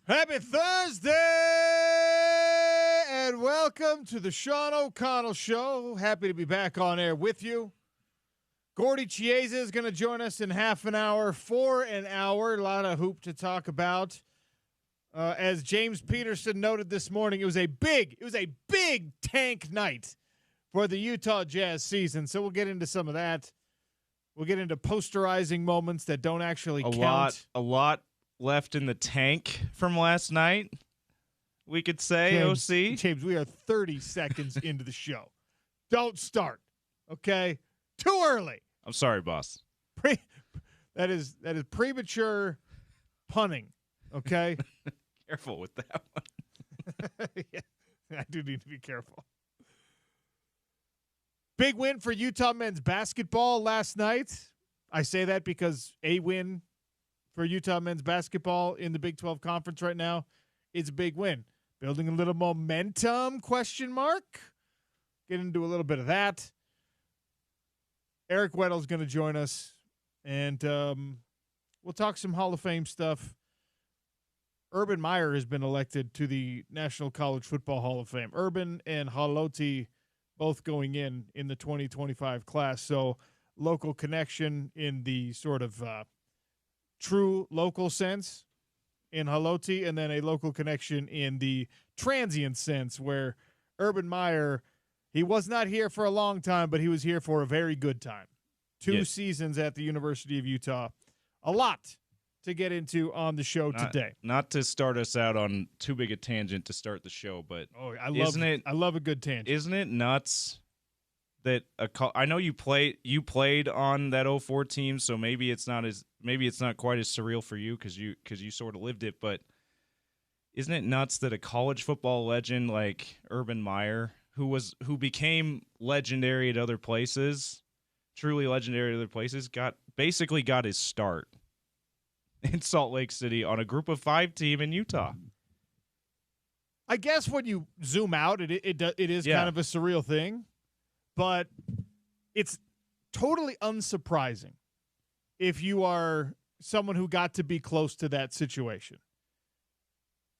Happy Thursday, and welcome to the Sean O'Connell Show. Happy to be back on air with you. Gordy Chiesa is going to join us in half an hour for an hour. A lot of hoop to talk about. As James Peterson noted this morning, it was a big tank night for the Utah Jazz season. So we'll get into some of that. We'll get into posterizing moments that don't actually count. A lot left in the tank from last night, we could say, James, OC. James, we are 30 seconds into the show. Don't start, okay? Too early. I'm sorry, boss. That is premature punning, okay? Careful with that one. Yeah, I do need to be careful. Big win for Utah men's basketball last night. I say that because a win for Utah men's basketball in the Big 12 Conference right now is a big win. Building a little momentum, question mark. Get into a little bit of that. Eric Weddle's going to join us, and we'll talk some Hall of Fame stuff. Urban Meyer has been elected to the National College Football Hall of Fame. Urban and Haloti both going in the 2025 class. So local connection in the sort of true local sense in Haloti, and then a local connection in the transient sense where Urban Meyer, he was not here for a long time, but he was here for a very good time. Two seasons at the University of Utah. A lot to get into on the show today. Not to start us out on too big a tangent to start the show, but I love a good tangent. Isn't it nuts that I know you played on that 04 team, so maybe it's not quite as surreal for you because you sort of lived it, but isn't it nuts that a college football legend like Urban Meyer, who became legendary at other places, truly legendary at other places, got his start in Salt Lake City on a group of 5 team in Utah? I guess when you zoom out, it is kind of a surreal thing, but it's totally unsurprising if you are someone who got to be close to that situation.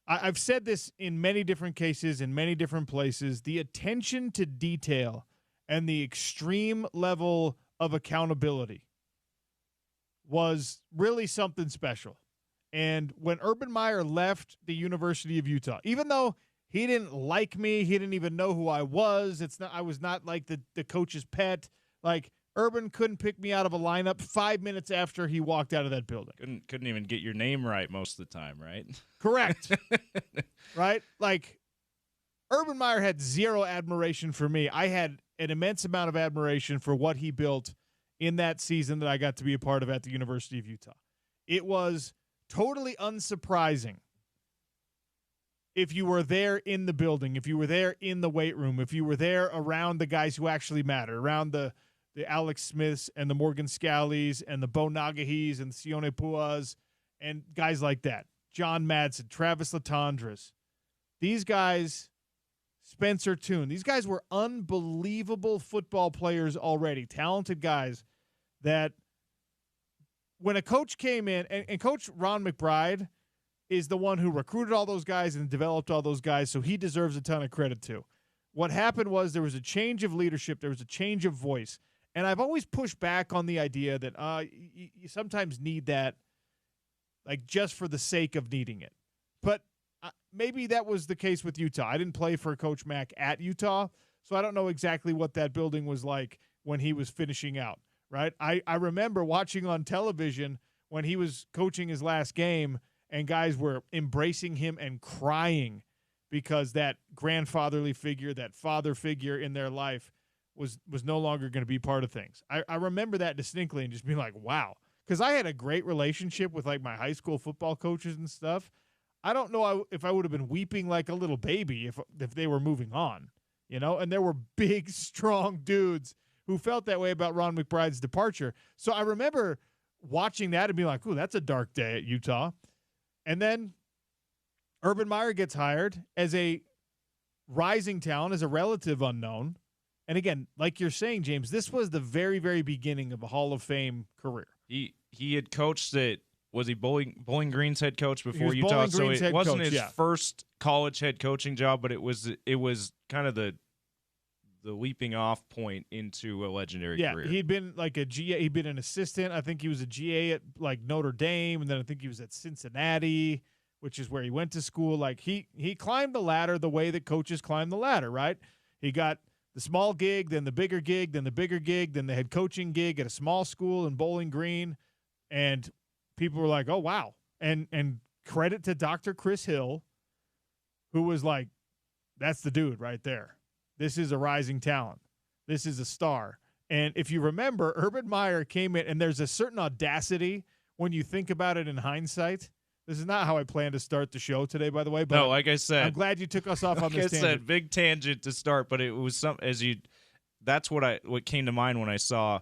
I've said this in many different cases, in many different places. The attention to detail and the extreme level of accountability was really something special. And when Urban Meyer left the University of Utah, even though he didn't like me, he didn't even know who I was, I was not like the coach's pet. Like, Urban couldn't pick me out of a lineup 5 minutes after he walked out of that building. Couldn't even get your name right most of the time, right? Correct. Right? Like, Urban Meyer had zero admiration for me. I had an immense amount of admiration for what he built in that season that I got to be a part of at the University of Utah. It was totally unsurprising if you were there in the building, if you were there in the weight room, if you were there around the guys who actually matter, around the Alex Smiths and the Morgan Scallies and the Bo Nagahis and Sione Puas and guys like that. John Madsen, Travis Latondras. These guys, Spencer Toon, these guys were unbelievable football players already, talented guys that when a coach came in, and Coach Ron McBride is the one who recruited all those guys and developed all those guys, so he deserves a ton of credit too. What happened was there was a change of leadership, there was a change of voice, and I've always pushed back on the idea that you sometimes need that, like, just for the sake of needing it. But maybe that was the case with Utah. I didn't play for Coach Mack at Utah, so I don't know exactly what that building was like when he was finishing out, right? I remember watching on television when he was coaching his last game, and guys were embracing him and crying because that grandfatherly figure, that father figure in their life was no longer going to be part of things. I remember that distinctly and just being like, wow. Because I had a great relationship with, like, my high school football coaches and stuff. I don't know if I would have been weeping like a little baby if they were moving on, you know? And there were big, strong dudes who felt that way about Ron McBride's departure. So I remember watching that and being like, ooh, that's a dark day at Utah. And then Urban Meyer gets hired as a rising talent, as a relative unknown. And again, like you're saying, James, this was the very, very beginning of a Hall of Fame career. He had coached at Was he Bowling Green's head coach before was Utah? Bowling So Green's it head wasn't coach, his yeah. first college head coaching job, but it was kind of the leaping off point into a legendary career. He'd been like a GA. He'd been an assistant. I think he was a GA at like Notre Dame, and then I think he was at Cincinnati, which is where he went to school. Like he climbed the ladder the way that coaches climb the ladder, right? He got the small gig, then the bigger gig, then the bigger gig, then the head coaching gig at a small school in Bowling Green, and people were like, "Oh wow!" And credit to Dr. Chris Hill, who was like, "That's the dude right there. This is a rising talent. This is a star." And if you remember, Urban Meyer came in, and there's a certain audacity when you think about it in hindsight. This is not how I planned to start the show today, by the way. But no, like I said, I'm glad you took us off on this tangent. Like I said, big tangent to start, but it was that's what came to mind when I saw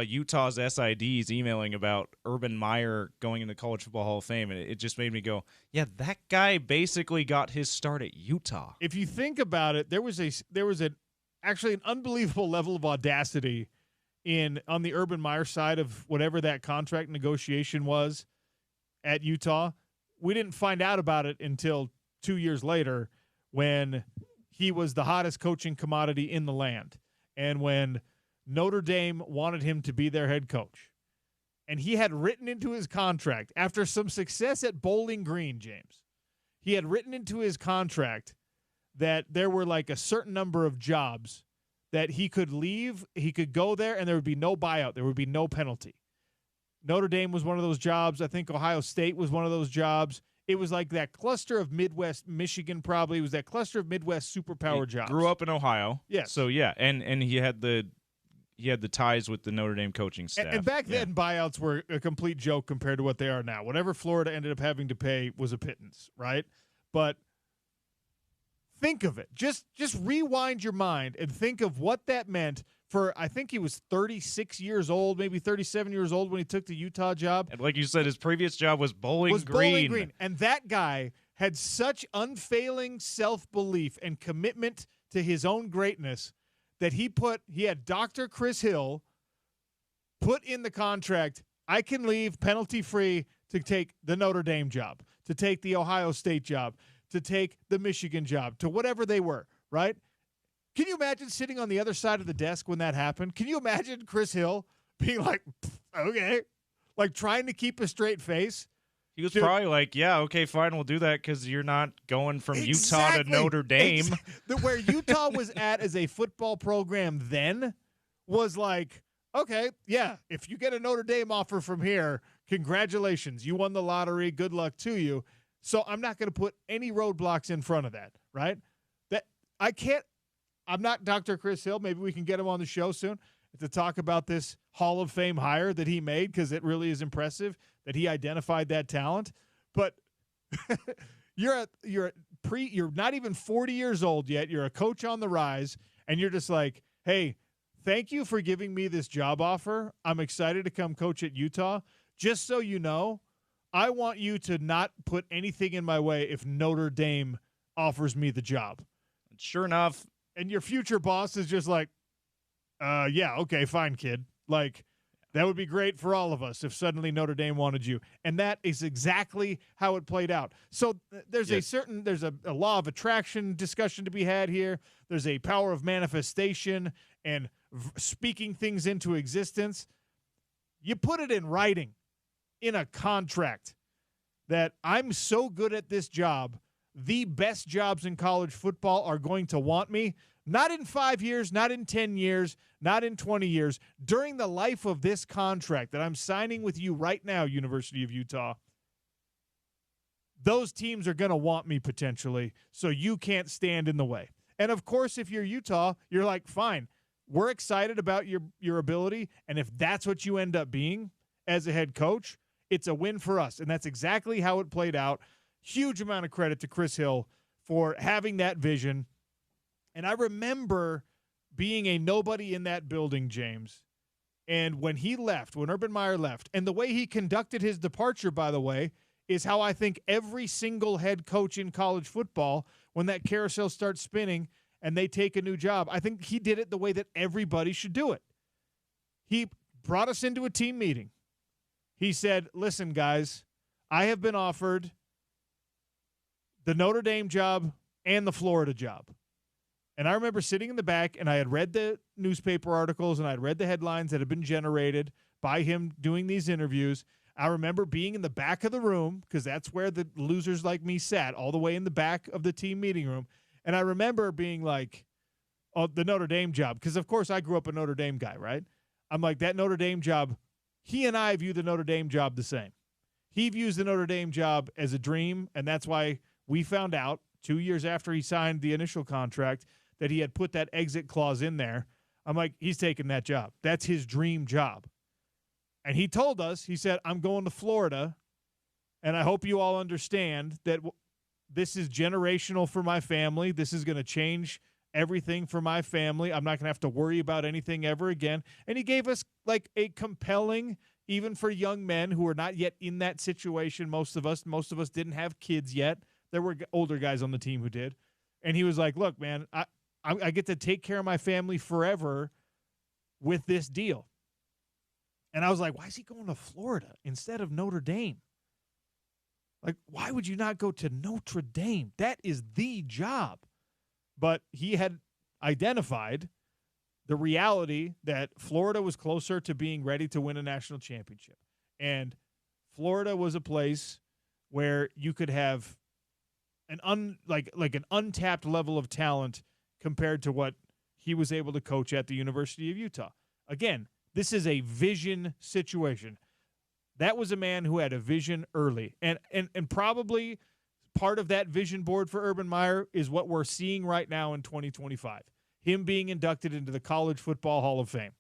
Utah's SIDs emailing about Urban Meyer going into College Football Hall of Fame, and it just made me go, yeah, that guy basically got his start at Utah. If you think about it, there was actually an unbelievable level of audacity on the Urban Meyer side of whatever that contract negotiation was at Utah. We didn't find out about it until 2 years later when he was the hottest coaching commodity in the land, and when Notre Dame wanted him to be their head coach. And he had written into his contract, after some success at Bowling Green, James, he had written into his contract that there were like a certain number of jobs that he could leave, he could go there, and there would be no buyout. There would be no penalty. Notre Dame was one of those jobs. I think Ohio State was one of those jobs. It was like that cluster of Midwest, Michigan probably. It was that cluster of Midwest superpower jobs. Grew up in Ohio. Yes. So, yeah, and he had the ties with the Notre Dame coaching staff. And back then, buyouts were a complete joke compared to what they are now. Whatever Florida ended up having to pay was a pittance, right? But think of it. Just rewind your mind and think of what that meant for, I think he was 36 years old, maybe 37 years old when he took the Utah job. And like you said, his previous job was Bowling Green. And that guy had such unfailing self-belief and commitment to his own greatness that he had Dr. Chris Hill put in the contract, I can leave penalty-free to take the Notre Dame job, to take the Ohio State job, to take the Michigan job, to whatever they were, right? Can you imagine sitting on the other side of the desk when that happened? Can you imagine Chris Hill being like, okay, like trying to keep a straight face? He was probably like, yeah, okay, fine, we'll do that because you're not going from Utah to Notre Dame. Where Utah was at as a football program then was like, okay, yeah, if you get a Notre Dame offer from here, congratulations. You won the lottery. Good luck to you. So I'm not going to put any roadblocks in front of that, right? I'm not Dr. Chris Hill. Maybe we can get him on the show soon to talk about this Hall of Fame hire that he made, because it really is impressive that he identified that talent. But you're not even 40 years old yet. You're a coach on the rise, and you're just like, hey, thank you for giving me this job offer. I'm excited to come coach at Utah. Just so you know, I want you to not put anything in my way if Notre Dame offers me the job. Sure enough. And your future boss is just like, yeah, okay, fine, kid. Like, that would be great for all of us if suddenly Notre Dame wanted you. And that is exactly how it played out. So there's a law of attraction discussion to be had here. There's a power of manifestation and speaking things into existence. You put it in writing, in a contract, that I'm so good at this job, the best jobs in college football are going to want me. Not in 5 years, not in 10 years, not in 20 years. During the life of this contract that I'm signing with you right now, University of Utah, those teams are going to want me potentially, so you can't stand in the way. And, of course, if you're Utah, you're like, fine, we're excited about your ability, and if that's what you end up being as a head coach, it's a win for us. And that's exactly how it played out. Huge amount of credit to Chris Hill for having that vision. And I remember being a nobody in that building, James. And when he left, when Urban Meyer left, and the way he conducted his departure, by the way, is how I think every single head coach in college football, when that carousel starts spinning and they take a new job, I think he did it the way that everybody should do it. He brought us into a team meeting. He said, listen, guys, I have been offered the Notre Dame job and the Florida job. And I remember sitting in the back, and I had read the newspaper articles, and I had read the headlines that had been generated by him doing these interviews. I remember being in the back of the room, because that's where the losers like me sat, all the way in the back of the team meeting room. And I remember being like, oh, the Notre Dame job, because, of course, I grew up a Notre Dame guy, right? I'm like, that Notre Dame job, he and I view the Notre Dame job the same. He views the Notre Dame job as a dream, and that's why we found out 2 years after he signed the initial contract that he had put that exit clause in there. I'm like, he's taking that job. That's his dream job. And he told us, he said, I'm going to Florida, and I hope you all understand that this is generational for my family. This is going to change everything for my family. I'm not going to have to worry about anything ever again. And he gave us like a compelling, even for young men who are not yet in that situation, most of us didn't have kids yet. There were older guys on the team who did. And he was like, look, man, I get to take care of my family forever with this deal. And I was like, why is he going to Florida instead of Notre Dame? Like, why would you not go to Notre Dame? That is the job. But he had identified the reality that Florida was closer to being ready to win a national championship. And Florida was a place where you could have an an untapped level of talent compared to what he was able to coach at the University of Utah. Again, this is a vision situation. That was a man who had a vision early. And probably part of that vision board for Urban Meyer is what we're seeing right now in 2025. Him being inducted into the College Football Hall of Fame.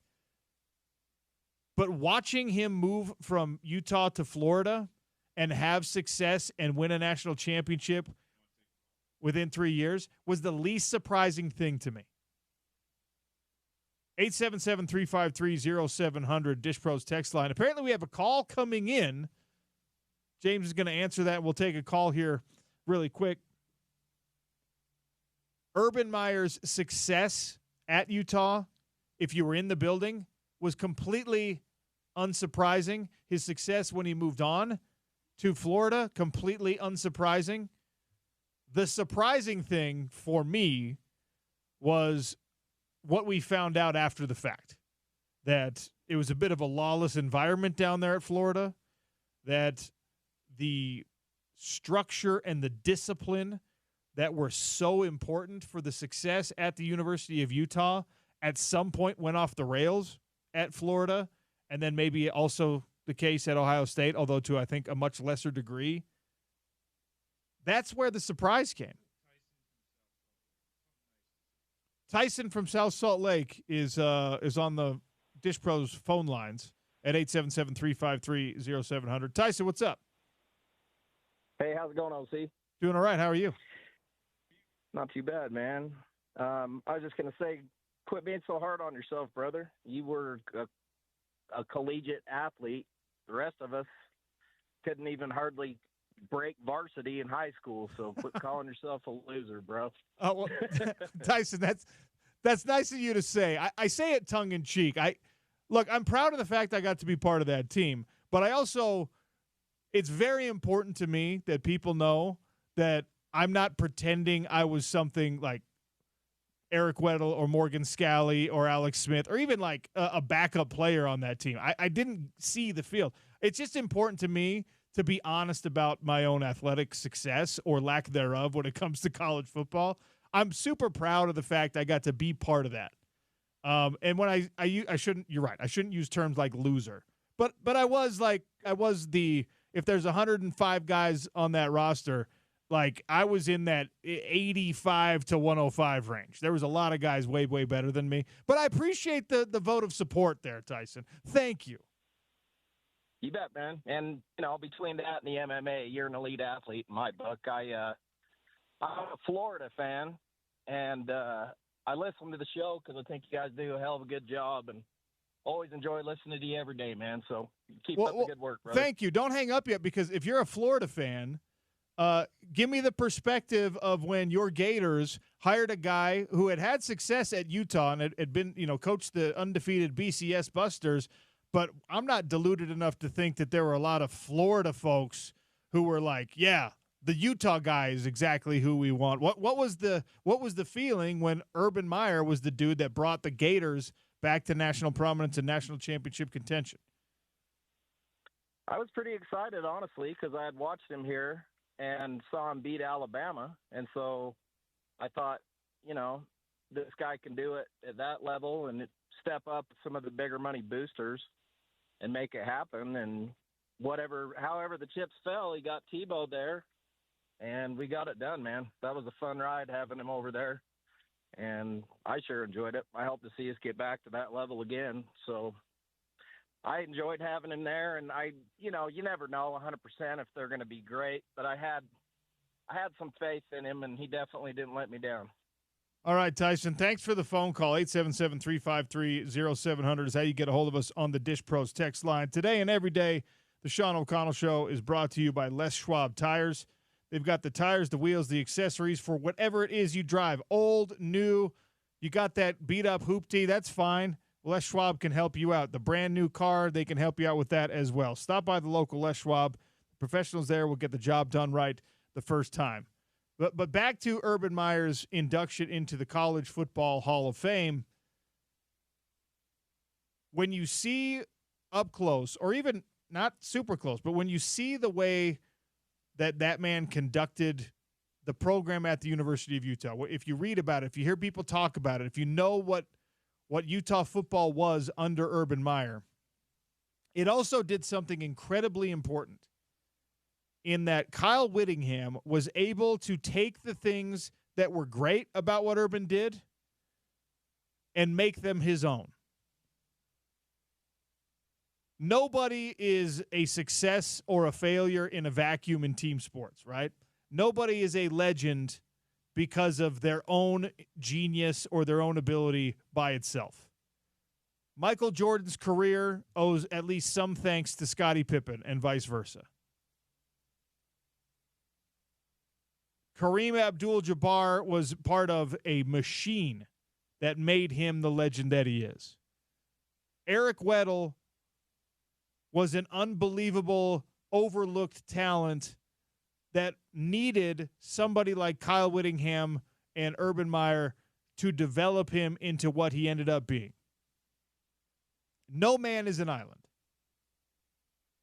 But watching him move from Utah to Florida and have success and win a national championship within 3 years was the least surprising thing to me. 877-353-0700, Dish Pro's text line. Apparently we have a call coming in. James is going to answer that. We'll take a call here really quick. Urban Meyer's success at Utah, if you were in the building, was completely unsurprising. His success when he moved on to Florida, completely unsurprising. The surprising thing for me was what we found out after the fact, that it was a bit of a lawless environment down there at Florida, that the structure and the discipline that were so important for the success at the University of Utah at some point went off the rails at Florida, and then maybe also the case at Ohio State, although to, I think, a much lesser degree. That's where the surprise came. Tyson from South Salt Lake is on the Dish Pros phone lines at 877-353-0700. Tyson, what's up? Hey, how's it going, OC? Doing all right. How are you? Not too bad, man. I was just going to say, quit being so hard on yourself, brother. You were a collegiate athlete. The rest of us couldn't even hardly break varsity in high school, so quit calling yourself a loser, bro. Oh, well, Tyson, that's nice of you to say. I say it tongue in cheek. Look, I'm proud of the fact I got to be part of that team, but I also, it's very important to me that people know that I'm not pretending I was something like Eric Weddle or Morgan Scalley or Alex Smith or even like a backup player on that team. I didn't see the field. It's just important to me to be honest about my own athletic success or lack thereof when it comes to college football. I'm super proud of the fact I got to be part of that. And when I shouldn't, you're right, I shouldn't use terms like loser. But I was if there's 105 guys on that roster, like I was in that 85 to 105 range. There was a lot of guys way, way better than me. But I appreciate the vote of support there, Tyson. Thank you. You bet, man. And, between that and the MMA, you're an elite athlete in my book. I'm a Florida fan, and I listen to the show because I think you guys do a hell of a good job, and always enjoy listening to you every day, man. So keep up the good work, brother. Thank you. Don't hang up yet, because if you're a Florida fan, give me the perspective of when your Gators hired a guy who had success at Utah and had been, coached the undefeated BCS Busters, But I'm not deluded enough to think that there were a lot of Florida folks who were like, yeah, the Utah guy is exactly who we want. What was the feeling when Urban Meyer was the dude that brought the Gators back to national prominence and national championship contention? I was pretty excited, honestly, because I had watched him here and saw him beat Alabama. And so I thought, this guy can do it at that level and step up some of the bigger money boosters and make it happen. And however the chips fell, he got Tebow there, and we got it done, man. That was a fun ride having him over there, and I sure enjoyed it. I hope to see us get back to that level again. So I enjoyed having him there, and you never know 100% if they're going to be great, but I had some faith in him, and he definitely didn't let me down. All right, Tyson, thanks for the phone call. 877-353-0700 is how you get a hold of us on the Dish Pros text line. Today and every day, the Sean O'Connell Show is brought to you by Les Schwab Tires. They've got the tires, the wheels, the accessories for whatever it is you drive, old, new. You got that beat-up hoopty, that's fine. Les Schwab can help you out. The brand-new car, they can help you out with that as well. Stop by the local Les Schwab. The professionals there will get the job done right the first time. But back to Urban Meyer's induction into the College Football Hall of Fame. When you see up close, or even not super close, but when you see the way that man conducted the program at the University of Utah, if you read about it, if you hear people talk about it, if you know what Utah football was under Urban Meyer, it also did something incredibly important in that Kyle Whittingham was able to take the things that were great about what Urban did and make them his own. Nobody is a success or a failure in a vacuum in team sports, right? Nobody is a legend because of their own genius or their own ability by itself. Michael Jordan's career owes at least some thanks to Scottie Pippen and vice versa. Kareem Abdul-Jabbar was part of a machine that made him the legend that he is. Eric Weddle was an unbelievable, overlooked talent that needed somebody like Kyle Whittingham and Urban Meyer to develop him into what he ended up being. No man is an island.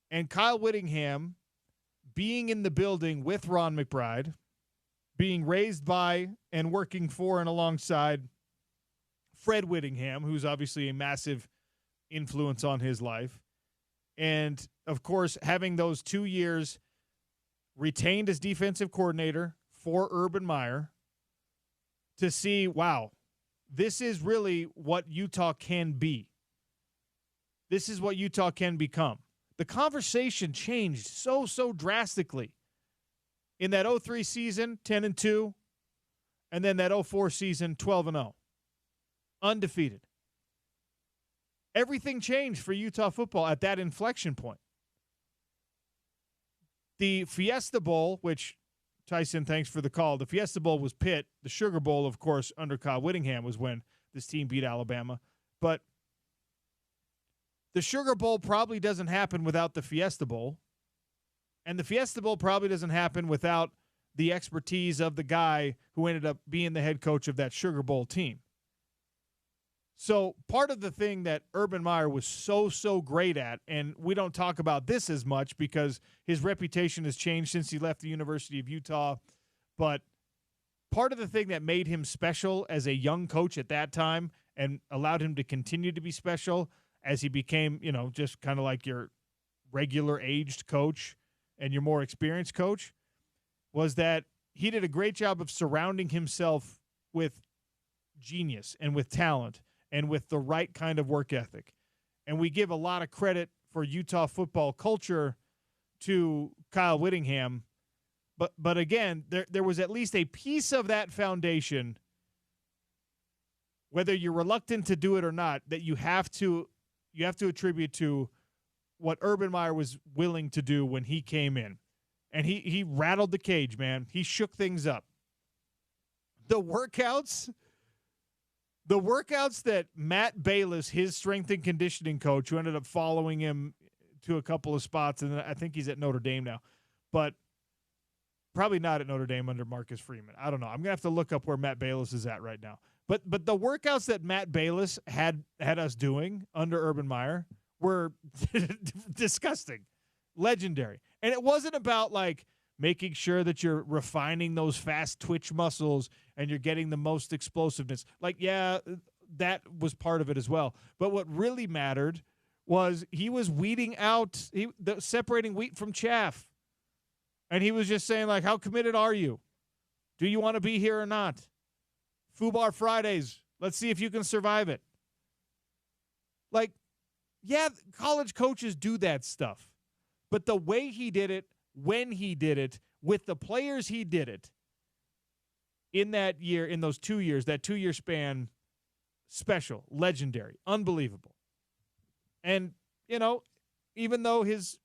And Kyle Whittingham, being in the building with Ron McBride, being raised by and working for and alongside Fred Whittingham, who's obviously a massive influence on his life, and, of course, having those 2 years retained as defensive coordinator for Urban Meyer to see, wow, this is really what Utah can be. This is what Utah can become. The conversation changed so drastically in that 03 season, 10-2, and then that 04 season, 12-0. Undefeated. Everything changed for Utah football at that inflection point. The Fiesta Bowl, which, Tyson, thanks for the call. The Fiesta Bowl was Pitt. The Sugar Bowl, of course, under Kyle Whittingham was when this team beat Alabama. But the Sugar Bowl probably doesn't happen without the Fiesta Bowl. And the Fiesta Bowl probably doesn't happen without the expertise of the guy who ended up being the head coach of that Sugar Bowl team. So part of the thing that Urban Meyer was so great at, and we don't talk about this as much because his reputation has changed since he left the University of Utah, but part of the thing that made him special as a young coach at that time and allowed him to continue to be special as he became, just kind of like your regular aged coach and your more experienced coach, was that he did a great job of surrounding himself with genius and with talent and with the right kind of work ethic. And we give a lot of credit for Utah football culture to Kyle Whittingham. But again, there was at least a piece of that foundation, whether you're reluctant to do it or not, that you have to attribute to what Urban Meyer was willing to do when he came in. And he rattled the cage, man. He shook things up. The workouts The workouts that Matt Bayless, his strength and conditioning coach, who ended up following him to a couple of spots, and I think he's at Notre Dame now, but probably not at Notre Dame under Marcus Freeman. I don't know. I'm gonna have to look up where Matt Bayless is at right now. But the workouts that Matt Bayless had us doing under Urban Meyer were disgusting, legendary, and it wasn't about like making sure that you're refining those fast twitch muscles and you're getting the most explosiveness. Like, yeah, that was part of it as well. But what really mattered was he was weeding out, separating wheat from chaff. And he was just saying, like, how committed are you? Do you want to be here or not? FUBAR Fridays. Let's see if you can survive it. Like, yeah, college coaches do that stuff. But the way he did it, when he did it, with the players he did it, in that year, in those 2 years, that 2 year span, special, legendary, unbelievable. And, you know, even though his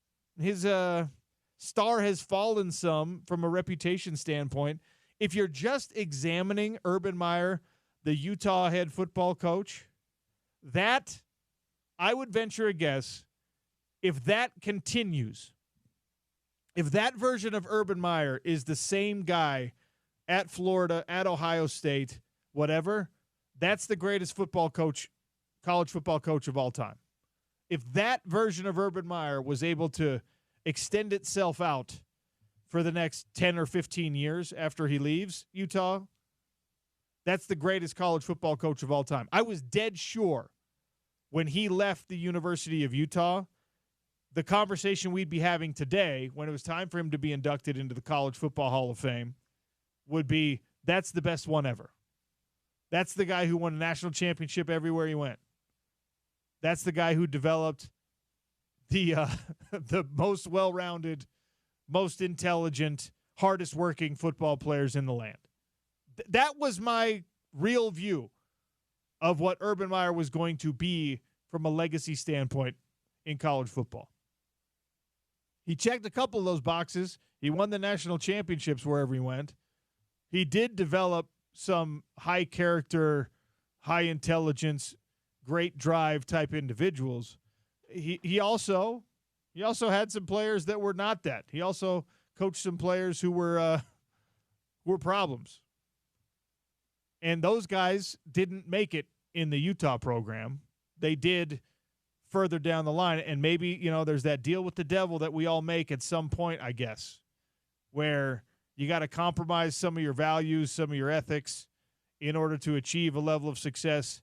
star has fallen some from a reputation standpoint, if you're just examining Urban Meyer, the Utah head football coach, that, I would venture a guess, if that continues, if that version of Urban Meyer is the same guy at Florida, at Ohio State, whatever, that's the greatest football coach, college football coach of all time. If that version of Urban Meyer was able to extend itself out for the next 10 or 15 years after he leaves Utah, that's the greatest college football coach of all time. I was dead sure when he left the University of Utah, the conversation we'd be having today, when it was time for him to be inducted into the College Football Hall of Fame, would be, that's the best one ever. That's the guy who won a national championship everywhere he went. That's the guy who developed the most well-rounded, most intelligent, hardest-working football players in the land. That was my real view of what Urban Meyer was going to be from a legacy standpoint in college football. He checked a couple of those boxes. He won the national championships wherever he went. He did develop some high character, high intelligence, great drive type individuals. He also had some players that were not that. He also coached some players who were problems. And those guys didn't make it in the Utah program. They did further down the line. And maybe, you know, there's that deal with the devil that we all make at some point, I guess, where you got to compromise some of your values, some of your ethics in order to achieve a level of success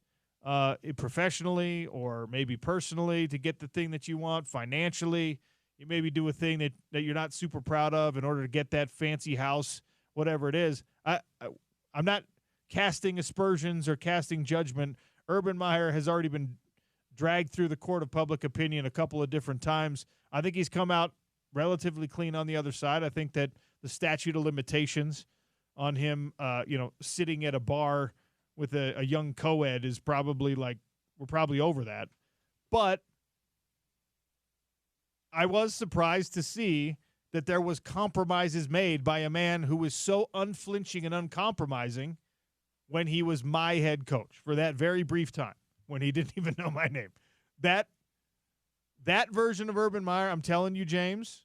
professionally or maybe personally, to get the thing that you want financially. You maybe do a thing that you're not super proud of in order to get that fancy house, whatever it is. I'm not casting aspersions or casting judgment. Urban Meyer has already been dragged through the court of public opinion a couple of different times. I think he's come out relatively clean on the other side. I think that the statute of limitations on him, sitting at a bar with a young co-ed is probably like, we're probably over that. But I was surprised to see that there was compromises made by a man who was so unflinching and uncompromising when he was my head coach for that very brief time, when he didn't even know my name. That version of Urban Meyer, I'm telling you, James,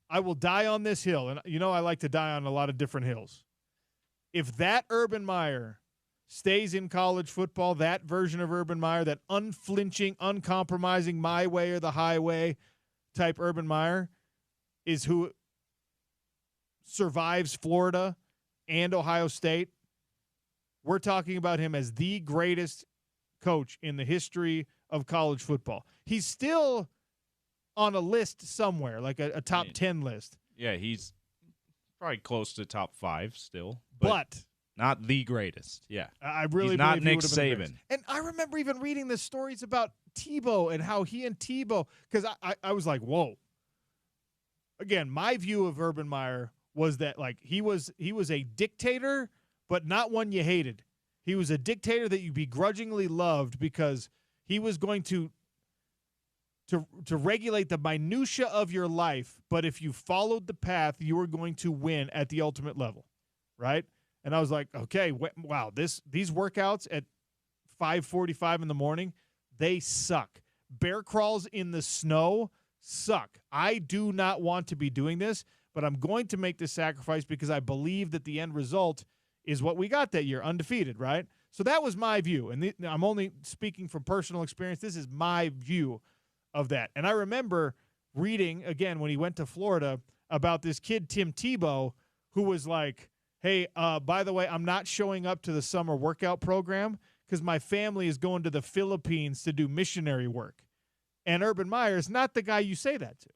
I will die on this hill. And you know I like to die on a lot of different hills. If that Urban Meyer stays in college football, that version of Urban Meyer, that unflinching, uncompromising, my way or the highway type Urban Meyer, is who survives Florida and Ohio State, we're talking about him as the greatest coach in the history of college football. He's still on a list somewhere, like a top 10 list. Yeah, he's probably close to top 5 still. But not the greatest. Yeah. I really he's not believe Nick Saban. And I remember even reading the stories about Tebow and how he and Tebow, because I was like, whoa. Again, my view of Urban Meyer was that like he was a dictator, but not one you hated. He was a dictator that you begrudgingly loved because he was going to regulate the minutia of your life, but if you followed the path, you were going to win at the ultimate level, right? And I was like, okay, wow, these workouts at 5:45 in the morning, they suck. Bear crawls in the snow suck. I do not want to be doing this, but I'm going to make this sacrifice because I believe that the end result is what we got that year, undefeated, right? So that was my view, and I'm only speaking from personal experience. This is my view of that. And I remember reading, again, when he went to Florida, about this kid, Tim Tebow, who was like, hey, by the way, I'm not showing up to the summer workout program because my family is going to the Philippines to do missionary work. And Urban Meyer is not the guy you say that to.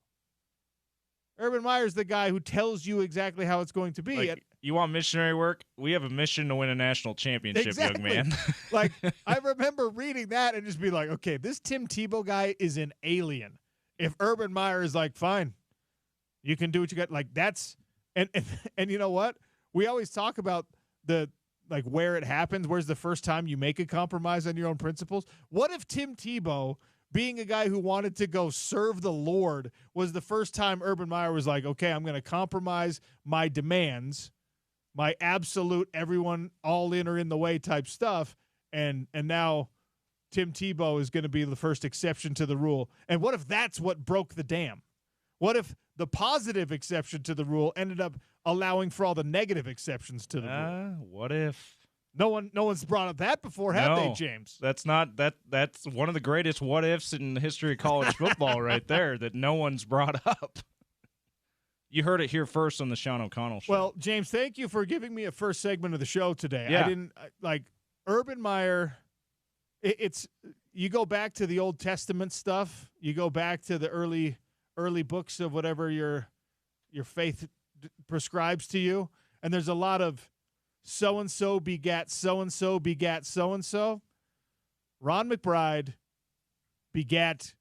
Urban Meyer is the guy who tells you exactly how it's going to be. Like, you want missionary work? We have a mission to win a national championship, exactly. young man. Like, I remember reading that and just be like, okay, this Tim Tebow guy is an alien. If Urban Meyer is like, fine, you can do what you got. Like, that's and you know what? We always talk about the like where it happens. Where's the first time you make a compromise on your own principles? What if Tim Tebow, being a guy who wanted to go serve the Lord, was the first time Urban Meyer was like, okay, I'm going to compromise my demands, my absolute everyone all in or in the way type stuff, and now Tim Tebow is going to be the first exception to the rule. And what if that's what broke the dam? What if the positive exception to the rule ended up allowing for all the negative exceptions to the rule? What if? No one's brought up that before, have they, James? That's one of the greatest what ifs in the history of college football right there that no one's brought up. You heard it here first on the Sean O'Connell Show. Well, James, thank you for giving me a first segment of the show today. Yeah. I didn't like Urban Meyer. It's you go back to the Old Testament stuff. You go back to the early books of whatever your faith prescribes to you, and there's a lot of so-and-so begat so-and-so begat so-and-so. Ron McBride begat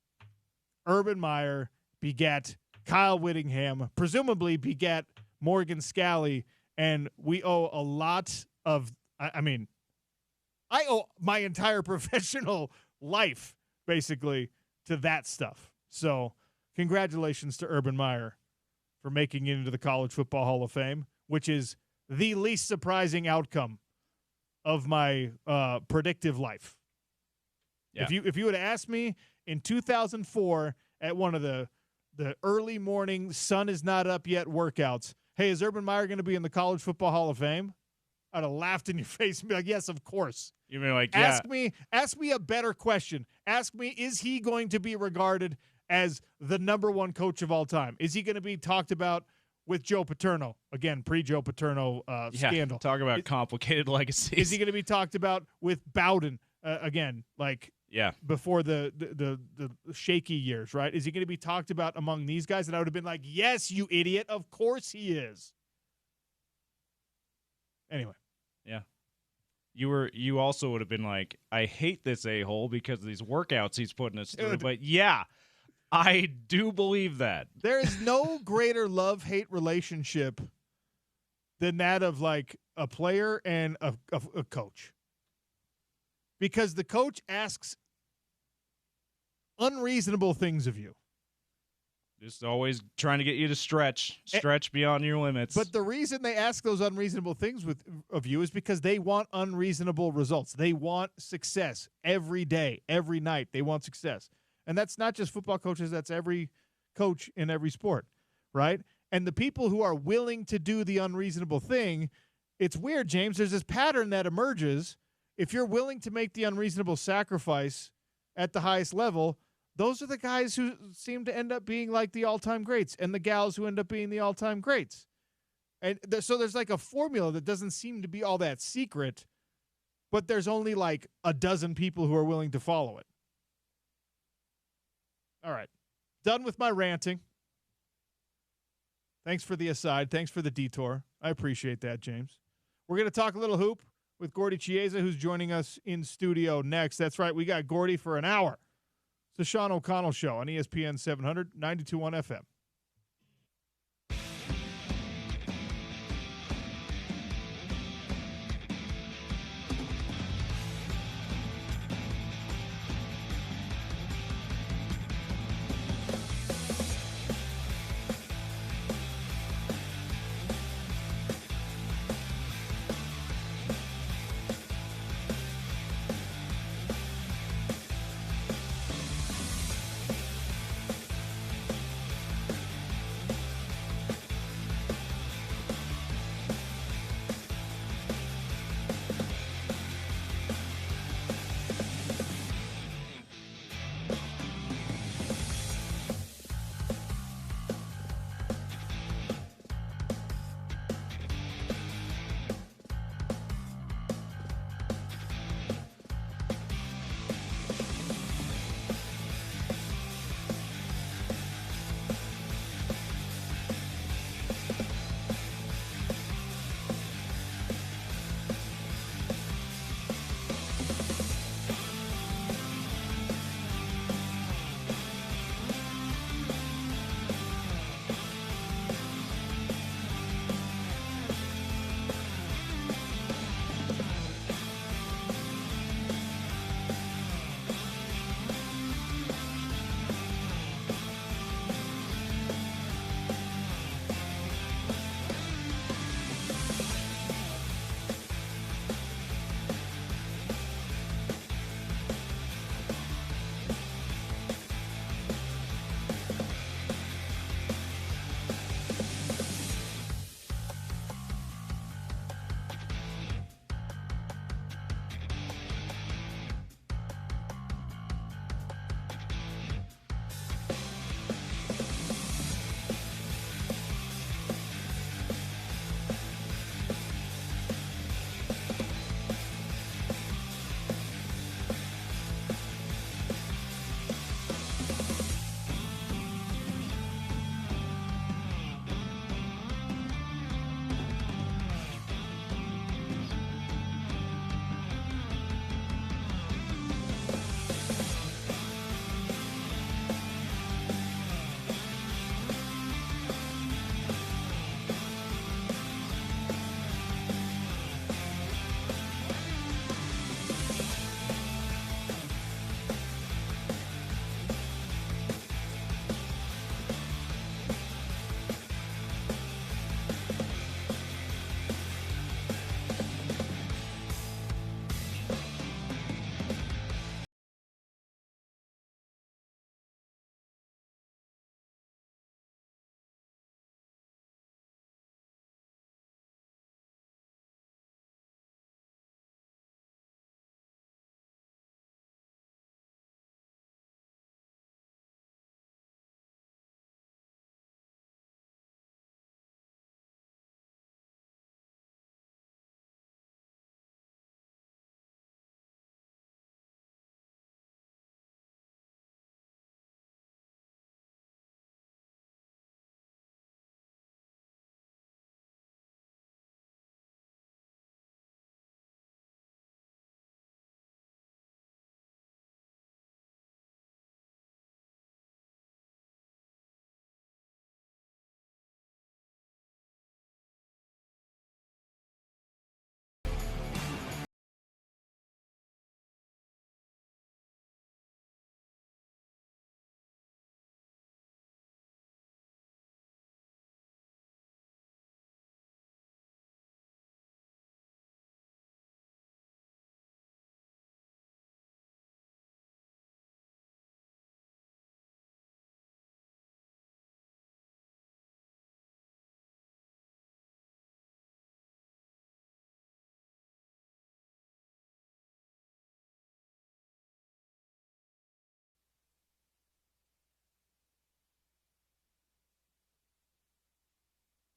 Urban Meyer begat Kyle Whittingham, presumably begat Morgan Scalley, and we owe a lot of I owe my entire professional life basically to that stuff. So congratulations to Urban Meyer for making it into the College Football Hall of Fame, which is the least surprising outcome of my predictive life. Yeah. If you would have asked me in 2004 at one of the early morning sun is not up yet workouts, hey, is Urban Meyer going to be in the College Football Hall of Fame? I'd have laughed in your face and be like, yes, of course. You mean like, yeah. Ask me a better question. Ask me, is he going to be regarded as the number one coach of all time? Is he going to be talked about with Joe Paterno? Again, pre-Joe Paterno scandal. Talk about complicated legacies. Is he going to be talked about with Bowden? Again, like before the shaky years, right? Is he going to be talked about among these guys? And I would have been like, yes, you idiot. Of course he is. Anyway. Yeah. You also would have been like, I hate this a-hole because of these workouts he's putting us through. But yeah, I do believe that. There is no greater love-hate relationship than that of like a player and a coach. Because the coach asks unreasonable things of you. Just always trying to get you to stretch beyond your limits. But the reason they ask those unreasonable things of you is because they want unreasonable results. They want success every day, every night. They want success. And that's not just football coaches. That's every coach in every sport, right? And the people who are willing to do the unreasonable thing, it's weird, James. There's this pattern that emerges. If you're willing to make the unreasonable sacrifice at the highest level, those are the guys who seem to end up being like the all-time greats and the gals who end up being the all-time greats. And so there's like a formula that doesn't seem to be all that secret, but there's only like a dozen people who are willing to follow it. All right. Done with my ranting. Thanks for the aside. Thanks for the detour. I appreciate that, James. We're going to talk a little hoop with Gordy Chiesa, who's joining us in studio next. That's right. We got Gordy for an hour. It's the Sean O'Connell Show on ESPN 700, 92.1 FM.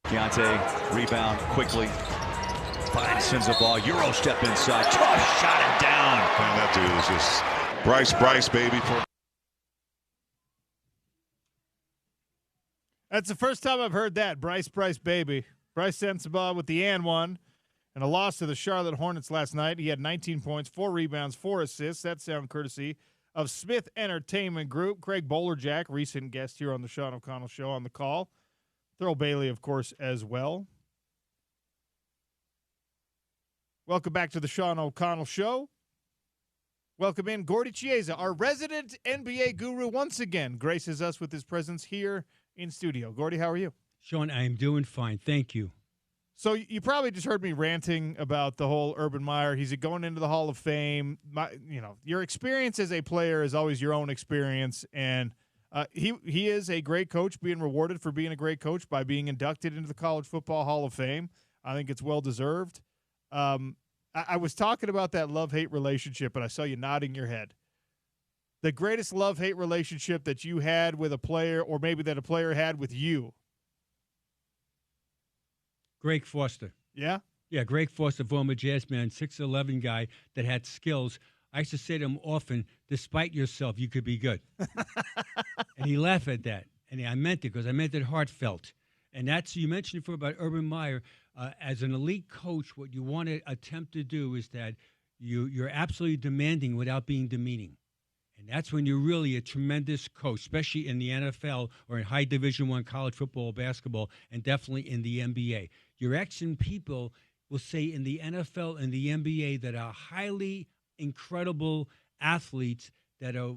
Keontae, rebound quickly. Fine, sends the ball. Euro step inside. Tough shot and down. Man, that dude is just Bryce, baby. That's the first time I've heard that. Bryce, baby. Bryce sends the ball with the and one. And a loss to the Charlotte Hornets last night. He had 19 points, 4 rebounds, 4 assists. That sound courtesy of Smith Entertainment Group. Craig Bolerjack, recent guest here on the Sean O'Connell Show, on the call. Thurl Bailey, of course, as well. Welcome back to the Sean O'Connell Show. Welcome in Gordy Chiesa, our resident NBA guru, once again graces us with his presence here in studio. Gordy, how are you? Sean, I am doing fine. Thank you. So you probably just heard me ranting about the whole Urban Meyer. He's going into the Hall of Fame. Your experience as a player is always your own experience, and he is a great coach, being rewarded for being a great coach by being inducted into the College Football Hall of Fame. I think it's well deserved. I was talking about that love-hate relationship, and I saw you nodding your head. The greatest love-hate relationship that you had with a player, or maybe that a player had with you. Greg Foster. Yeah? Yeah, Greg Foster, former jazz man, 6'11" guy that had skills. I used to say to him often, despite yourself, you could be good. And he laughed at that. And I meant it because I meant it heartfelt. And that's, you mentioned before about Urban Meyer. As an elite coach, what you want to attempt to do is that you're absolutely demanding without being demeaning. And that's when you're really a tremendous coach, especially in the NFL or in high Division I college football, basketball, and definitely in the NBA. Your ex-and people will say in the NFL and the NBA that are highly incredible athletes that are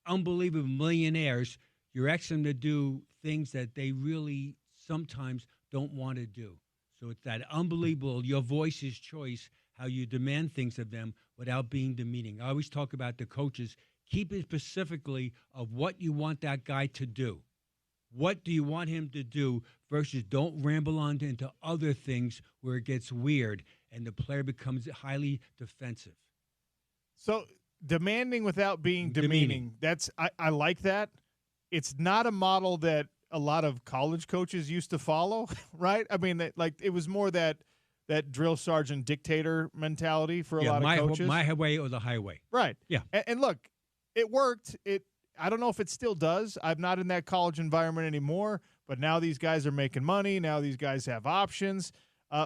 unbelievable millionaires, you're asking them to do things that they really sometimes don't want to do. So it's that unbelievable, your voice is choice, how you demand things of them without being demeaning. I always talk about the coaches. Keep it specifically of what you want that guy to do. What do you want him to do versus don't ramble on into other things where it gets weird and the player becomes highly defensive. So demanding without being demeaning. I like that. It's not a model that a lot of college coaches used to follow, right? I mean, it was more that drill sergeant dictator mentality for a lot of coaches. My way or the highway. Right. Yeah. And look, it worked. I don't know if it still does. I'm not in that college environment anymore, but now these guys are making money. Now these guys have options.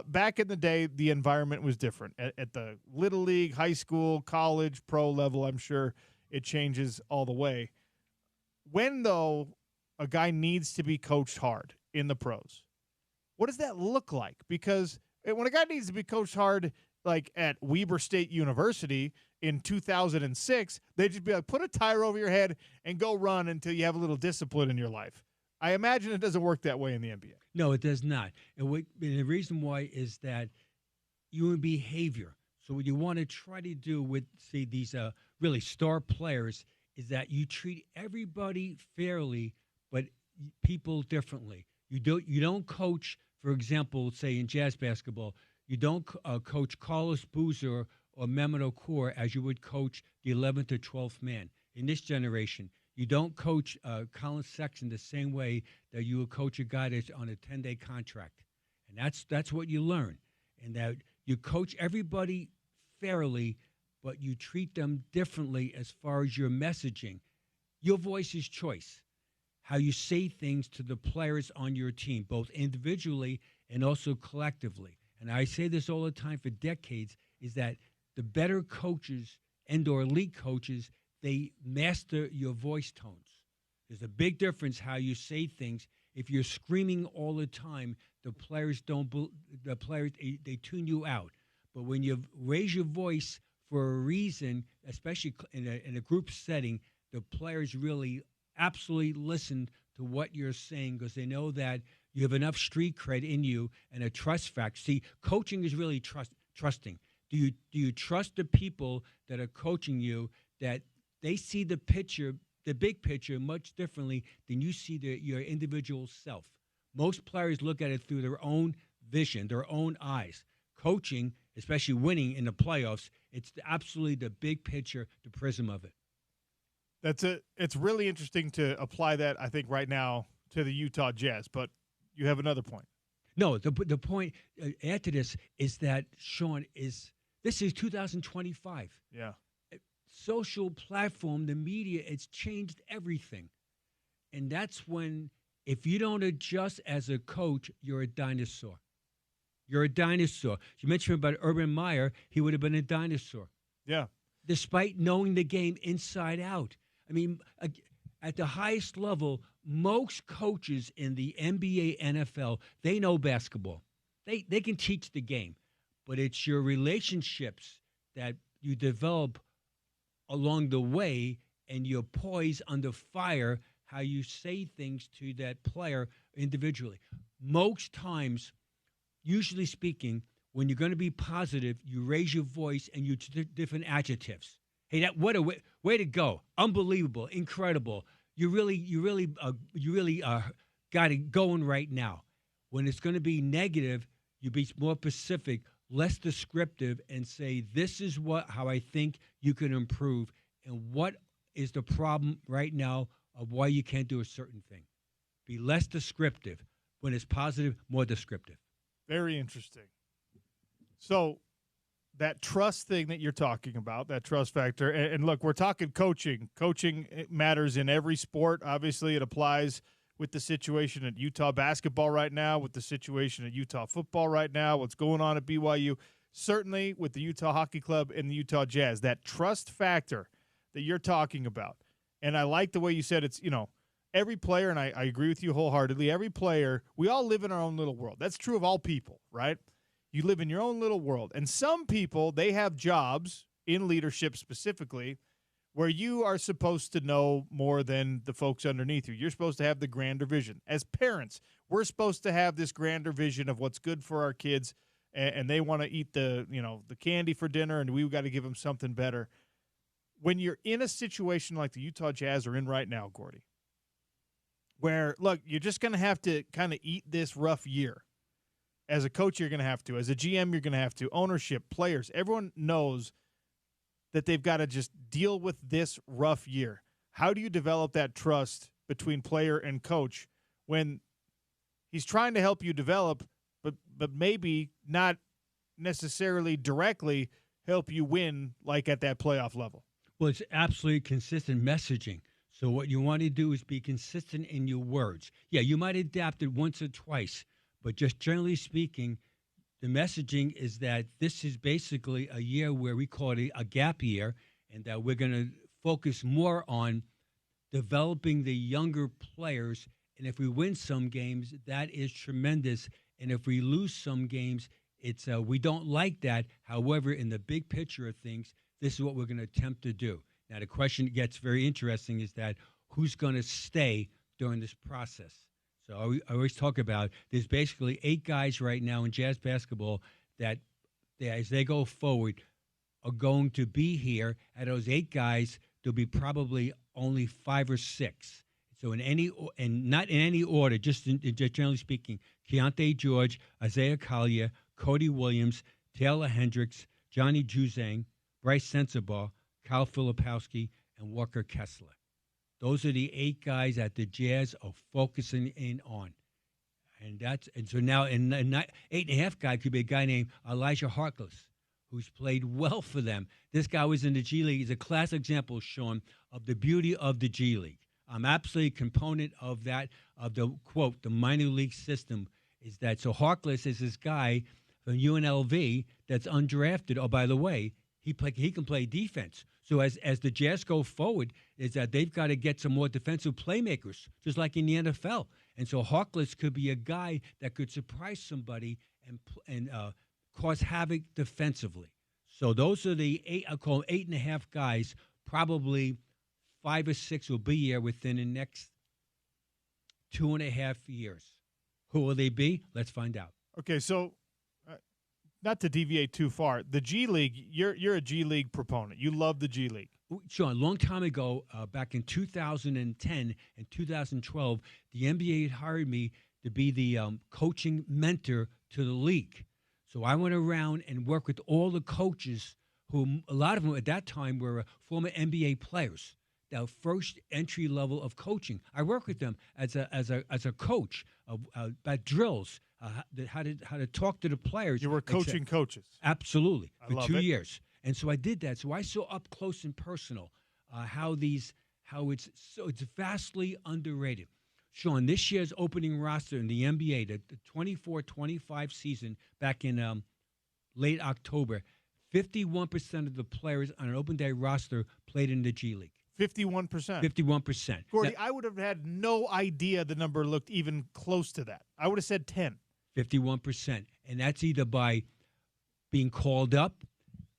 Back in the day, the environment was different. At the Little League, high school, college, pro level, I'm sure it changes all the way. When, though, a guy needs to be coached hard in the pros, what does that look like? Because when a guy needs to be coached hard, like at Weber State University in 2006, they'd just be like, put a tire over your head and go run until you have a little discipline in your life. I imagine it doesn't work that way in the NBA. No, it does not. And the reason why is that human behavior. So what you want to try to do with, say, these really star players is that you treat everybody fairly, but people differently. You don't coach, for example, say in jazz basketball, you don't coach Carlos Boozer or Mehmet Okur as you would coach the 11th or 12th man. In this generation, you don't coach Colin Sexton the same way that you would coach a guy that's on a 10-day contract. And that's what you learn. And that you coach everybody fairly, but you treat them differently as far as your messaging. Your voice is choice. How you say things to the players on your team, both individually and also collectively. And I say this all the time for decades, is that the better coaches and or elite coaches, they master your voice tones. There's a big difference how you say things. If you're screaming all the time, the players they tune you out. But when you raise your voice for a reason, especially in a group setting, the players really absolutely listen to what you're saying because they know that you have enough street cred in you and a trust factor. See, coaching is really trusting. Do you trust the people that are coaching you that they see the picture, the big picture, much differently than you see your individual self? Most players look at it through their own vision, their own eyes. Coaching, especially winning in the playoffs, it's absolutely the big picture, the prism of it. It's really interesting to apply that, I think, right now to the Utah Jazz. But you have another point. No, the point after this is that, Sean, this is 2025. Yeah. Social platform, the media, it's changed everything. And that's when, if you don't adjust as a coach, you're a dinosaur. You're a dinosaur. You mentioned about Urban Meyer, he would have been a dinosaur. Yeah. Despite knowing the game inside out. I mean, at the highest level, most coaches in the NBA, NFL, they know basketball. They can teach the game. But it's your relationships that you develop along the way, and your poise under fire, how you say things to that player individually. Most times, usually speaking, when you're going to be positive, you raise your voice and you use different adjectives. Hey, what a way to go! Unbelievable, incredible. You really got it going right now. When it's going to be negative, you be more specific, less descriptive, and say, this is how I think you can improve, and what is the problem right now of why you can't do a certain thing. Be less descriptive. When it's positive, more descriptive. Very interesting. So that trust thing that you're talking about, that trust factor, and look, we're talking coaching. Coaching matters in every sport. Obviously, it applies with the situation at Utah basketball right now, with the situation at Utah football right now, what's going on at BYU, certainly with the Utah Hockey Club and the Utah Jazz. That trust factor that you're talking about. And I like the way you said it's, every player, and I agree with you wholeheartedly, every player, we all live in our own little world. That's true of all people, right? You live in your own little world. And some people, they have jobs in leadership specifically where you are supposed to know more than the folks underneath you. You're supposed to have the grander vision. As parents, we're supposed to have this grander vision of what's good for our kids, and they want to eat the candy for dinner, and we've got to give them something better. When you're in a situation like the Utah Jazz are in right now, Gordy, where, look, you're just going to have to kind of eat this rough year. As a coach, you're going to have to. As a GM, you're going to have to. Ownership, players, everyone knows that they've got to just deal with this rough year. How do you develop that trust between player and coach when he's trying to help you develop, but maybe not necessarily directly help you win like at that playoff level? Well, it's absolutely consistent messaging. So what you want to do is be consistent in your words. Yeah, you might adapt it once or twice, but just generally speaking, the messaging is that this is basically a year where we call it a gap year, and that we're going to focus more on developing the younger players. And if we win some games, that is tremendous. And if we lose some games, it's we don't like that. However, in the big picture of things, this is what we're going to attempt to do. Now, the question that gets very interesting is that who's going to stay during this process? So I always talk about there's basically 8 guys right now in Jazz basketball that as they go forward are going to be here. Out of those 8 guys, there'll be probably only 5 or 6. So not in any order, just generally speaking, Keontae George, Isaiah Collier, Cody Williams, Taylor Hendricks, Johnny Juzang, Bryce Sensabaugh, Kyle Filipowski, and Walker Kessler. Those are the 8 guys that the Jazz are focusing in on. And so now, and 8.5 guy could be a guy named Elijah Harkless, who's played well for them. This guy was in the G League. He's a classic example, Sean, of the beauty of the G League. I'm absolutely a component of that, of the, quote, the minor league system, is that, so Harkless is this guy from UNLV that's undrafted. Oh, by the way, he can play defense. So as the Jazz go forward, is that they've got to get some more defensive playmakers, just like in the NFL. And so Harkless could be a guy that could surprise somebody and cause havoc defensively. So those are the 8. I call them 8.5 guys. Probably 5 or 6 will be here within the next 2.5 years. Who will they be? Let's find out. Okay, so not to deviate too far, the G League, you're a G League proponent. You love the G League. Sean, a long time ago, back in 2010 and 2012, the NBA had hired me to be the coaching mentor to the league. So I went around and worked with all the coaches who, a lot of them at that time were former NBA players the first entry level of coaching. I work with them as a coach about drills, how to talk to the players. You were coaching coaches. Absolutely, for love 2 it. years, and so I did that. So I saw up close and personal how it's vastly underrated. Sean, this year's opening roster in the NBA, the 24-25 season back in late October, 51% of the players on an open day roster played in the G League. 51%. 51%. Gordy, Now, I would have had no idea the number looked even close to that. I would have said 10. 51%. And that's either by being called up,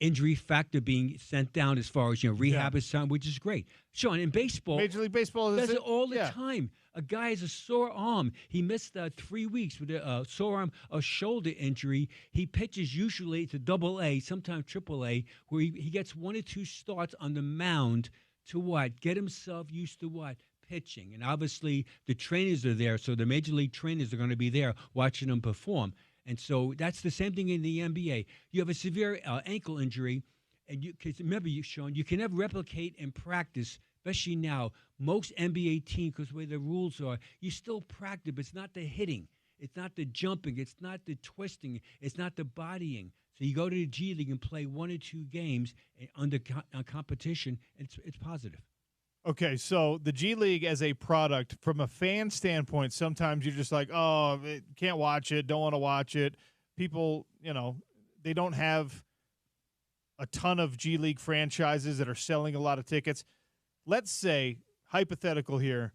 injury factor being sent down as far as rehab is done, which is great. Sean, in baseball, Major League Baseball does is it all the yeah. time. A guy has a sore arm. He missed 3 weeks with a sore arm, a shoulder injury. He pitches usually to AA, sometimes AAA, where he gets 1 or 2 starts on the mound to what? Get himself used to what? Pitching. And obviously the trainers are there, so the major league trainers are going to be there watching him perform. And so that's the same thing in the NBA. You have a severe ankle injury, and because remember, Sean, you can never replicate in practice, especially now. Most NBA teams, because the way the rules are, you still practice, but it's not the hitting. It's not the jumping. It's not the twisting. It's not the bodying. So you go to the G League and play 1 or 2 games under competition, and it's positive. Okay, so the G League as a product, from a fan standpoint, sometimes you're just like, oh, can't watch it, don't want to watch it. People, they don't have a ton of G League franchises that are selling a lot of tickets. Let's say, hypothetical here,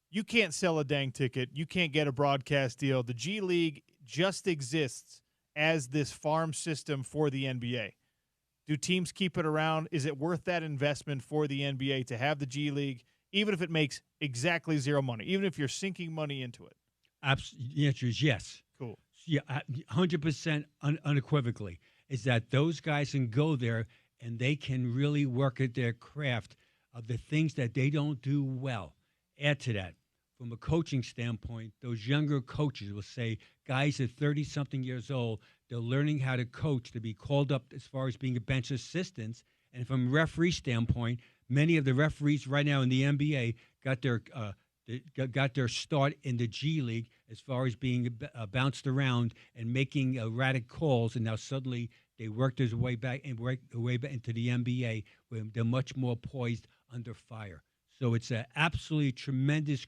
you can't sell a dang ticket. You can't get a broadcast deal. The G League just exists as this farm system for the NBA. Do teams keep it around? Is it worth that investment for the NBA to have the G League, even if it makes exactly zero money, even if you're sinking money into it? The answer is yes. Cool. Yeah, 100% unequivocally, is that those guys can go there and they can really work at their craft of the things that they don't do well. Add to that, from a coaching standpoint, those younger coaches will say, guys at 30-something years old, they're learning how to coach, to be called up as far as being a bench assistants. And from a referee standpoint, many of the referees right now in the NBA got their start in the G League as far as being bounced around and making erratic calls. And now suddenly they work their way back into the NBA, where they're much more poised under fire. So it's an absolutely tremendous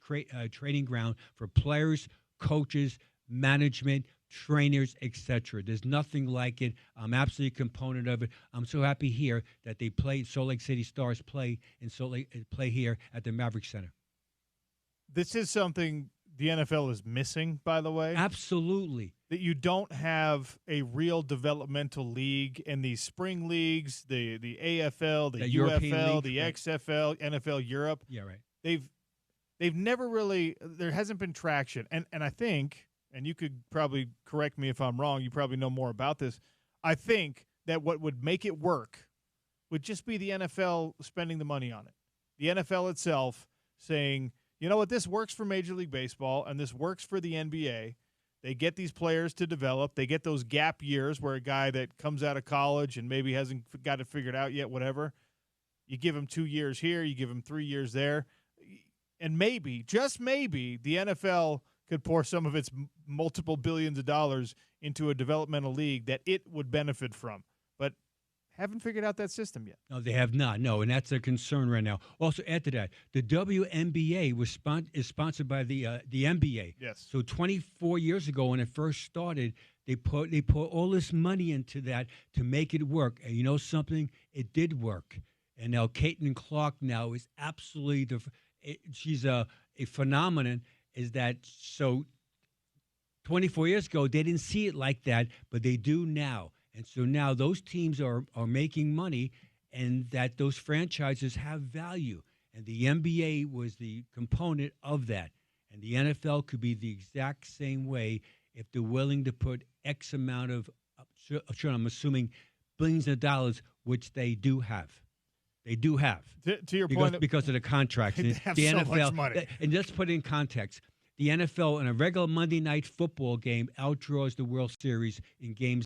training ground for players, coaches, management, trainers, etc. There's nothing like it. I'm absolutely a component of it. I'm so happy here that they play Salt Lake City Stars play here at the Maverick Center. This is something the NFL is missing, by the way. Absolutely. That you don't have a real developmental league in these spring leagues, the AFL, the UFL, the XFL, NFL Europe. Yeah, right. They've never really, there hasn't been traction. And I think, and you could probably correct me if I'm wrong, you probably know more about this, I think that what would make it work would just be the NFL spending the money on it. The NFL itself saying, you know what, this works for Major League Baseball and this works for the NBA. They get these players to develop. They get those gap years where a guy that comes out of college and maybe hasn't got it figured out yet, whatever, you give him 2 years here, you give him 3 years there. And maybe, just maybe, the NFL could pour some of its multiple billions of dollars into a developmental league that it would benefit from. But haven't figured out that system yet. No, they have not. No, and that's a concern right now. Also, add to that, the WNBA is sponsored by the NBA. Yes. So 24 years ago, when it first started, they put all this money into that to make it work. And you know something? It did work. And now Caitlin Clark now is absolutely she's a phenomenon. Is that so? 24 years ago, they didn't see it like that, but they do now. And so now those teams are making money, and that those franchises have value. And the NBA was the component of that. And the NFL could be the exact same way if they're willing to put X amount of, sure, I'm assuming, billions of dollars, which they do have. They do have. To your because, point. Because of the contracts. They have the so NFL, much money. And let's put it in context. The NFL, in a regular Monday night football game, outdraws the World Series in games.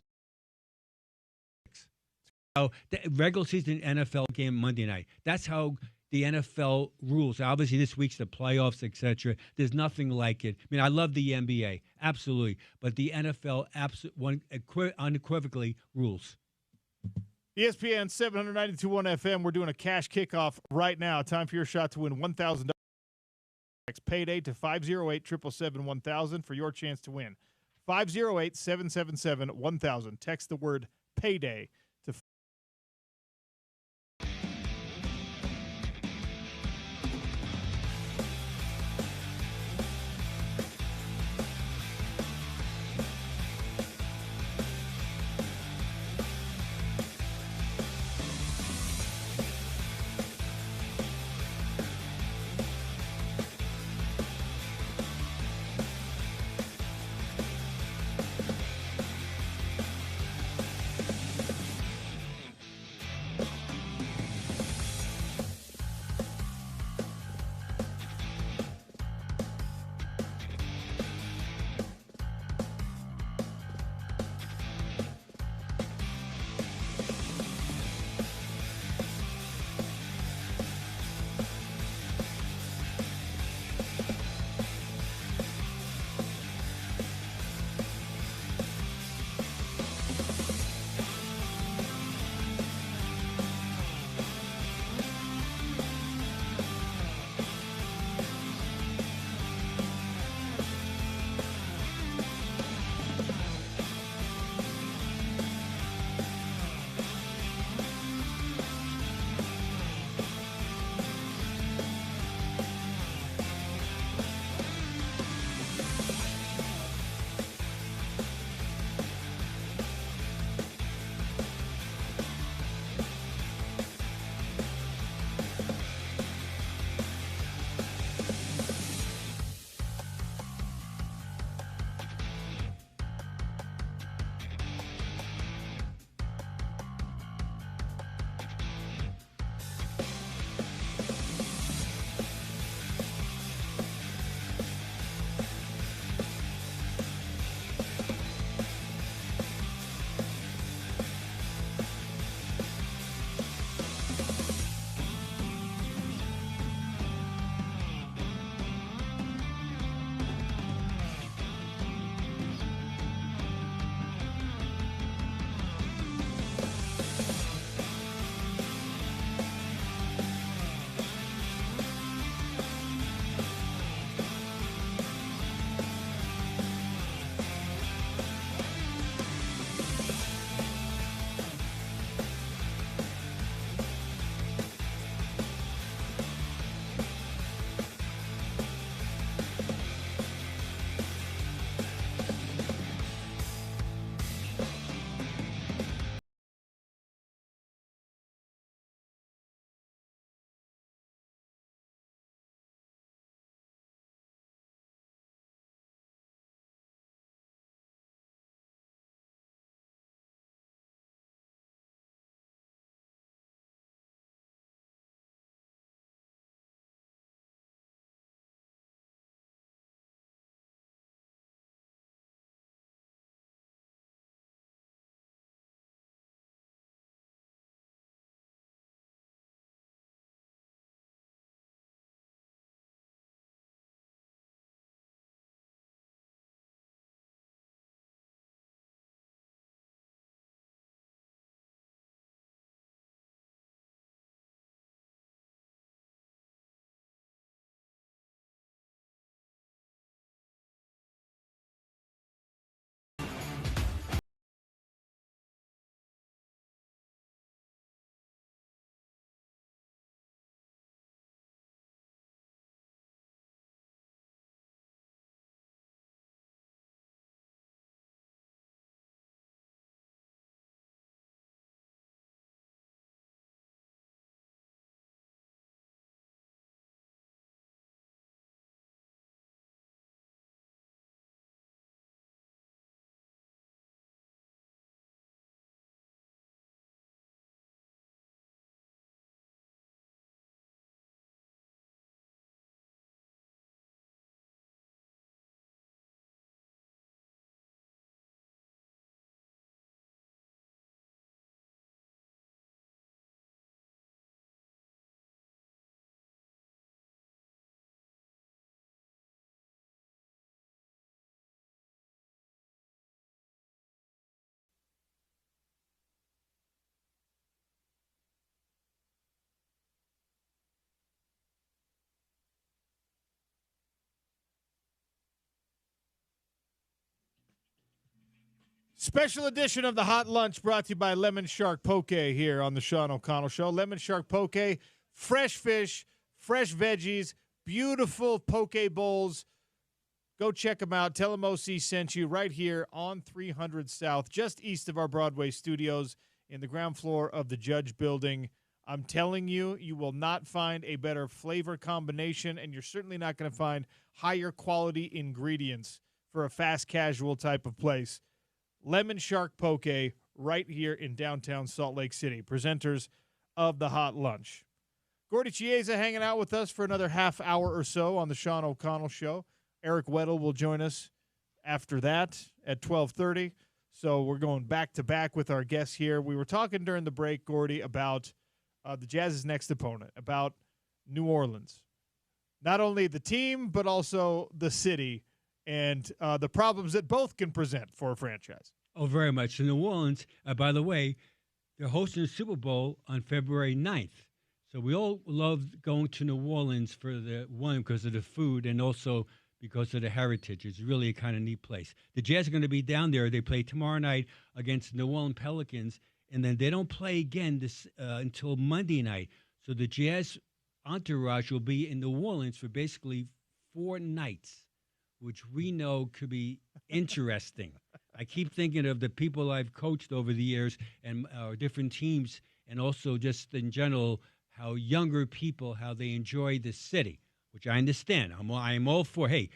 So the regular season NFL game Monday night. That's how the NFL rules. Obviously, this week's the playoffs, etc. There's nothing like it. I mean, I love the NBA, absolutely, but the NFL unequivocally rules. ESPN 792.1 FM. We're doing a cash kickoff right now. Time for your shot to win $1,000. Payday to 508-777-1000 for your chance to win. 508-777-1000. Text the word payday to Special edition of the Hot Lunch brought to you by Lemon Shark Poke here on the Sean O'Connell Show. Lemon Shark Poke, fresh fish, fresh veggies, beautiful poke bowls. Go check them out. Tell them OC sent you right here on 300 South, just east of our Broadway studios in the ground floor of the Judge Building. I'm telling you, you will not find a better flavor combination, and you're certainly not going to find higher quality ingredients for a fast casual type of place. Lemon Shark Poke right here in downtown Salt Lake City, presenters of the Hot Lunch. Gordy Chiesa hanging out with us for another half hour or so on the Sean O'Connell Show. Eric Weddle will join us after that at 12:30. So we're going back-to-back with our guests here. We were talking during the break, Gordy, about the Jazz's next opponent, about New Orleans. Not only the team, but also the city and the problems that both can present for a franchise. Oh, very much. In New Orleans, by the way, they're hosting the Super Bowl on February 9th. So we all love going to New Orleans for because of the food and also because of the heritage. It's really a kind of neat place. The Jazz are going to be down there. They play tomorrow night against the New Orleans Pelicans, and then they don't play again until Monday night. So the Jazz entourage will be in New Orleans for basically 4 nights, which we know could be interesting. I keep thinking of the people I've coached over the years and different teams, and also just in general, how younger people, how they enjoy the city, which I understand. I'm all for, hey,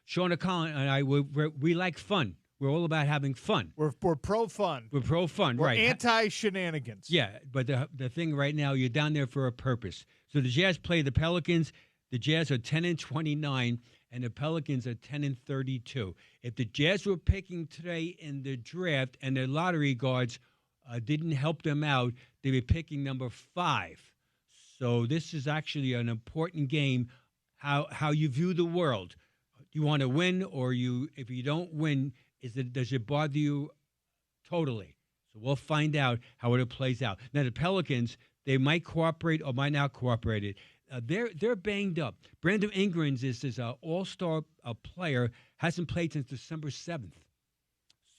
Sean O'Connell and I, we like fun. We're all about having fun. We're pro-fun. We're pro-fun, We're right. anti-shenanigans. Yeah, but the thing right now, you're down there for a purpose. So the Jazz play the Pelicans. The Jazz are 10-29, and the Pelicans are 10-32. If the Jazz were picking today in the draft and their lottery guards didn't help them out, they'd be picking number 5. So this is actually an important game, how you view the world. Do you want to win, or if you don't win, does it bother you totally? So we'll find out how it plays out. Now the Pelicans, they might cooperate or might not cooperate. They're banged up. Brandon Ingram is an all-star player, hasn't played since December 7th.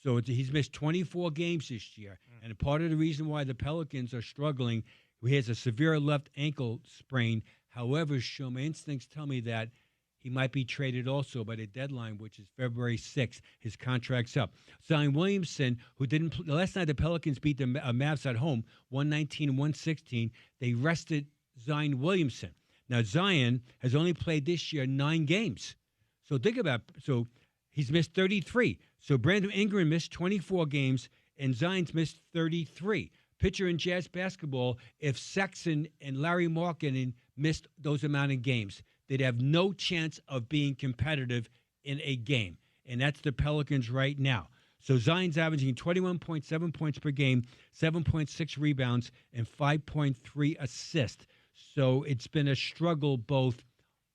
So he's missed 24 games this year. And part of the reason why the Pelicans are struggling, he has a severe left ankle sprain. However, my instincts tell me that he might be traded also by the deadline, which is February 6th. His contract's up. Zion Williamson, who didn't play, last night the Pelicans beat the Mavs at home, 119-116. They rested Zion Williamson. Now, Zion has only played this year 9 games. So think about so he's missed 33. So Brandon Ingram missed 24 games, and Zion's missed 33. Picture in Jazz basketball, if Sexton and Larry Markkinen missed those amount of games, they'd have no chance of being competitive in a game. And that's the Pelicans right now. So Zion's averaging 21.7 points per game, 7.6 rebounds, and 5.3 assists. So it's been a struggle both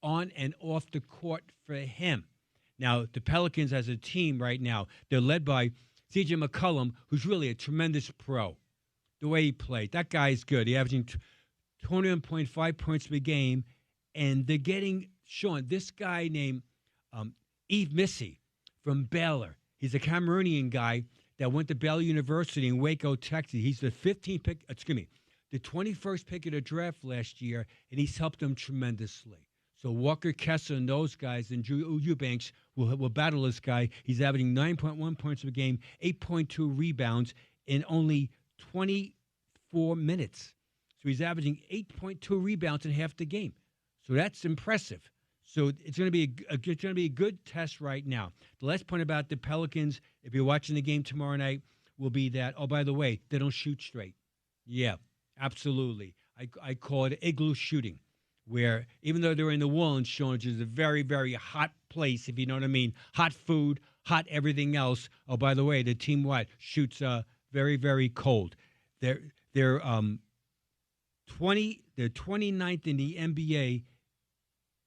on and off the court for him. Now, the Pelicans as a team right now, they're led by C.J. McCollum, who's really a tremendous pro. The way he played, that guy's good. He's averaging 21.5 points per game. And they're getting, Sean, this guy named Yves Missy from Baylor. He's a Cameroonian guy that went to Baylor University in Waco, Texas. He's the 21st pick of the draft last year, and he's helped them tremendously. So Walker Kessler and those guys and Drew Eubanks will battle this guy. He's averaging 9.1 points per game, 8.2 rebounds in only 24 minutes. So he's averaging 8.2 rebounds in half the game. So that's impressive. So it's going to be a good test right now. The last point about the Pelicans, if you're watching the game tomorrow night, will be that, oh, by the way, they don't shoot straight. Yeah, absolutely. I call it igloo shooting, where even though they're in the Orleans, Sean, which is a very, very hot place, if you know what I mean, hot food, hot everything else. Oh, by the way, the team shoots very, very cold. They're 29th in the NBA.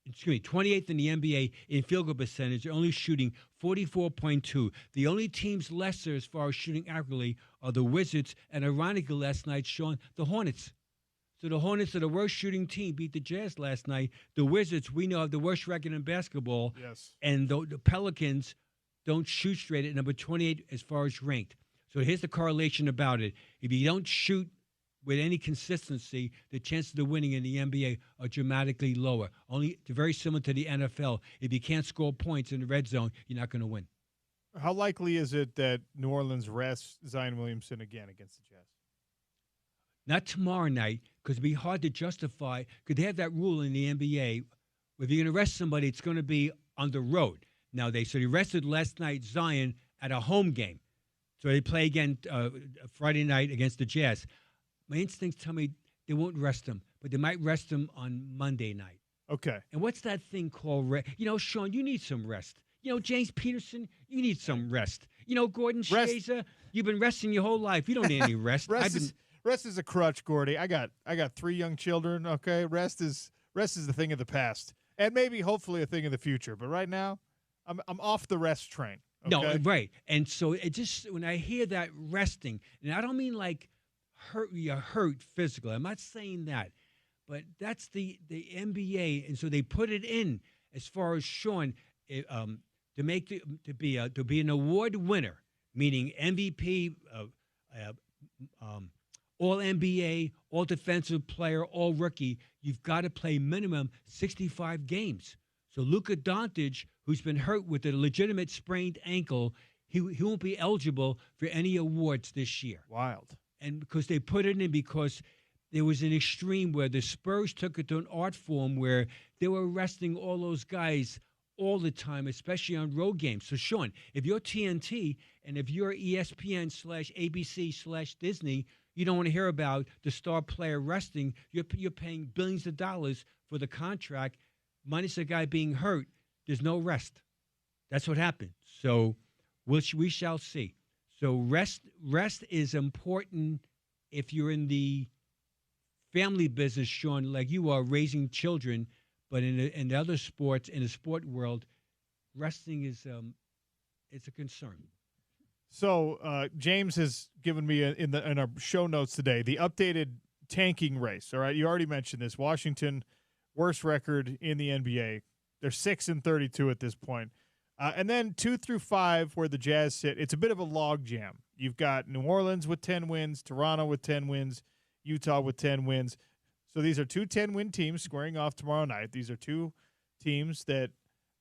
28th in the NBA in field goal percentage. They're only shooting 44.2. The only teams lesser as far as shooting accurately are the Wizards, and ironically last night, Sean, the Hornets. So the Hornets are the worst shooting team, beat the Jazz last night. The Wizards, we know, have the worst record in basketball. Yes. And the Pelicans, don't shoot straight at number 28 as far as ranked. So here's the correlation about it. If you don't shoot with any consistency, the chances of winning in the NBA are dramatically lower. Only very similar to the NFL. If you can't score points in the red zone, you're not going to win. How likely is it that New Orleans rests Zion Williamson again against the Jazz? Not tomorrow night, because it'd be hard to justify, because they have that rule in the NBA. If you're going to rest somebody, it's going to be on the road. Now, they rested last night Zion at a home game. So they play again Friday night against the Jazz. My instincts tell me they won't rest him, but they might rest him on Monday night. Okay. And what's that thing called rest? Sean, you need some rest. James Peterson, you need some rest. Gordon Shazer, you've been resting your whole life. You don't need any rest. Rest is a crutch, Gordy. I got 3 young children. Okay, rest is the thing of the past, and maybe hopefully a thing of the future. But right now, I'm off the rest train. Okay? No, right. And so it just when I hear that resting, and I don't mean like you're hurt physically. I'm not saying that, but that's the NBA, and so they put it in as far as Sean to be an award winner, meaning MVP, All NBA, All Defensive Player, All Rookie. You've got to play minimum 65 games. So Luka Doncic, who's been hurt with a legitimate sprained ankle, he won't be eligible for any awards this year. Wild. And because they put it in because there was an extreme where the Spurs took it to an art form where they were resting all those guys all the time, especially on road games. So, Sean, if you're TNT and if you're ESPN/ABC/Disney, you don't want to hear about the star player resting. You're paying billions of dollars for the contract, minus a guy being hurt. There's no rest. That's what happened. So we shall see. So rest is important if you're in the family business, Sean, like you are, raising children. But in the other sports, in the sport world, resting is it's a concern. So James has given me in our show notes today the updated tanking race. All right, you already mentioned this. Washington, worst record in the NBA. They're 6-32 at this point. And then 2 through 5, where the Jazz sit, it's a bit of a log jam. You've got New Orleans with 10 wins, Toronto with 10 wins, Utah with 10 wins. So these are 2 10-win teams squaring off tomorrow night. These are 2 teams that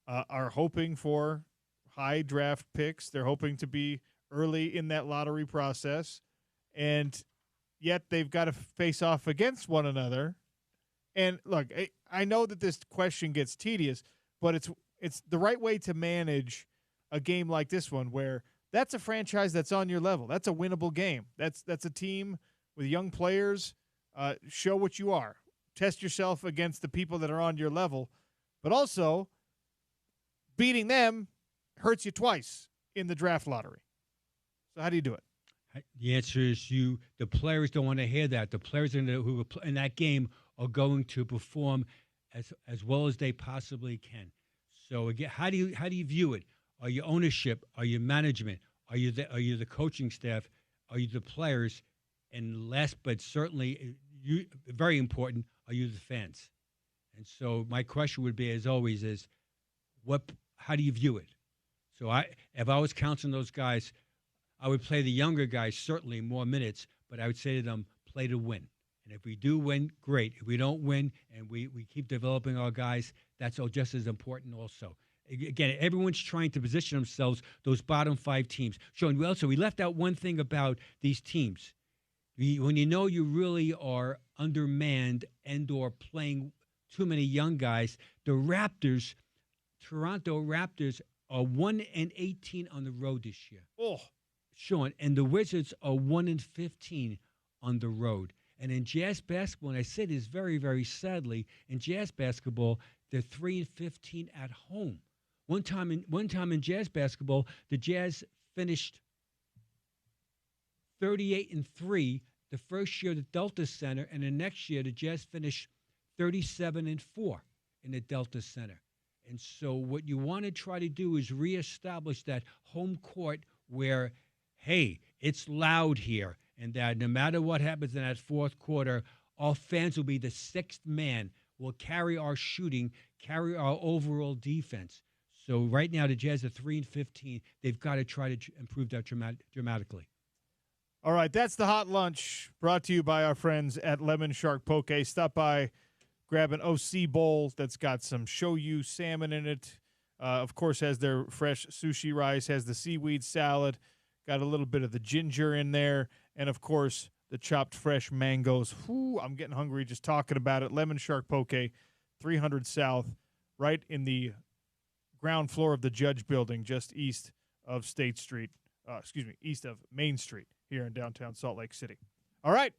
are hoping for high draft picks. They're hoping to be early in that lottery process. And yet they've got to face off against one another. And, look, I know that this question gets tedious, but it's the right way to manage a game like this one where that's a franchise that's on your level. That's a winnable game. That's a team with young players. Show what you are. Test yourself against the people that are on your level. But also, beating them hurts you twice in the draft lottery. So how do you do it? The answer is the players don't want to hear that. The players who are in that game are going to perform as well as they possibly can. So again, how do you view it? Are you ownership? Are you management? Are you the coaching staff? Are you the players? And last but certainly very important, are you the fans? And so my question would be, as always, is how do you view it? So if I was counseling those guys, I would play the younger guys certainly more minutes, but I would say to them, play to win. And if we do win, great. If we don't win and we keep developing our guys, that's just as important also. Again, everyone's trying to position themselves, those bottom 5 teams. Sean, we left out one thing about these teams. When you know you really are undermanned and or playing too many young guys, the Toronto Raptors are 1-18 on the road this year. Oh, Sean, and the Wizards are 1-15 on the road. And in Jazz basketball, and I say this very, very sadly, in Jazz basketball, they're 3-15 at home. One time in Jazz basketball, the Jazz finished 38-3 the first year at the Delta Center, and the next year the Jazz finished 37-4 in the Delta Center. And so what you want to try to do is reestablish that home court where, hey, it's loud here, and that no matter what happens in that fourth quarter, our fans will be the sixth man, will carry our shooting, carry our overall defense. So right now, the Jazz are 3-15. They've got to try to improve that dramatically. All right, that's the Hot Lunch brought to you by our friends at Lemon Shark Poke. Stop by, grab an OC bowl that's got some shoyu salmon in it. Of course, has their fresh sushi rice, has the seaweed salad, got a little bit of the ginger in there, and, of course, the chopped fresh mangoes. Whew, I'm getting hungry just talking about it. Lemon Shark Poke, 300 South, right in the ground floor of the Judge Building, just east of State Street. East of Main Street here in downtown Salt Lake City. All right.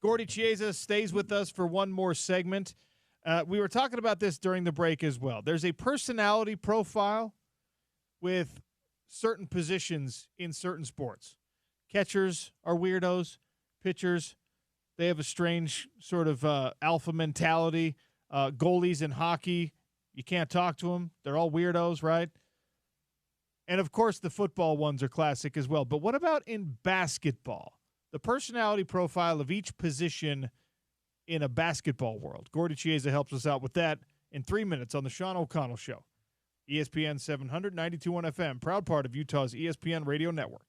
Gordy Chiesa stays with us for one more segment. We were talking about this during the break as well. There's a personality profile with certain positions in certain sports. Catchers are weirdos. Pitchers, they have a strange sort of alpha mentality. Goalies in hockey, you can't talk to them. They're all weirdos, right? And, of course, the football ones are classic as well. But what about in basketball? The personality profile of each position in a basketball world. Gordy Chiesa helps us out with that in 3 minutes on the Sean O'Connell Show. ESPN 700, 92.1 FM, proud part of Utah's ESPN radio network.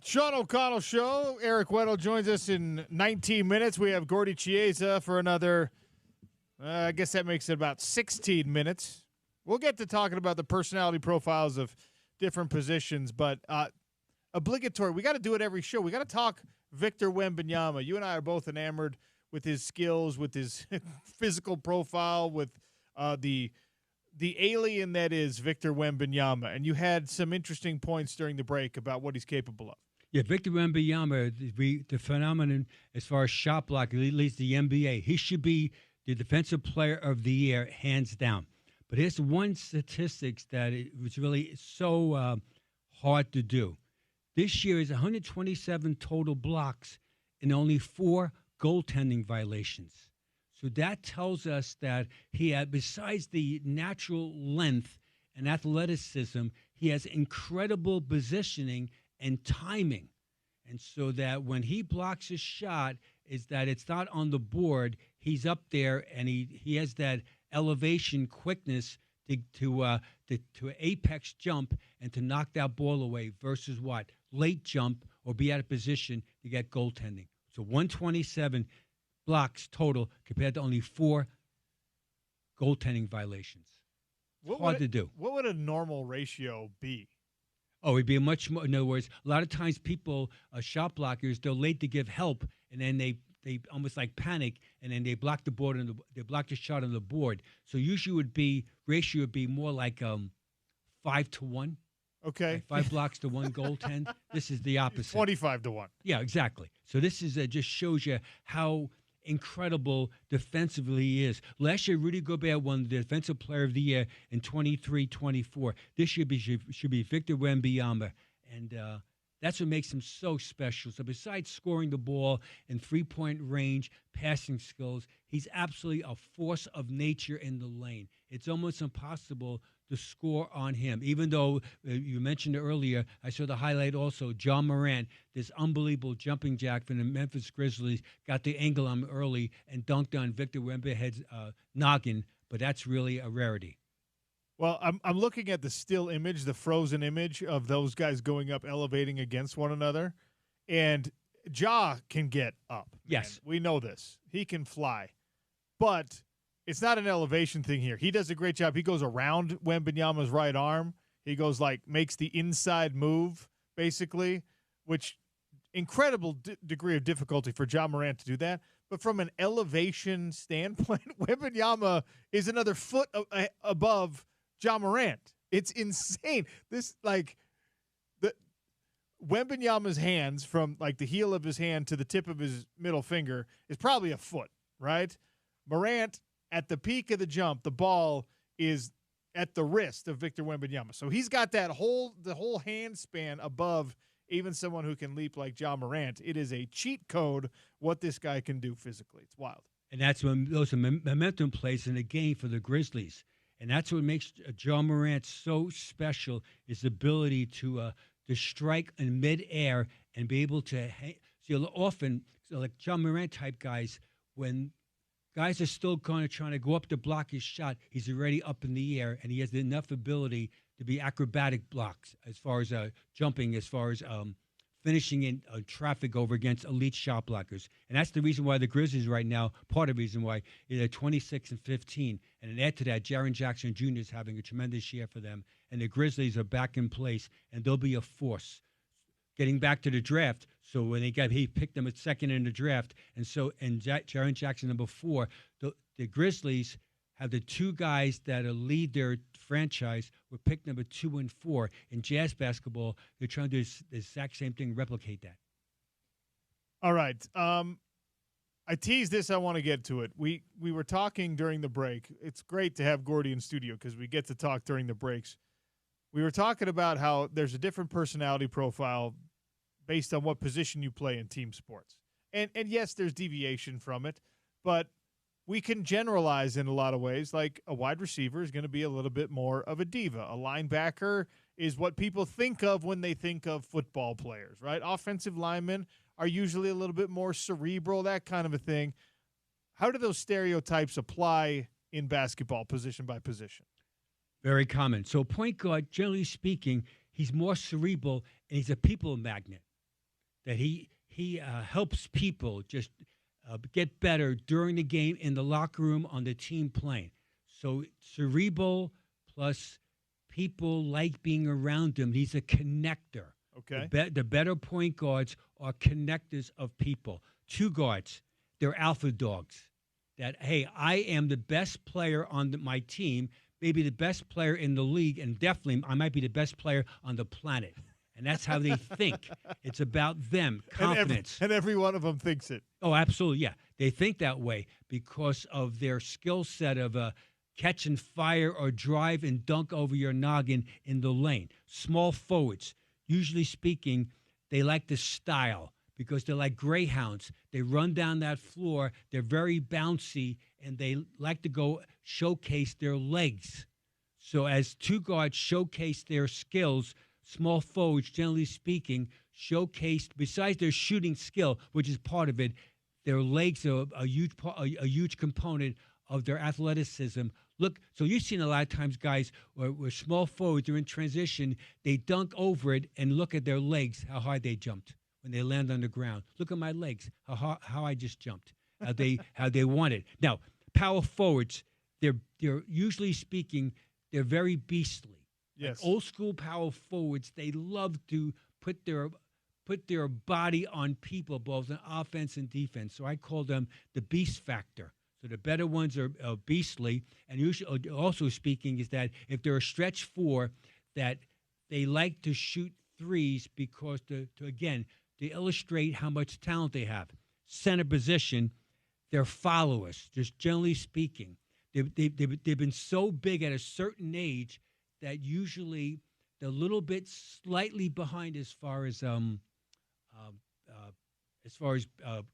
Sean O'Connell Show. Eric Weddle joins us in 19 minutes. We have Gordy Chiesa for another, I guess that makes it about 16 minutes. We'll get to talking about the personality profiles of different positions, but obligatory. We got to do it every show. We got to talk Victor Wembanyama. You and I are both enamored with his skills, with his physical profile, with the alien that is Victor Wembanyama. And you had some interesting points during the break about what he's capable of. Yeah, Victor Wembanyama, the phenomenon as far as shot block, he leads the NBA. He should be the defensive player of the year, hands down. But here's one statistics that it was really so hard to do. This year is 127 total blocks and only 4 goaltending violations. So that tells us that he had, besides the natural length and athleticism, he has incredible positioning and timing. And so that when he blocks a shot, is that it's not on the board, he's up there and he has that elevation quickness to apex jump and to knock that ball away versus what? Late jump or be out of position to get goaltending. So 127 blocks total compared to only 4 goaltending violations. Hard to do. What would a normal ratio be? Oh, it'd be a much more. In other words, a lot of times people, shot blockers, they're late to give help, and then they almost like panic, and then they block the board and they block the shot on the board. So usually ratio would be more like 5 to 1. Okay, like 5 blocks to 1 goaltend. This is the opposite. 25 to 1. Yeah, exactly. So this is just shows you how incredible defensively he is. Last year, Rudy Gobert won the Defensive Player of the Year in 23-24. This year should be Victor Wembanyama, and that's what makes him so special. So besides scoring the ball in 3-point range, passing skills, he's absolutely a force of nature in the lane. It's almost impossible to score on him. Even though you mentioned earlier, I saw the highlight also, John Morant, this unbelievable jumping jack from the Memphis Grizzlies, got the angle on him early and dunked on Victor Wembanyama's noggin, but that's really a rarity. Well, I'm looking at the still image, the frozen image of those guys going up, elevating against one another, and Ja can get up. Yes. Man. We know this. He can fly. But it's not an elevation thing here. He does a great job. He goes around Wembanyama's right arm. He goes makes the inside move, basically, which incredible degree of difficulty for Ja Morant to do that. But from an elevation standpoint, Wembanyama is another foot above Ja Morant. It's insane. This, the Wembanyama's hands from, the heel of his hand to the tip of his middle finger is probably a foot, right? Morant, at the peak of the jump, the ball is at the wrist of Victor Wembanyama. So he's got the whole hand span above even someone who can leap like Ja Morant. It is a cheat code what this guy can do physically. It's wild. And that's when those momentum plays in the game for the Grizzlies. And that's what makes Ja Morant so special, is the ability to strike in midair and be able to often, like Ja Morant type guys, when guys are still trying to go up to block his shot, he's already up in the air, and he has enough ability to be acrobatic blocks as far as jumping, as far as finishing in traffic over against elite shot blockers. And that's the reason why the Grizzlies right now, part of the reason why, they're 26-15. And then add to that, Jaren Jackson Jr. is having a tremendous year for them. And the Grizzlies are back in place, and they'll be a force. Getting back to the draft, so when he picked them at second in the draft, and Jaren Jackson number 4, the Grizzlies have the 2 guys that lead their franchise were picked number 2 and 4. In Jazz basketball, they're trying to do the exact same thing, replicate that. All right. I teased this. I want to get to it. We were talking during the break. It's great to have Gordy in studio because we get to talk during the breaks. We were talking about how there's a different personality profile based on what position you play in team sports. And yes, there's deviation from it, but we can generalize in a lot of ways. Like a wide receiver is going to be a little bit more of a diva. A linebacker is what people think of when they think of football players, right? Offensive linemen are usually a little bit more cerebral, that kind of a thing. How do those stereotypes apply in basketball, position by position? Very common. So point guard, generally speaking, he's more cerebral, and he's a people magnet. that he helps people just get better during the game, in the locker room, on the team playing. So cerebral plus people like being around him. He's a connector. Okay. The better point guards are connectors of people. Two guards, they're alpha dogs. That, hey, I am the best player on my team, maybe the best player in the league, and definitely I might be the best player on the planet. And that's how they think. It's about them, confidence. And every one of them thinks it. Oh, absolutely, yeah. They think that way because of their skill set of catch and fire or drive and dunk over your noggin in the lane. Small forwards, usually speaking, they like the style because they're like greyhounds. They run down that floor. They're very bouncy, and they like to go showcase their legs. So as two guards showcase their skills, small forwards, generally speaking, showcased, besides their shooting skill, which is part of it, their legs are a huge component of their athleticism. Look, so you've seen a lot of times guys where small forwards are in transition, they dunk over it and look at their legs, how hard they jumped when they land on the ground. Look at my legs, how I just jumped, how they want it. Now, power forwards, they're usually speaking, they're very beastly. Yes. Like old school power forwards, they love to put their body on people, both in offense and defense. So I call them the beast factor. So the better ones are beastly. And usually, also speaking, is that if they're a stretch four, that they like to shoot threes because to illustrate how much talent they have. Center position, they're followers. Just generally speaking, they've been so big at a certain age that usually they're a little bit slightly behind as far as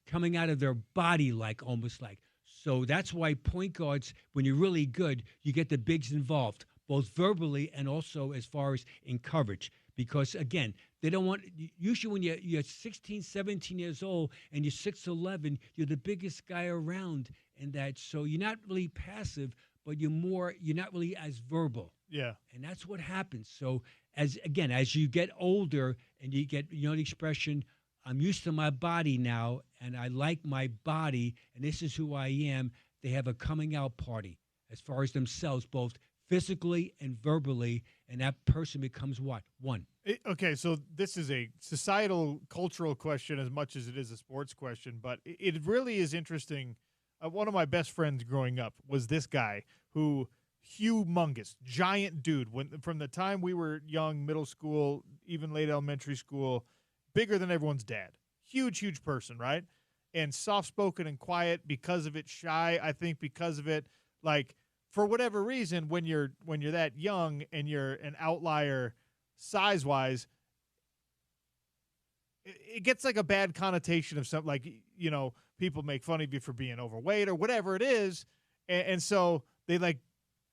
coming out of their body, almost like. So that's why point guards, when you're really good, you get the bigs involved, both verbally and also as far as in coverage. Because, again, they don't want – usually when you're 16, 17 years old and you're 6'11", you're the biggest guy around in that. So you're not really passive, but you're not really as verbal. Yeah. And that's what happens. So, as you get older and you get, the expression – I'm used to my body now, and I like my body, and this is who I am. They have a coming out party as far as themselves, both physically and verbally, and that person becomes what? One. Okay, so this is a societal, cultural question as much as it is a sports question, but it really is interesting. One of my best friends growing up was this guy who, humongous, giant dude, from the time we were young, middle school, even late elementary school, bigger than everyone's dad. Huge person, right? And soft-spoken and quiet because of it, shy, I think because of it. Like, for whatever reason, when you're that young and you're an outlier size-wise, it gets like a bad connotation of something like, people make fun of you for being overweight or whatever it is. And so they like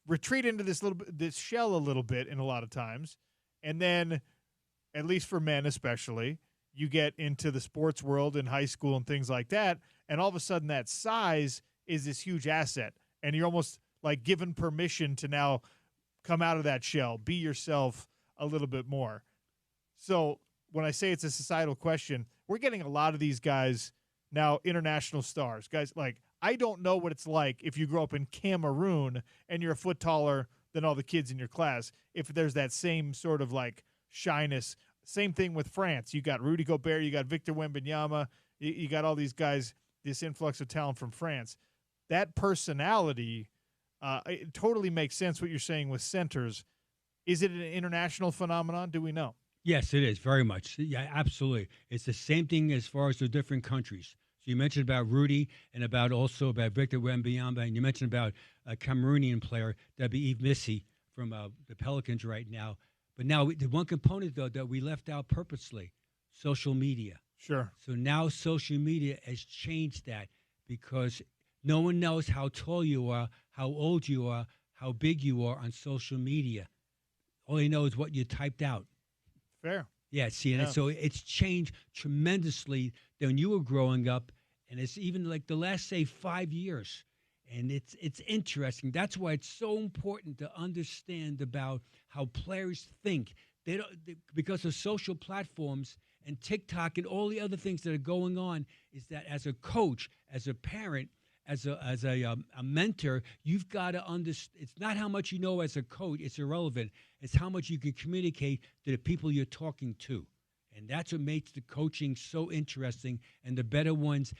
retreat into this shell a little bit in a lot of times. And then, at least for men especially, you get into the sports world in high school and things like that, and all of a sudden that size is this huge asset, and you're almost like given permission to now come out of that shell, be yourself a little bit more. So when I say it's a societal question, we're getting a lot of these guys now, international stars. Guys, like, I don't know what it's like if you grow up in Cameroon and you're a foot taller than all the kids in your class, if there's that same sort of like shyness. Same thing with France. You got Rudy Gobert, you got Victor Wembanyama, you got all these guys, this influx of talent from France. That personality, it totally makes sense what you're saying with centers. Is it an international phenomenon? Do we know? Yes, it is, very much. Yeah, absolutely. It's the same thing as far as the different countries. So you mentioned about Rudy and about Victor Wembanyama, and you mentioned about a Cameroonian player, that'd be Yves Missy from the Pelicans right now. But now the one component, though, that we left out purposely, social media. Sure. So now social media has changed that because no one knows how tall you are, how old you are, how big you are on social media. All you know is what you typed out. Fair. Yeah, see, and so it's changed tremendously than when you were growing up, and it's even like the last, say, 5 years. And it's interesting. That's why it's so important to understand about how players think. Because of social platforms and TikTok and all the other things that are going on is that as a coach, as a parent, as a mentor, you've got to understand. It's not how much you know as a coach; it's irrelevant. It's how much you can communicate to the people you're talking to, and that's what makes the coaching so interesting. And the better ones,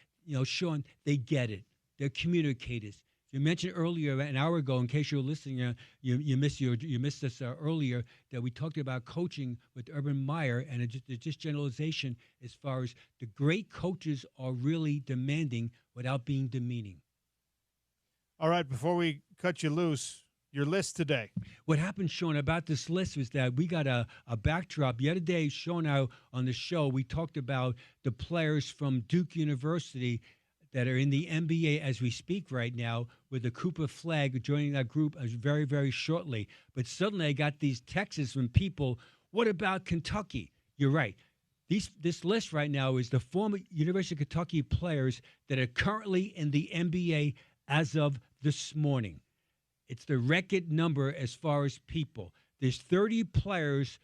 Sean, they get it. They're communicators. You mentioned earlier, an hour ago, in case you were listening, you missed us earlier, that we talked about coaching with Urban Meyer, and just generalization as far as the great coaches are really demanding without being demeaning. All right, before we cut you loose, your list today. What happened, Sean, about this list was that we got a backdrop. The other day, Sean, out on the show, we talked about the players from Duke University that are in the NBA as we speak right now, with the Cooper flag joining that group very, very shortly. But suddenly I got these texts from people, what about Kentucky? You're right. This list right now is the former University of Kentucky players that are currently in the NBA as of this morning. It's the record number as far as people. There's 30 players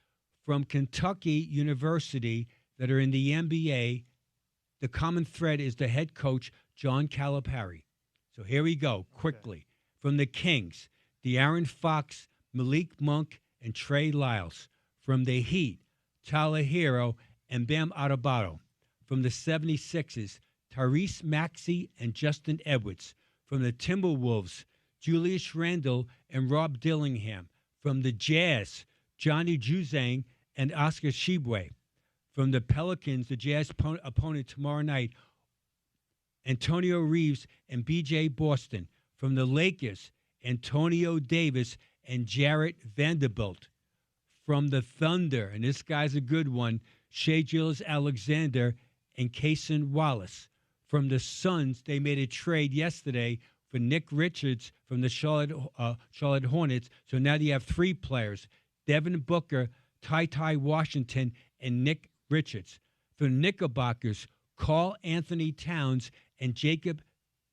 from Kentucky University that are in the NBA. The common thread is the head coach, John Calipari. So here we go, quickly. Okay. From the Kings, De'Aaron Fox, Malik Monk, and Trey Lyles. From the Heat, Tyler Hero and Bam Adebayo. From the 76ers, Tyrese Maxey and Justin Edwards. From the Timberwolves, Julius Randle and Rob Dillingham. From the Jazz, Johnny Juzang and Oscar Tshiebwe. From the Pelicans, the Jazz opponent tomorrow night, Antonio Reeves and B.J. Boston. From the Lakers, Antonio Davis and Jarrett Vanderbilt. From the Thunder, and this guy's a good one, Shai Gilgeous-Alexander and Cason Wallace. From the Suns, they made a trade yesterday for Nick Richards from the Charlotte Hornets. So now you have 3 players, Devin Booker, Ty Washington, and Nick Richards. For the Knickerbockers, Karl Anthony Towns and Jacob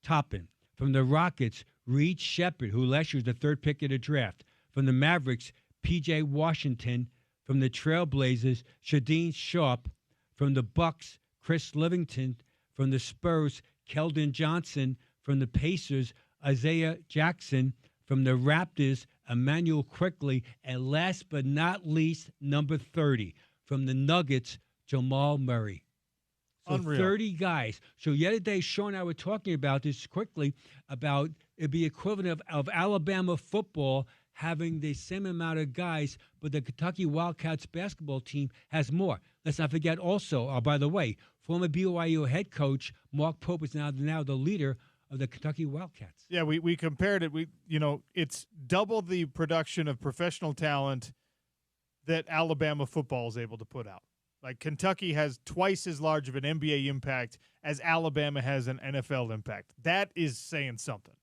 Toppin. From the Rockets, Reed Shepard, who last year was the 3rd pick of the draft. From the Mavericks, P.J. Washington. From the Trailblazers, Shaedon Sharpe. From the Bucks, Chris Livingston. From the Spurs, Keldon Johnson. From the Pacers, Isaiah Jackson. From the Raptors, Emmanuel Quickley. And last but not least, number 30. From the Nuggets, Jamal Murray. So Unreal. 30 guys. So the other day, Sean and I were talking about this quickly, about it'd be equivalent of Alabama football having the same amount of guys, but the Kentucky Wildcats basketball team has more. Let's not forget also, by the way, former BYU head coach Mark Pope is now the leader of the Kentucky Wildcats. Yeah, we compared it. It's double the production of professional talent that Alabama football is able to put out. Like, Kentucky has twice as large of an NBA impact as Alabama has an NFL impact. That is saying something.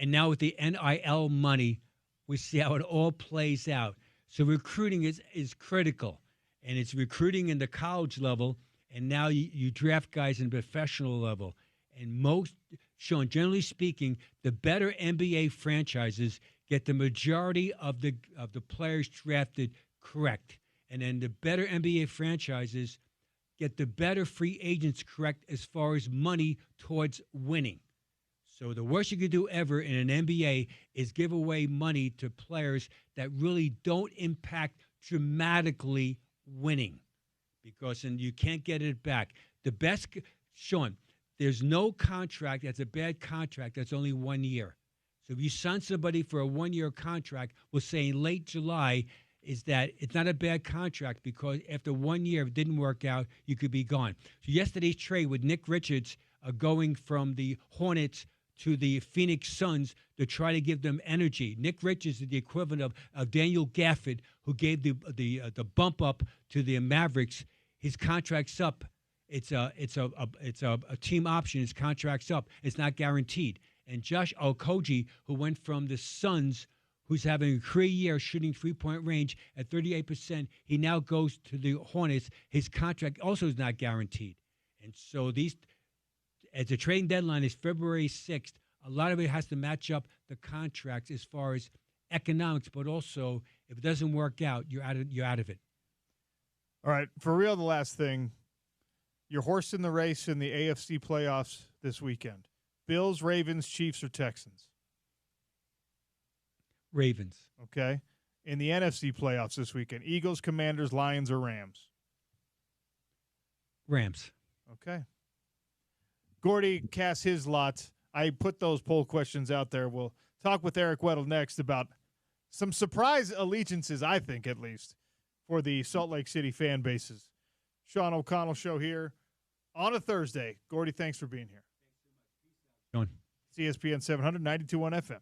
And now with the NIL money, we see how it all plays out. So recruiting is critical, and it's recruiting in the college level, and now you draft guys in professional level. And Sean, generally speaking, the better NBA franchises get the majority of the players drafted correct. And then the better NBA franchises get the better free agents correct as far as money towards winning. So the worst you could do ever in an NBA is give away money to players that really don't impact dramatically winning, because then you can't get it back. The best, Sean, there's no contract that's a bad contract that's only 1 year. So if you sign somebody for a 1-year contract, we'll say in late July, is that it's not a bad contract, because after 1 year, if it didn't work out, you could be gone. So yesterday's trade with Nick Richards going from the Hornets to the Phoenix Suns to try to give them energy. Nick Richards is the equivalent of Daniel Gafford, who gave the bump up to the Mavericks. His contract's up. It's a team option. His contract's up. It's not guaranteed. And Josh Okogie, who went from the Suns, who's having a career year shooting 3-point range at 38%, he now goes to the Hornets. His contract also is not guaranteed. And so as the trading deadline is February 6th, a lot of it has to match up the contracts as far as economics, but also if it doesn't work out, you're out of it. All right, for real, the last thing. Your horse in the race in the AFC playoffs this weekend. Bills, Ravens, Chiefs, or Texans? Ravens. Okay. In the NFC playoffs this weekend, Eagles, Commanders, Lions, or Rams? Rams. Okay. Gordy casts his lot. I put those poll questions out there. We'll talk with Eric Weddle next about some surprise allegiances, I think, at least, for the Salt Lake City fan bases. Sean O'Connell Show here on a Thursday. Gordy, thanks for being here. Sean. ESPN 700, 92.1 FM.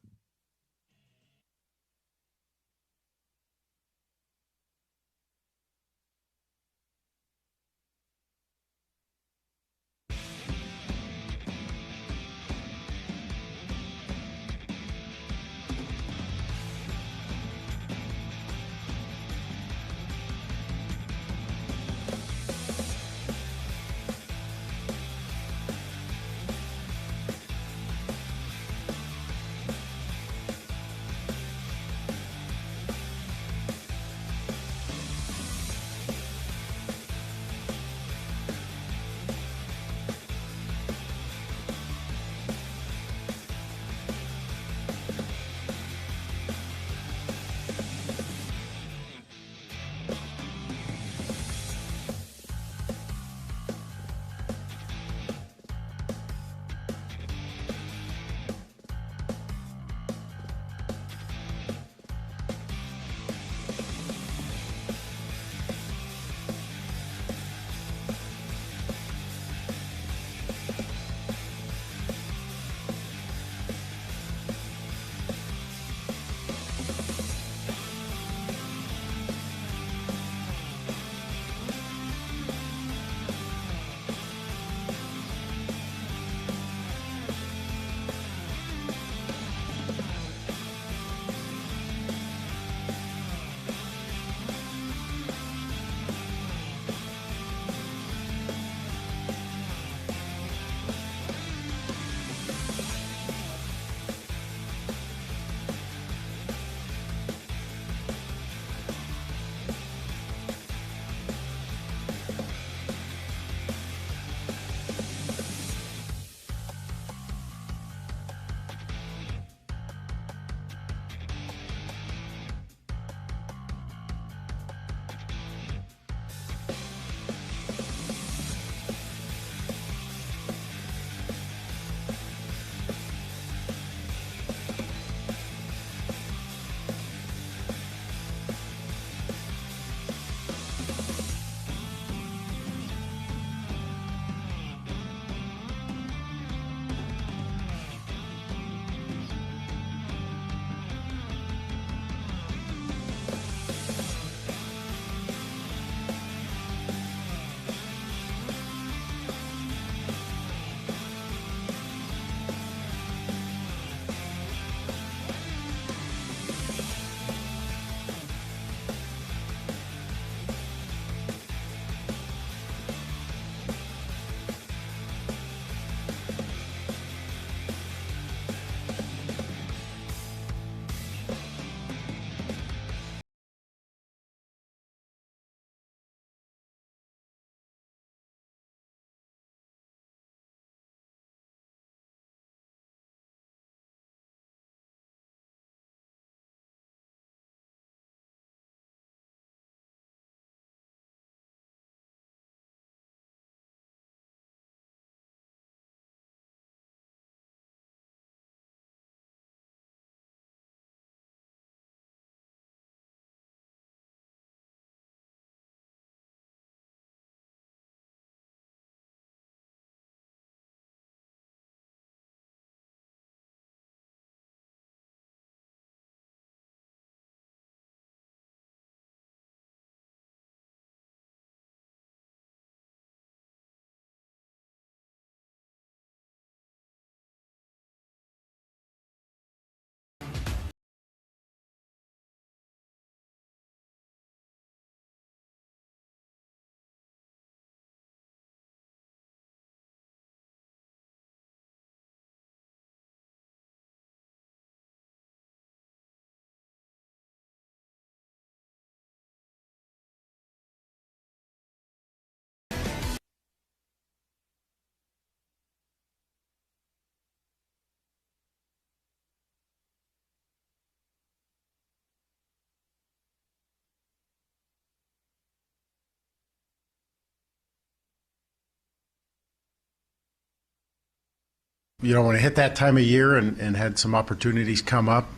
when I hit that time of year and had some opportunities come up,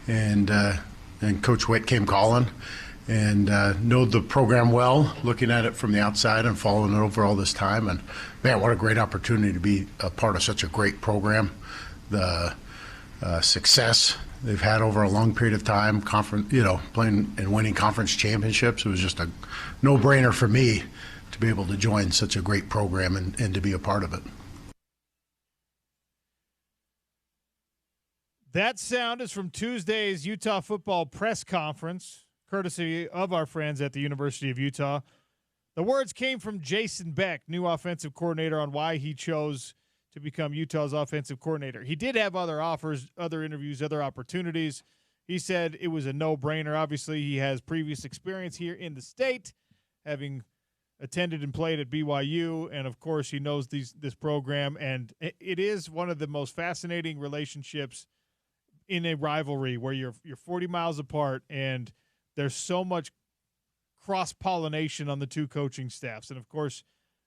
and Coach Witt came calling, and know the program well, looking at it from the outside and following it over all this time. And man, what a great opportunity to be a part of such a great program. The success they've had over a long period of time, playing and winning conference championships. It was just a no-brainer for me to be able to join such a great program and to be a part of it. That sound is from Tuesday's Utah football press conference, courtesy of our friends at the University of Utah. The words came from Jason Beck, new offensive coordinator, on why he chose to become Utah's offensive coordinator. He did have other offers, other interviews, other opportunities. He said it was a no-brainer. Obviously, he has previous experience here in the state, having attended and played at BYU, and, of course, he knows this program. And it is one of the most fascinating relationships in a rivalry where you're 40 miles apart, and there's so much cross-pollination on the two coaching staffs. And, of course,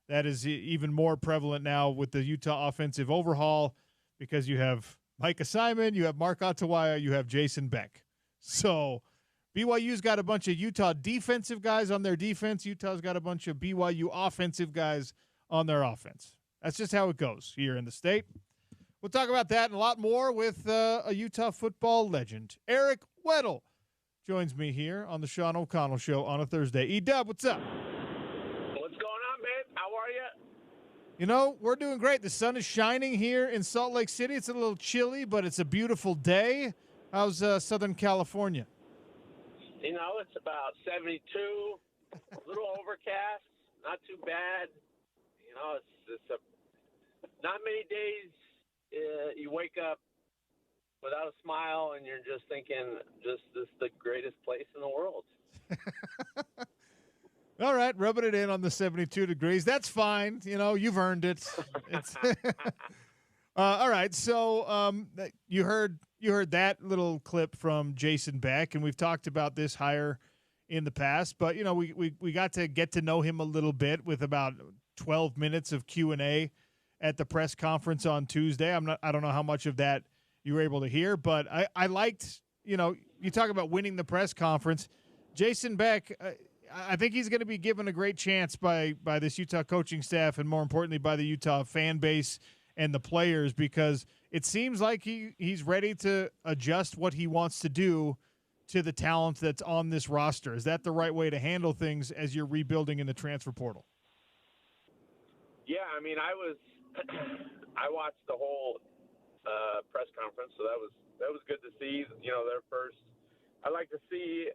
that is even more prevalent now with the Utah offensive overhaul, because you have Micah Simon, you have Mark Ottawaya, you have Jason Beck. So BYU's got a bunch of Utah defensive guys on their defense. Utah's got a bunch of BYU offensive guys on their offense. That's just how it goes here in the state. We'll talk about that and a lot more with a Utah football legend. Eric Weddle joins me here on the Sean O'Connell Show on a Thursday. E-Dub, what's up? We're doing great. The sun is shining here in Salt Lake City. It's a little chilly, but it's a beautiful day. How's Southern California? It's about 72, a little overcast, not too bad. Not many days you wake up without a smile and you're just thinking, this is the greatest place in the world. All right, rubbing it in on the 72 degrees. That's fine. You've earned it. All right, so you heard that little clip from Jason Beck, and we've talked about this hire in the past, but we got to get to know him a little bit with about 12 minutes of Q&A at the press conference on Tuesday. I don't know how much of that you were able to hear, but I liked, you talk about winning the press conference. Jason Beck, I think he's going to be given a great chance by this Utah coaching staff, and more importantly by the Utah fan base and the players, because it seems like he's ready to adjust what he wants to do to the talent that's on this roster. Is that the right way to handle things as you're rebuilding in the transfer portal? Yeah, I watched the whole press conference, so that was good to see. Their first. I like to see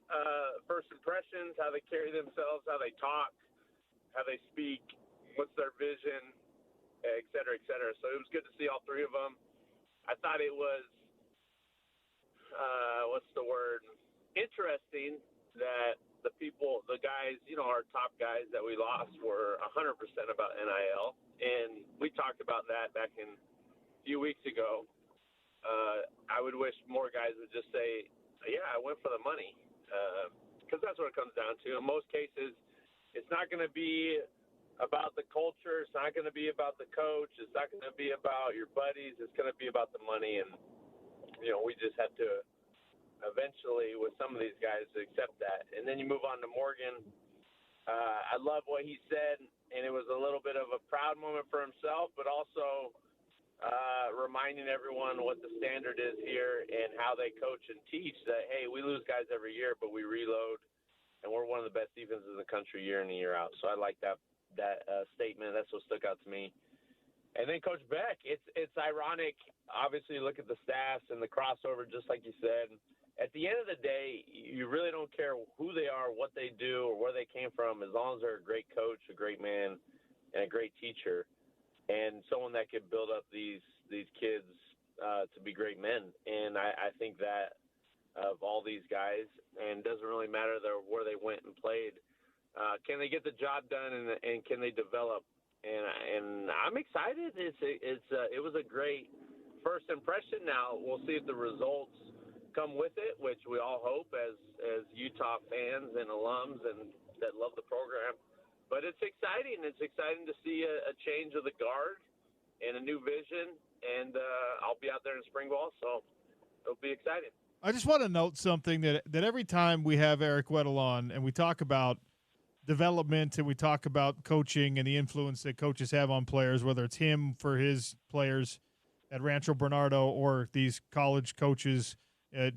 first impressions, how they carry themselves, how they talk, how they speak, what's their vision, et cetera, et cetera. So it was good to see all three of them. I thought it was, interesting that the guys, our top guys that we lost were 100% about NIL. And we talked about that back a few weeks ago. I would wish more guys would just say, yeah, I went for the money, because that's what it comes down to. In most cases, it's not going to be about the culture. It's not going to be about the coach. It's not going to be about your buddies. It's going to be about the money. And, we just had to eventually, with some of these guys, accept that. And then you move on to Morgan. I love what he said, and it was a little bit of a proud moment for himself, but also reminding everyone what the standard is here and how they coach and teach, that, hey, we lose guys every year, but we reload, and we're one of the best defenses in the country year in and year out. So I like that statement. That's what stuck out to me. And then Coach Beck, it's ironic. Obviously, you look at the stats and the crossover, just like you said. At the end of the day, you really don't care who they are, what they do, or where they came from, as long as they're a great coach, a great man, and a great teacher, and someone that could build up these kids to be great men. And I think that of all these guys, and it doesn't really matter where they went and played, can they get the job done, and can they develop? And I'm excited. It was a great first impression. Now we'll see if the results come with it, which we all hope as Utah fans and alums and that love the program. But it's exciting. It's exciting to see a change of the guard and a new vision and I'll be out there in spring ball, so it'll be exciting. I just want to note something that every time we have Eric Weddle on and we talk about development and we talk about coaching and the influence that coaches have on players, whether it's him for his players at Rancho Bernardo or these college coaches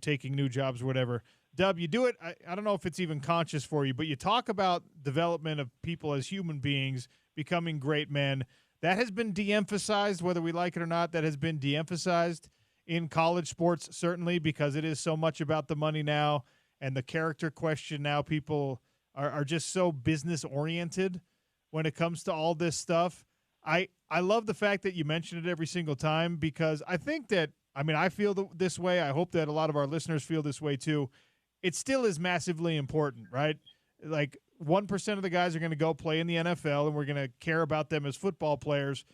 taking new jobs or whatever. Dub, you do it, I don't know if it's even conscious for you, but you talk about development of people as human beings, becoming great men. That has been de-emphasized, whether we like it or not. That has been de-emphasized in college sports, certainly, because it is so much about the money now and the character question now. People are just so business-oriented when it comes to all this stuff. I love the fact that you mention it every single time, because I think that, I feel this way. I hope that a lot of our listeners feel this way too. It still is massively important, right? Like 1% of the guys are going to go play in the NFL, and we're going to care about them as football players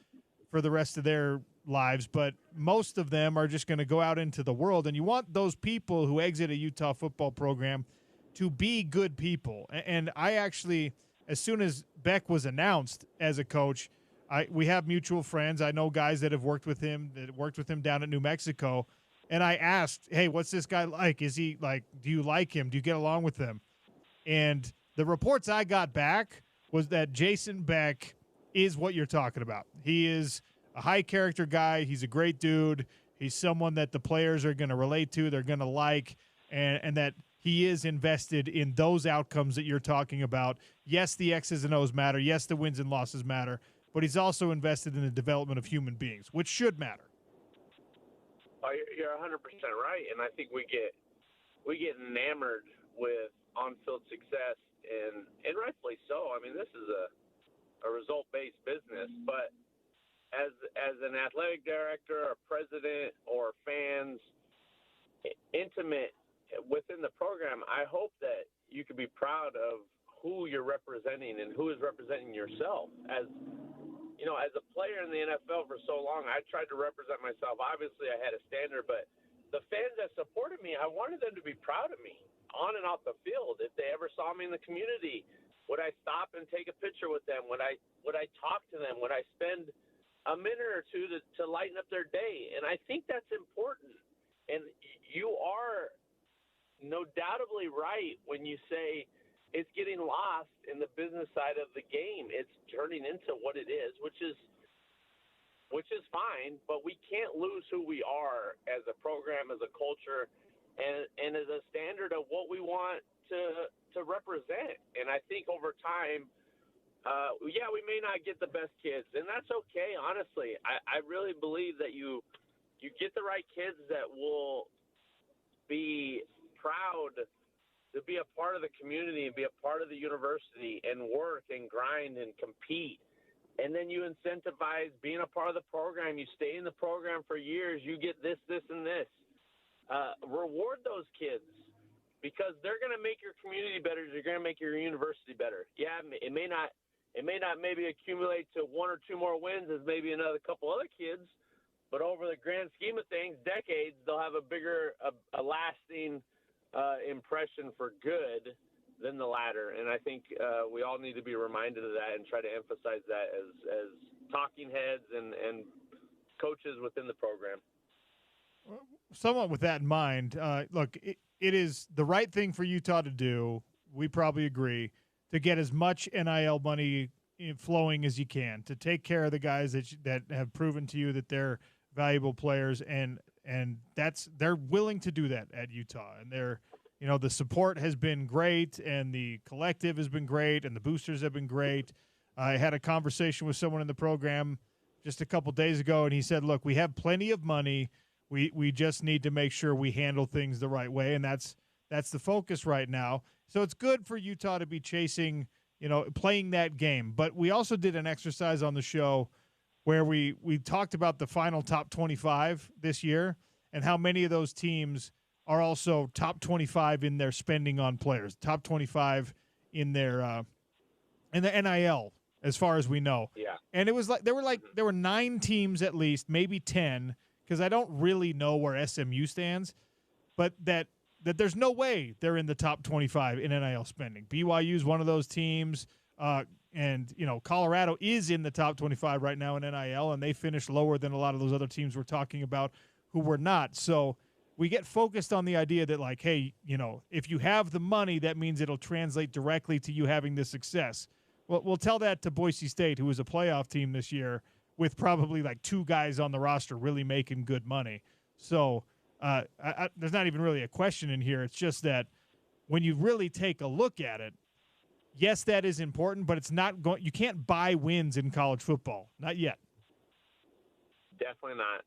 for the rest of their lives. But most of them are just going to go out into the world, and you want those people who exit a Utah football program to be good people. And I actually, as soon as Beck was announced as a coach, we have mutual friends. I know guys that have worked with him down at New Mexico. And I asked, hey, what's this guy like? Is he like, do you like him? Do you get along with him? And the reports I got back was that Jason Beck is what you're talking about. He is a high character guy. He's a great dude. He's someone that the players are going to relate to. They're going to like, and that he is invested in those outcomes that you're talking about. Yes, the X's and O's matter. Yes, the wins and losses matter. But he's also invested in the development of human beings, which should matter. Oh, you're 100% right, and I think we get enamored with on-field success, and rightfully so. This is a result-based business, but as an athletic director, or president, or fans, intimate within the program, I hope that you can be proud of who you're representing and who is representing yourself. As you know, as a player in the NFL for so long, I tried to represent myself. Obviously, I had a standard, but the fans that supported me, I wanted them to be proud of me on and off the field. If they ever saw me in the community, would I stop and take a picture with them? Would I talk to them? Would I spend a minute or two to lighten up their day? And I think that's important. And you are no doubtably right when you say it's getting lost in the business side of the game. It's turning into what it is, which is fine, but we can't lose who we are as a program, as a culture, and as a standard of what we want to represent. And I think over time, we may not get the best kids, and that's okay, honestly. I really believe that you get the right kids that will be proud to be a part of the community and be a part of the university and work and grind and compete. And then you incentivize being a part of the program. You stay in the program for years. You get this, and this. Reward those kids, because they're going to make your community better. They're going to make your university better. Yeah, it may not maybe accumulate to one or two more wins as maybe another couple other kids, but over the grand scheme of things, decades, they'll have a lasting impression for good than the latter. And I think we all need to be reminded of that and try to emphasize that as talking heads and coaches within the program. Somewhat with that in mind, look, it is the right thing for Utah to do. We probably agree, to get as much NIL money flowing as you can, to take care of the guys that have proven to you that they're valuable players, and they're willing to do that at Utah. And the support has been great, and the collective has been great, and the boosters have been great. I had a conversation with someone in the program just a couple days ago, and he said, look, we have plenty of money. We just need to make sure we handle things the right way, and that's the focus right now. So it's good for Utah to be chasing, playing that game. But we also did an exercise on the show where we talked about the final top 25 this year and how many of those teams are also top 25 in their spending on players, top 25 in their in the NIL, as far as we know. Yeah. And it was there were 9 teams at least, maybe 10, because I don't really know where SMU stands, but that there's no way they're in the top 25 in NIL spending. BYU is one of those teams. And, Colorado is in the top 25 right now in NIL, and they finished lower than a lot of those other teams we're talking about who were not. So we get focused on the idea that, like, hey, if you have the money, that means it'll translate directly to you having the success. Well, we'll tell that to Boise State, who was a playoff team this year with probably like 2 guys on the roster really making good money. So there's not even really a question in here. It's just that when you really take a look at it, yes, that is important, but it's not going. You can't buy wins in college football, not yet. Definitely not.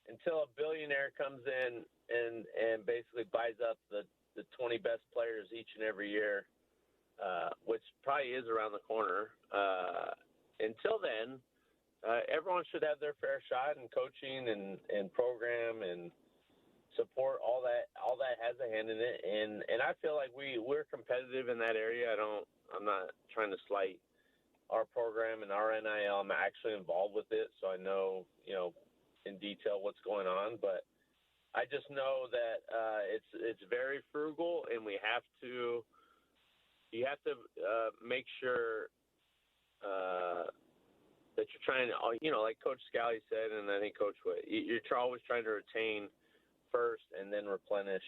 Until a billionaire comes in and basically buys up the 20 best players each and every year, which probably is around the corner. Until then, everyone should have their fair shot in coaching and program and support. All that has a hand in it, and I feel like we're competitive in that area. I'm not trying to slight our program and our NIL. I'm actually involved with it, so I know in detail what's going on. But I just know that it's very frugal, and you have to make sure that you're trying to, like Coach Scally said, and I think Coach Witt, you're always trying to retain first and then replenish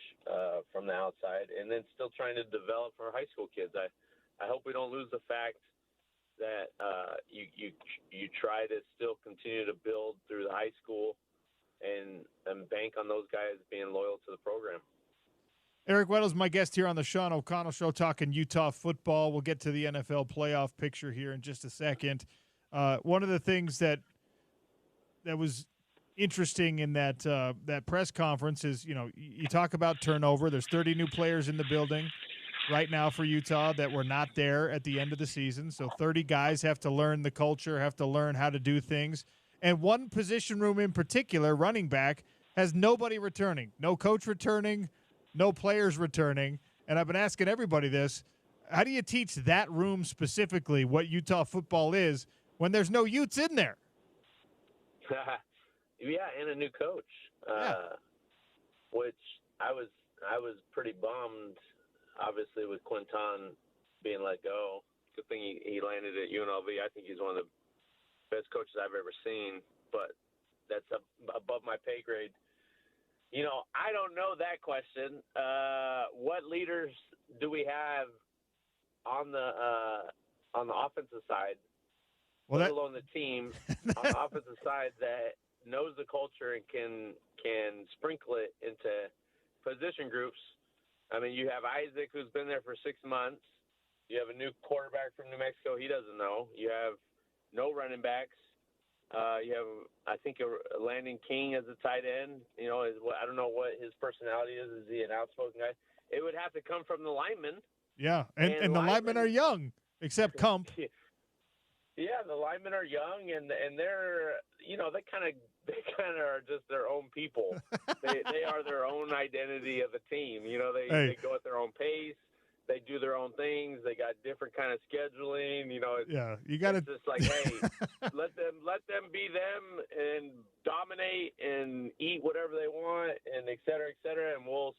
from the outside, and then still trying to develop for high school kids. I hope we don't lose the fact that you try to still continue to build through the high school and bank on those guys being loyal to the program. Eric Weddle's my guest here on the Sean O'Connell Show, talking Utah football. We'll get to the NFL playoff picture here in just a second. One of the things that was interesting in that press conference is, you talk about turnover. There's 30 new players in the building right now for Utah that were not there at the end of the season. So 30 guys have to learn the culture, have to learn how to do things. And one position room in particular, running back, has nobody returning, no coach returning, no players returning. And I've been asking everybody this. How do you teach that room specifically what Utah football is when there's no Utes in there? Yeah, and a new coach, which I was pretty bummed, obviously, with Quinton being let go. Good thing he landed at UNLV. I think he's one of the best coaches I've ever seen, but that's above my pay grade. I don't know that question. What leaders do we have on the offensive side, let alone the team, on the offensive side that knows the culture and can sprinkle it into position groups? I mean, you have Isaac, who's been there for 6 months. You have a new quarterback from New Mexico. He doesn't know. You have no running backs. You have, I think, a Landon King as a tight end. I don't know what his personality is. Is he an outspoken guy? It would have to come from the linemen. Yeah, and the linemen are young, except Kump. Yeah, the linemen are young, and they're they kind of are just their own people. they are their own identity of a team. They go at their own pace. They do their own things. They got different kind of scheduling. You got to. It's just like, hey, let them be them and dominate and eat whatever they want, and et cetera, and we'll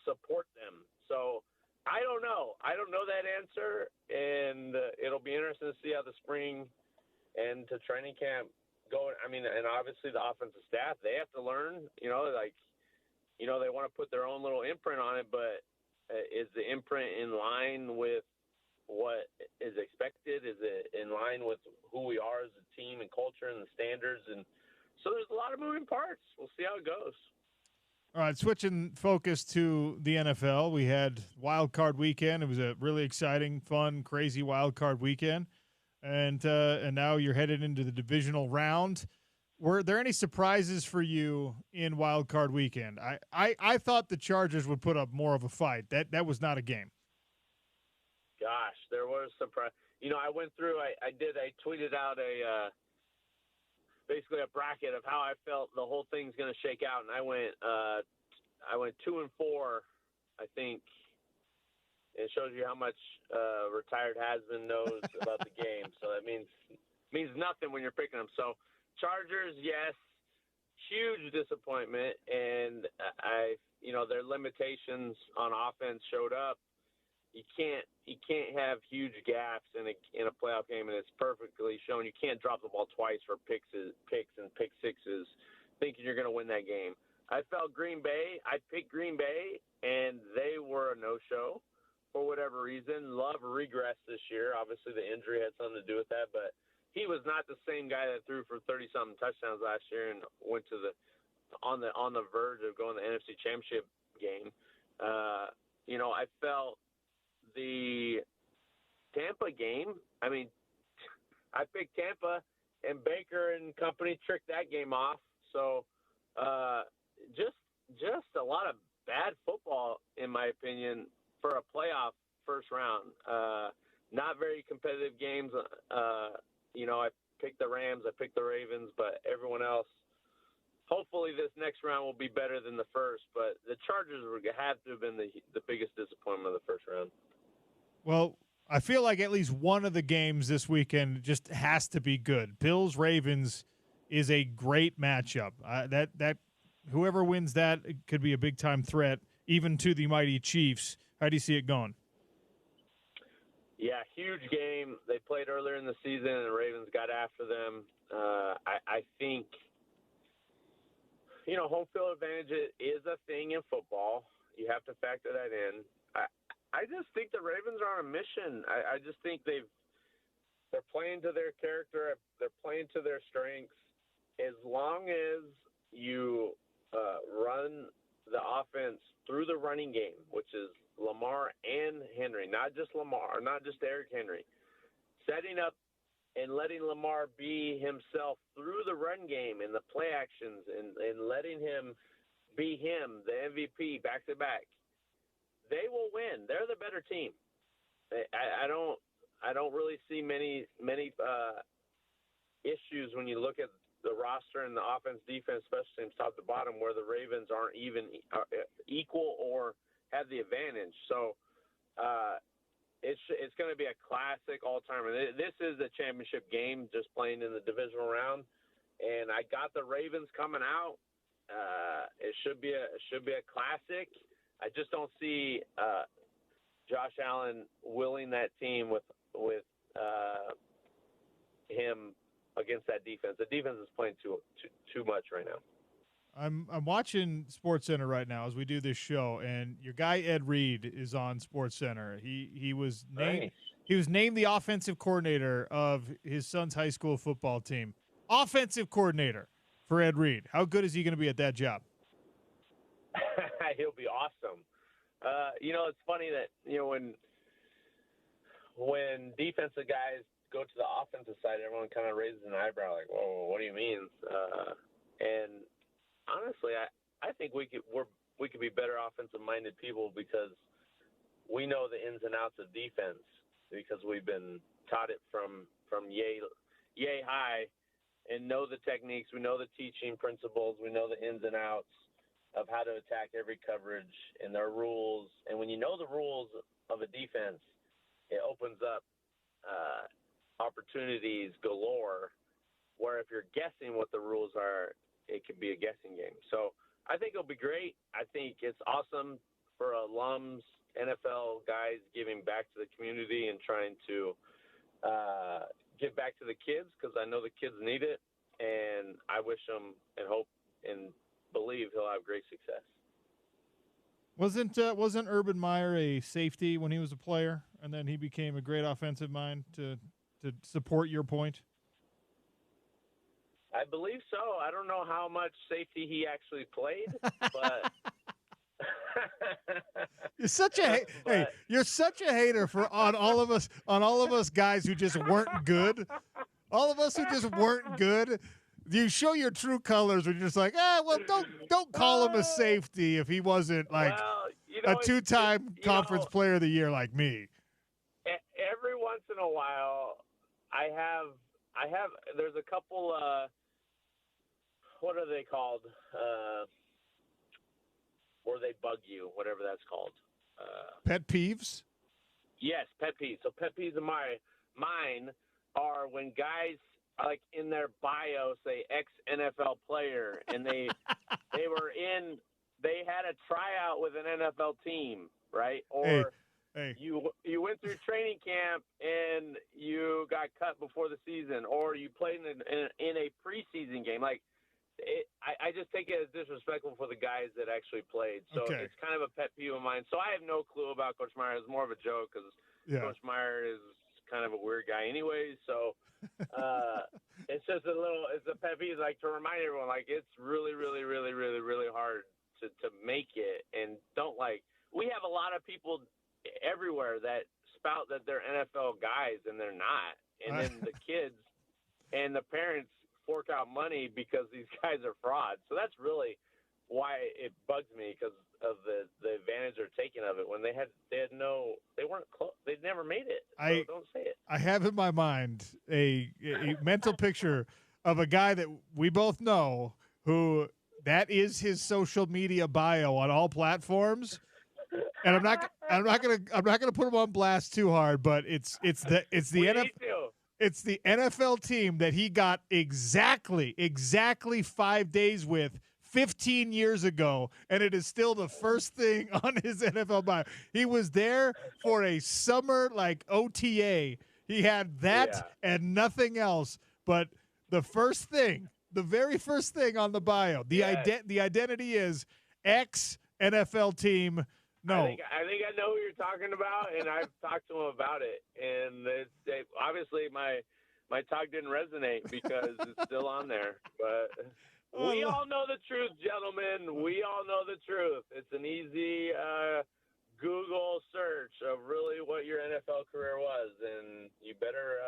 support them. So I don't know. I don't know that answer, and it'll be interesting to see how the spring and to training camp go. I mean, and obviously the offensive staff, they have to learn. They want to put their own little imprint on it, but is the imprint in line with what is expected? Is it in line with who we are as a team and culture and the standards? And so there's a lot of moving parts. We'll see how it goes. All right, switching focus to the NFL. We had Wild Card Weekend. It was a really exciting, fun, crazy Wild Card Weekend. And now you're headed into the divisional round. Were there any surprises for you in Wild Card Weekend? I thought the Chargers would put up more of a fight. That was not a game. Gosh, there was surprise. I went through. I tweeted out basically a bracket of how I felt the whole thing's going to shake out, and I went 2-4. I think it shows you how much retired has-been knows about the game. So that means nothing when you're picking them. So Chargers, yes, huge disappointment, and their limitations on offense showed up. you can't have huge gaps in a playoff game, and it's perfectly shown. You can't drop the ball twice for picks and pick sixes, thinking you're going to win that game. I felt Green Bay. I picked Green Bay, and they were a no-show for whatever reason. Love regressed this year. Obviously, the injury had something to do with that, but he was not the same guy that threw for 30-something touchdowns last year and went to on the verge of going to the NFC Championship game. I felt the Tampa game. I mean, I picked Tampa, and Baker and company tricked that game off. So, just a lot of bad football, in my opinion, for a playoff first round. Not very competitive games. I picked the Rams, I picked the Ravens, but everyone else. Hopefully this next round will be better than the first, but the Chargers have to have been the biggest disappointment of the first round. Well, I feel like at least one of the games this weekend just has to be good. Bills-Ravens is a great matchup. That whoever wins that could be a big-time threat, even to the mighty Chiefs. How do you see it going? Yeah, huge game. They played earlier in the season, and the Ravens got after them. I think – home field advantage is a thing in football. You have to factor that in. I just think the Ravens are on a mission. I just think they're playing to their character. They're playing to their strengths. As long as you run the offense through the running game, which is Lamar and Henry, not just Lamar, not just Derrick Henry, setting up and letting Lamar be himself through the run game and the play actions and letting him be him, the MVP, back-to-back, they will win. They're the better team. I don't really see many issues when you look at the roster and the offense, defense, special teams, top to bottom, where the Ravens aren't even equal or have the advantage. So it's going to be a classic all-timer. This is a championship game, just playing in the divisional round, and I got the Ravens coming out. It should be a classic. I just don't see Josh Allen willing that team with him against that defense. The defense is playing too much right now. I'm watching SportsCenter right now as we do this show, and your guy Ed Reed is on SportsCenter. He was named the offensive coordinator of his son's high school football team. Offensive coordinator for Ed Reed. How good is he going to be at that job? He'll be awesome. It's funny that when defensive guys go to the offensive side, everyone kind of raises an eyebrow, like, "Whoa, what do you mean?" And honestly, I think we could be better offensive-minded people because we know the ins and outs of defense because we've been taught it from yay high and know the techniques. We know the teaching principles. We know the ins and outs of how to attack every coverage and their rules. And when you know the rules of a defense, it opens up opportunities galore, where if you're guessing what the rules are, it could be a guessing game. So I think it'll be great. I think it's awesome for alums, NFL guys giving back to the community and trying to give back to the kids, because I know the kids need it, and I wish them and hope and believe he'll have great success. Wasn't Urban Meyer a safety when he was a player, and then he became a great offensive mind to support your point? I believe so. I don't know how much safety he actually played, but you're such a you're such a hater on all of us guys who just weren't good. All of us who just weren't good. You show your true colors when you're just like, don't call him a safety if he wasn't like a two-time conference player of the year like me. Every once in a while, I have. There's a couple. What are they called? Where they bug you, whatever that's called. Pet peeves? Yes, pet peeves. So pet peeves of mine are when guys like in their bio say ex-NFL player, and they had a tryout with an NFL team, right? Or Hey. You went through training camp and you got cut before the season, or you played in a preseason game. Like, I just take it as disrespectful for the guys that actually played. So It's kind of a pet peeve of mine. So I have no clue about Coach Meyer. It's more of a joke because Coach Meyer is kind of a weird guy anyways. So it's just it's a pet peeve, like, to remind everyone, like, it's really, really, really, really, really hard to make it. And we have a lot of people everywhere that spout that they're NFL guys and they're not. And then the kids and the parents fork out money because these guys are frauds. So that's really why it bugs me, because of the advantage they're taking of it when they weren't close. They'd never made it. So don't say it. I have in my mind a mental picture of a guy that we both know who that is his social media bio on all platforms. And I'm not gonna put him on blast too hard, but it's the NFL team that he got exactly 5 days with 15 years ago, and it is still the first thing on his NFL bio. He was there for a summer OTA. He had that and nothing else, but the very first thing on the bio, the identity is ex NFL team. No, I think I know who you're talking about, and I've talked to him about it. And obviously my talk didn't resonate because it's still on there. But we all know the truth, gentlemen. We all know the truth. It's an easy Google search of really what your NFL career was, and you better.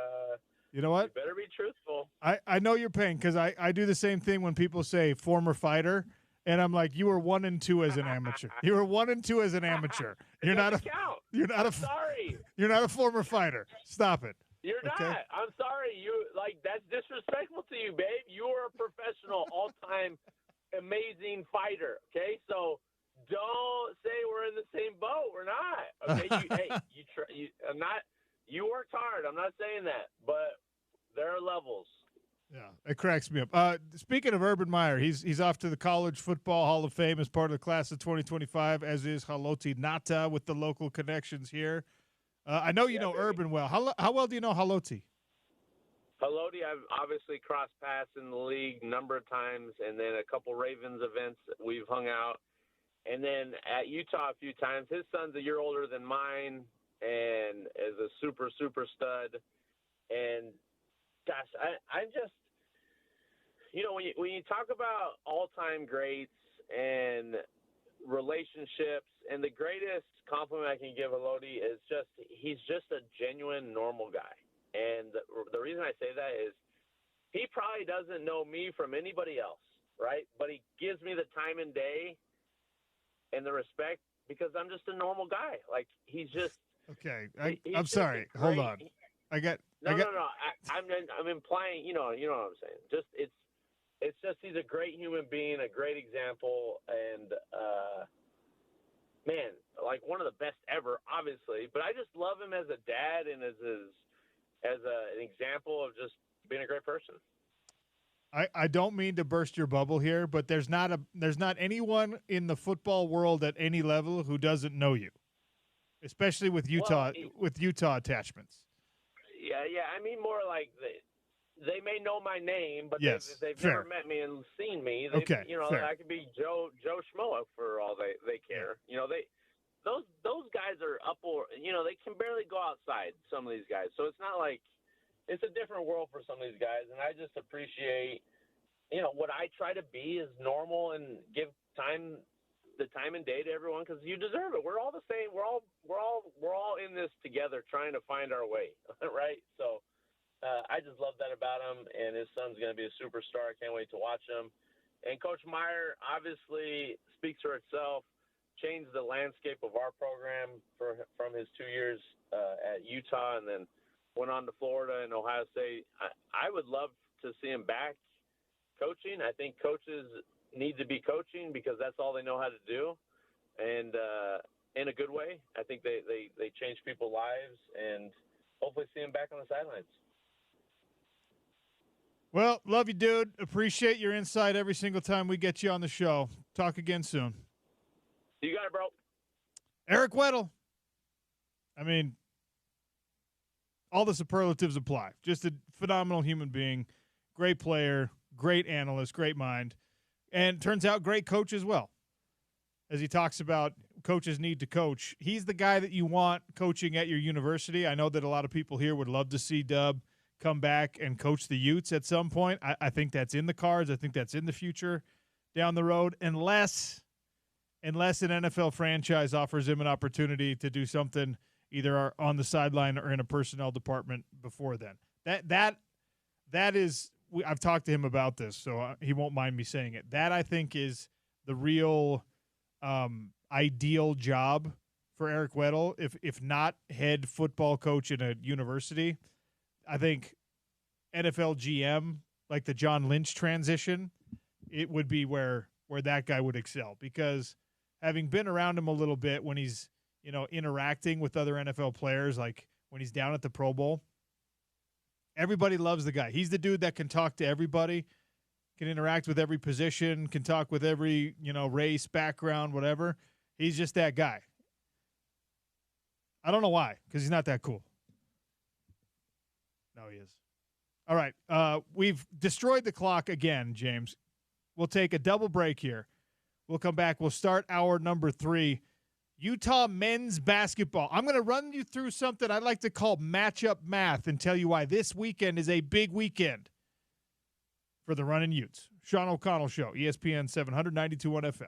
You know what? You better be truthful. I know your pain, because I do the same thing when people say former fighter. And I'm like, you were 1 and 2 as an amateur. You were 1 and 2 as an amateur. You're not a sorry. You're not a former fighter. Stop it. You're not. I'm sorry. That's disrespectful to you, babe. You are a professional, all-time, amazing fighter. Okay, so don't say we're in the same boat. We're not. Okay, you worked hard. I'm not saying that, but there are levels. Yeah, it cracks me up. Speaking of Urban Meyer, he's off to the College Football Hall of Fame as part of the class of 2025, as is Haloti Nata with the local connections here. I know you know baby. Urban well. How well do you know Haloti? Haloti, I've obviously crossed paths in the league a number of times, and then a couple Ravens events we've hung out. And then at Utah a few times. His son's a year older than mine and is a super, super stud. And, gosh, I'm just – when you talk about all-time greats and relationships, and the greatest compliment I can give Haloti is he's just a genuine, normal guy. And the reason I say that is he probably doesn't know me from anybody else, right? But he gives me the time and day and the respect because I'm just a normal guy. Like, he's just – Okay. I'm sorry. Hold on. No. I'm implying, you know what I'm saying. It's just he's a great human being, a great example, and man, like one of the best ever, obviously. But I just love him as a dad and as an example of just being a great person. I don't mean to burst your bubble here, but there's not anyone in the football world at any level who doesn't know you, especially with Utah attachments. Yeah. I mean more like they may know my name, but yes, they've fair. never met me and seen me. Okay, fair. I could be Joe Schmo for all they care. Those guys are they can barely go outside, some of these guys. So it's not like it's a different world for some of these guys, and I just appreciate what I try to be is normal and give the time and day to everyone because you deserve it. We're all the same. We're all in this together trying to find our way, right? So I just love that about him, and his son's going to be a superstar. I can't wait to watch him. And Coach Meyer obviously speaks for itself, changed the landscape of our program from his 2 years at Utah and then went on to Florida and Ohio State. I would love to see him back coaching. I think coaches need to be coaching because that's all they know how to do, and in a good way. I think they change people's lives, and hopefully see him back on the sidelines. Well, love you, dude. Appreciate your insight every single time we get you on the show. Talk again soon. You got it, bro. Eric Weddle. I mean, all the superlatives apply. Just a phenomenal human being, great player, great analyst, great mind, and turns out great coach as well. As he talks about coaches need to coach, he's the guy that you want coaching at your university. I know that a lot of people here would love to see Dub come back and coach the Utes at some point. I think that's in the cards. I think that's in the future down the road, unless an NFL franchise offers him an opportunity to do something either on the sideline or in a personnel department before then. That is, I've talked to him about this, so he won't mind me saying it. That, I think, is the real ideal job for Eric Weddle, if not head football coach in a university. I think NFL GM, like the John Lynch transition, it would be where that guy would excel, because having been around him a little bit when he's, interacting with other NFL players, like when he's down at the Pro Bowl, everybody loves the guy. He's the dude that can talk to everybody, can interact with every position, can talk with every, race, background, whatever. He's just that guy. I don't know why, because he's not that cool. No, he is. All right. We've destroyed the clock again, James. We'll take a double break here. We'll come back. We'll start hour number 3. Utah men's basketball. I'm going to run you through something I like to call matchup math and tell you why this weekend is a big weekend for the Runnin' Utes. Sean O'Connell Show, ESPN 792.1 FM.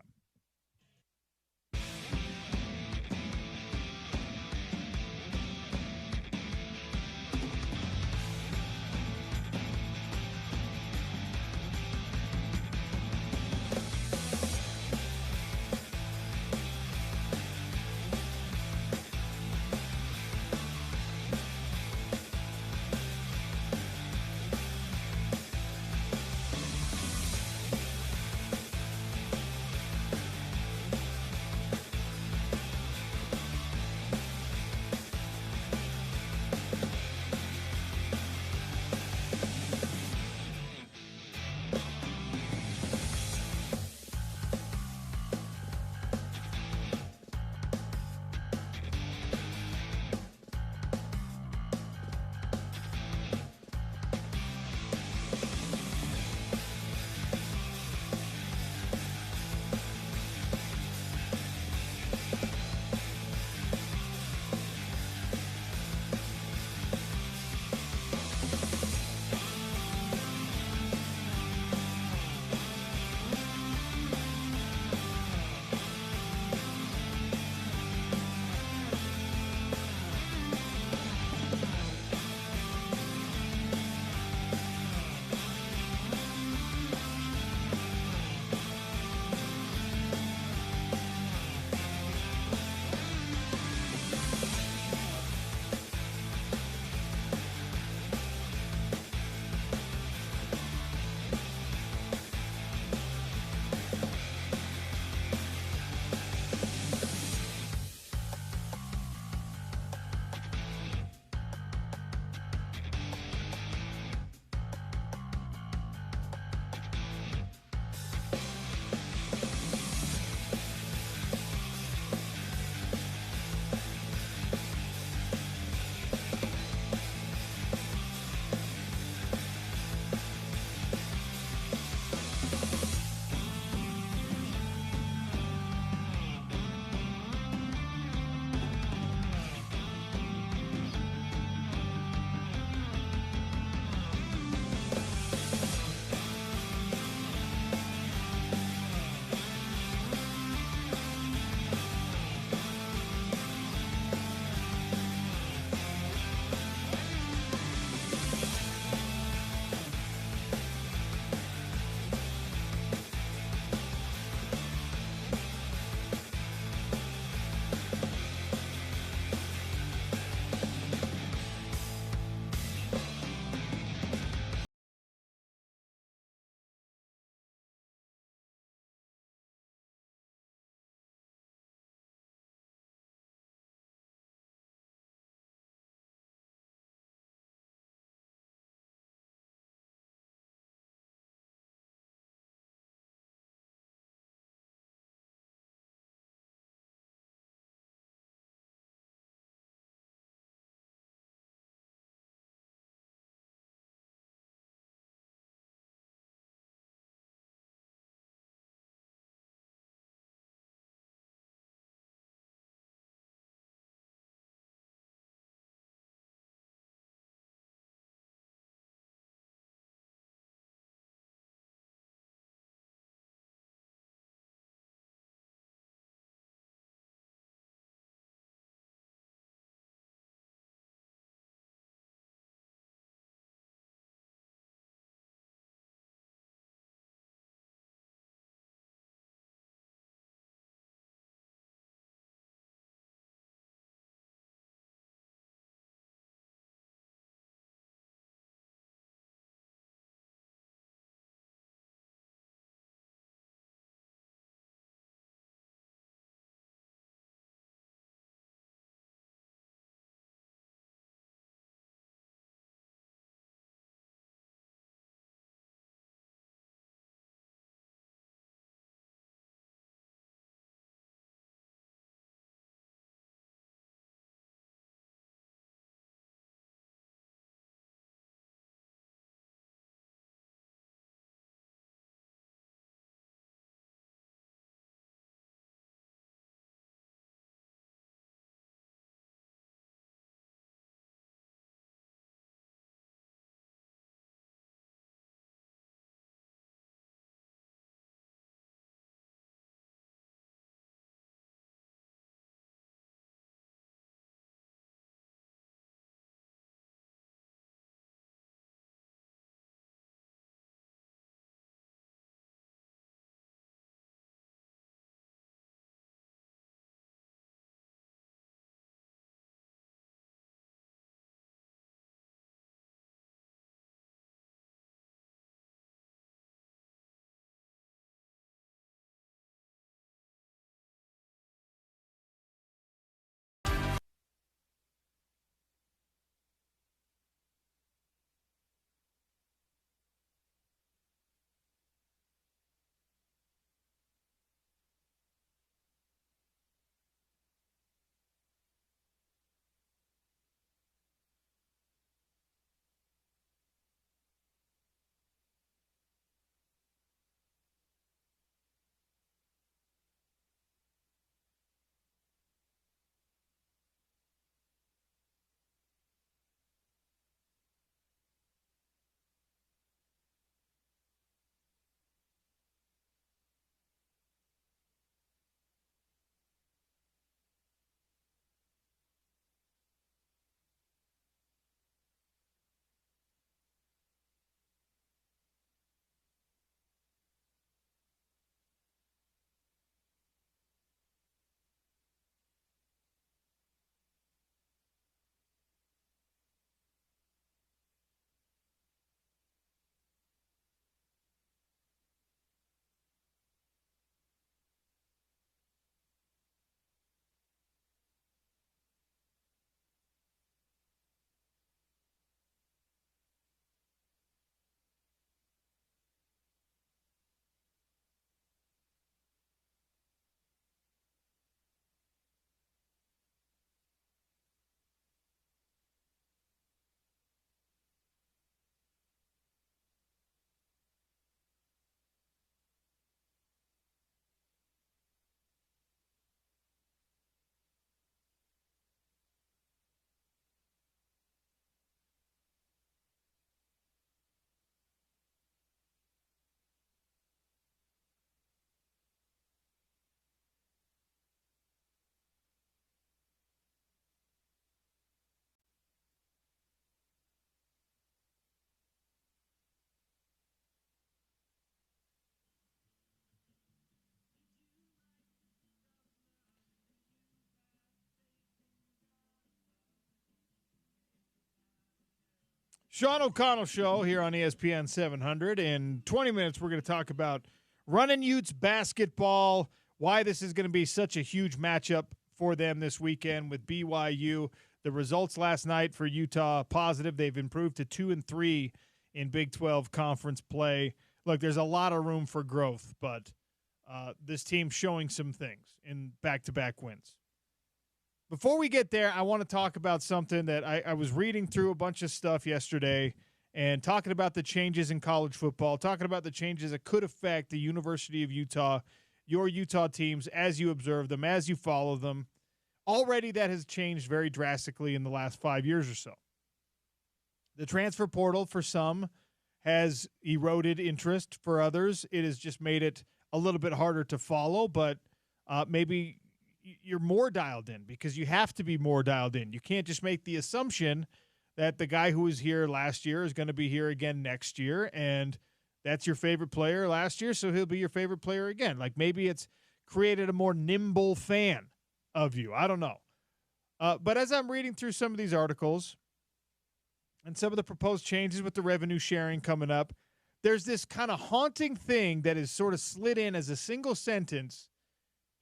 Sean O'Connell Show here on ESPN 700. In 20 minutes, we're going to talk about Runnin' Utes basketball, why this is going to be such a huge matchup for them this weekend with BYU. The results last night for Utah, positive. They've improved to 2-3 in Big 12 conference play. Look, there's a lot of room for growth, but this team's showing some things in back-to-back wins. Before we get there, I want to talk about something that I was reading through a bunch of stuff yesterday and talking about the changes in college football, talking about the changes that could affect the University of Utah, your Utah teams, as you observe them, as you follow them. Already that has changed very drastically in the last 5 years or so. The transfer portal for some has eroded interest. For others, it has just made it a little bit harder to follow, but maybe you're more dialed in because you have to be more dialed in. You can't just make the assumption that the guy who was here last year is going to be here again next year, and that's your favorite player last year, so he'll be your favorite player again. Like maybe it's created a more nimble fan of you. I don't know. But as I'm reading through some of these articles and some of the proposed changes with the revenue sharing coming up, there's this kind of haunting thing that is sort of slid in as a single sentence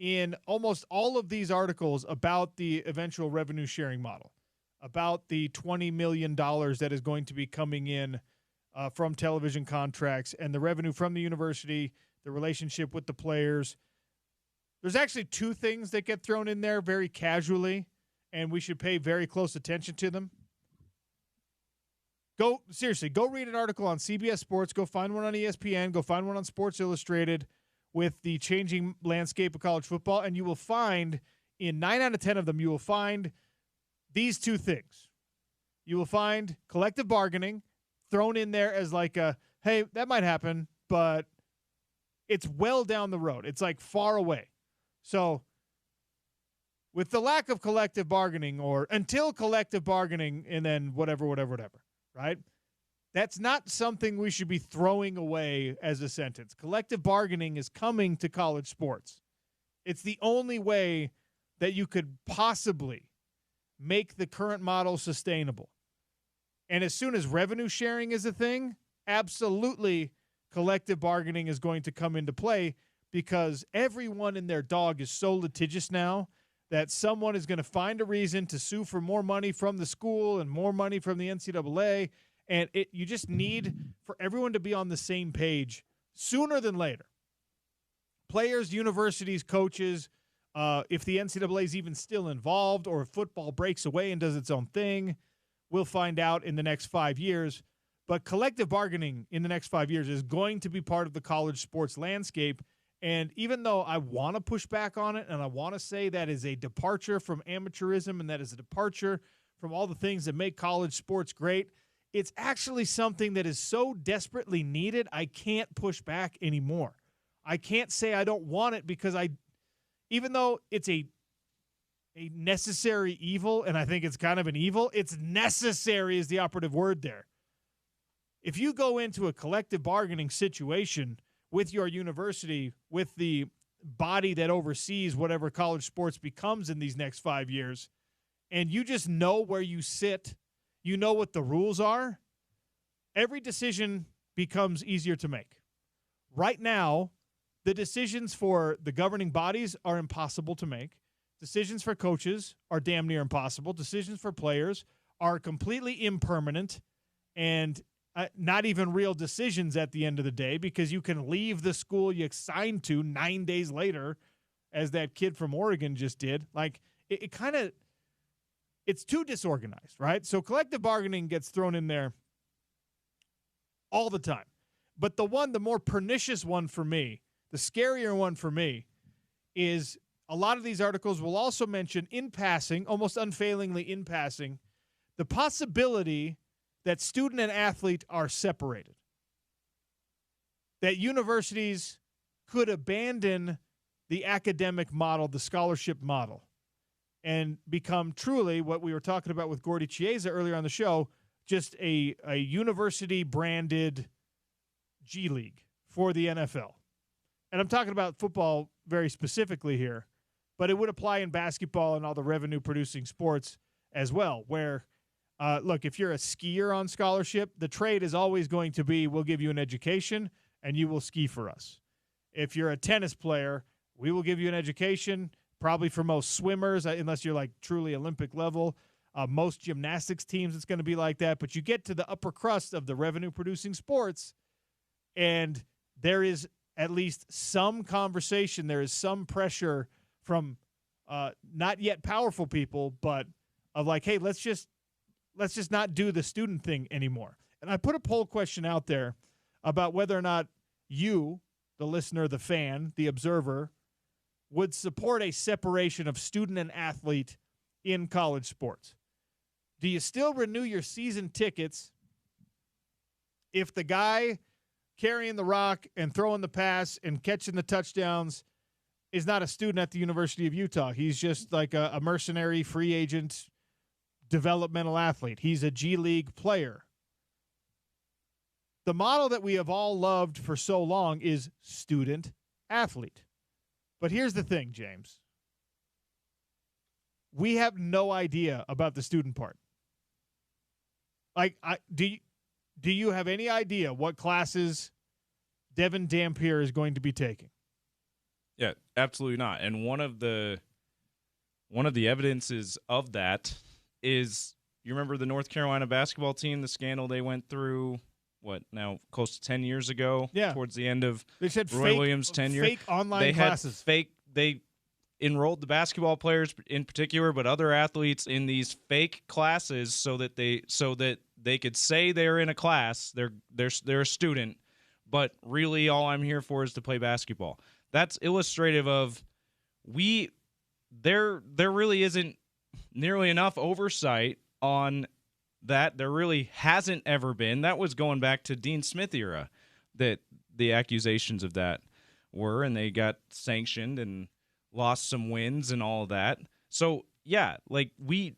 in almost all of these articles about the eventual revenue sharing model, about the $20 million that is going to be coming in from television contracts and the revenue from the university, the relationship with the players. There's actually two things that get thrown in there very casually, and we should pay very close attention to them. Go read an article on CBS Sports, go find one on ESPN, go find one on Sports Illustrated with the changing landscape of college football, and you will find, in 9 out of 10 of them, you will find these two things. You will find collective bargaining thrown in there as like a, hey, that might happen, but it's well down the road. It's like far away. So with the lack of collective bargaining or until collective bargaining and then whatever, right? That's not something we should be throwing away as a sentence. Collective bargaining is coming to college sports. It's the only way that you could possibly make the current model sustainable. And as soon as revenue sharing is a thing, absolutely collective bargaining is going to come into play because everyone and their dog is so litigious now that someone is going to find a reason to sue for more money from the school and more money from the NCAA. And you just need for everyone to be on the same page sooner than later. Players, universities, coaches, if the NCAA is even still involved or if football breaks away and does its own thing, we'll find out in the next 5 years. But collective bargaining in the next 5 years is going to be part of the college sports landscape. And even though I want to push back on it and I want to say that is a departure from amateurism and that is a departure from all the things that make college sports great, it's actually something that is so desperately needed, I can't push back anymore. I can't say I don't want it because even though it's a necessary evil, and I think it's kind of an evil, it's necessary is the operative word there. If you go into a collective bargaining situation with your university, with the body that oversees whatever college sports becomes in these next 5 years, and you just know where you sit, you know what the rules are, every decision becomes easier to make. Right now, the decisions for the governing bodies are impossible to make. Decisions for coaches are damn near impossible. Decisions for players are completely impermanent and not even real decisions at the end of the day because you can leave the school you signed to 9 days later, as that kid from Oregon just did. Like, it's too disorganized, right? So collective bargaining gets thrown in there all the time. But the more pernicious one for me, the scarier one for me, is a lot of these articles will also mention in passing, almost unfailingly in passing, the possibility that student and athlete are separated. That universities could abandon the academic model, the scholarship model, and become truly what we were talking about with Gordy Chiesa earlier on the show, just a university-branded G League for the NFL. And I'm talking about football very specifically here, but it would apply in basketball and all the revenue-producing sports as well, where Look, if you're a skier on scholarship, the trade is always going to be, we'll give you an education and you will ski for us. If you're a tennis player, we will give you an education, probably for most swimmers, unless you're like truly Olympic level. Most gymnastics teams, it's going to be like that. But you get to the upper crust of the revenue-producing sports, and there is at least some conversation. There is some pressure from not yet powerful people, but of like, hey, let's just not do the student thing anymore. And I put a poll question out there about whether or not you, the listener, the fan, the observer, would support a separation of student and athlete in college sports. Do you still renew your season tickets if the guy carrying the rock and throwing the pass and catching the touchdowns is not a student at the University of Utah? He's just like a mercenary free agent developmental athlete. He's a G League player. The model that we have all loved for so long is student athlete. But here's the thing, James. We have no idea about the student part. Like, do you have any idea what classes Devin Dampier is going to be taking? Yeah, absolutely not. And one of the evidences of that is, you remember the North Carolina basketball team, the scandal they went through, close to 10 years ago? Yeah. Towards the end of they said Roy Williams' tenure. Fake online classes. They enrolled the basketball players in particular, but other athletes in these fake classes so that they could say they're in a class, they're a student, but really all I'm here for is to play basketball. That's illustrative of there really isn't nearly enough oversight on that. There really hasn't ever been. That was going back to Dean Smith era that the accusations of that were, and they got sanctioned and lost some wins and all of that. So yeah, like we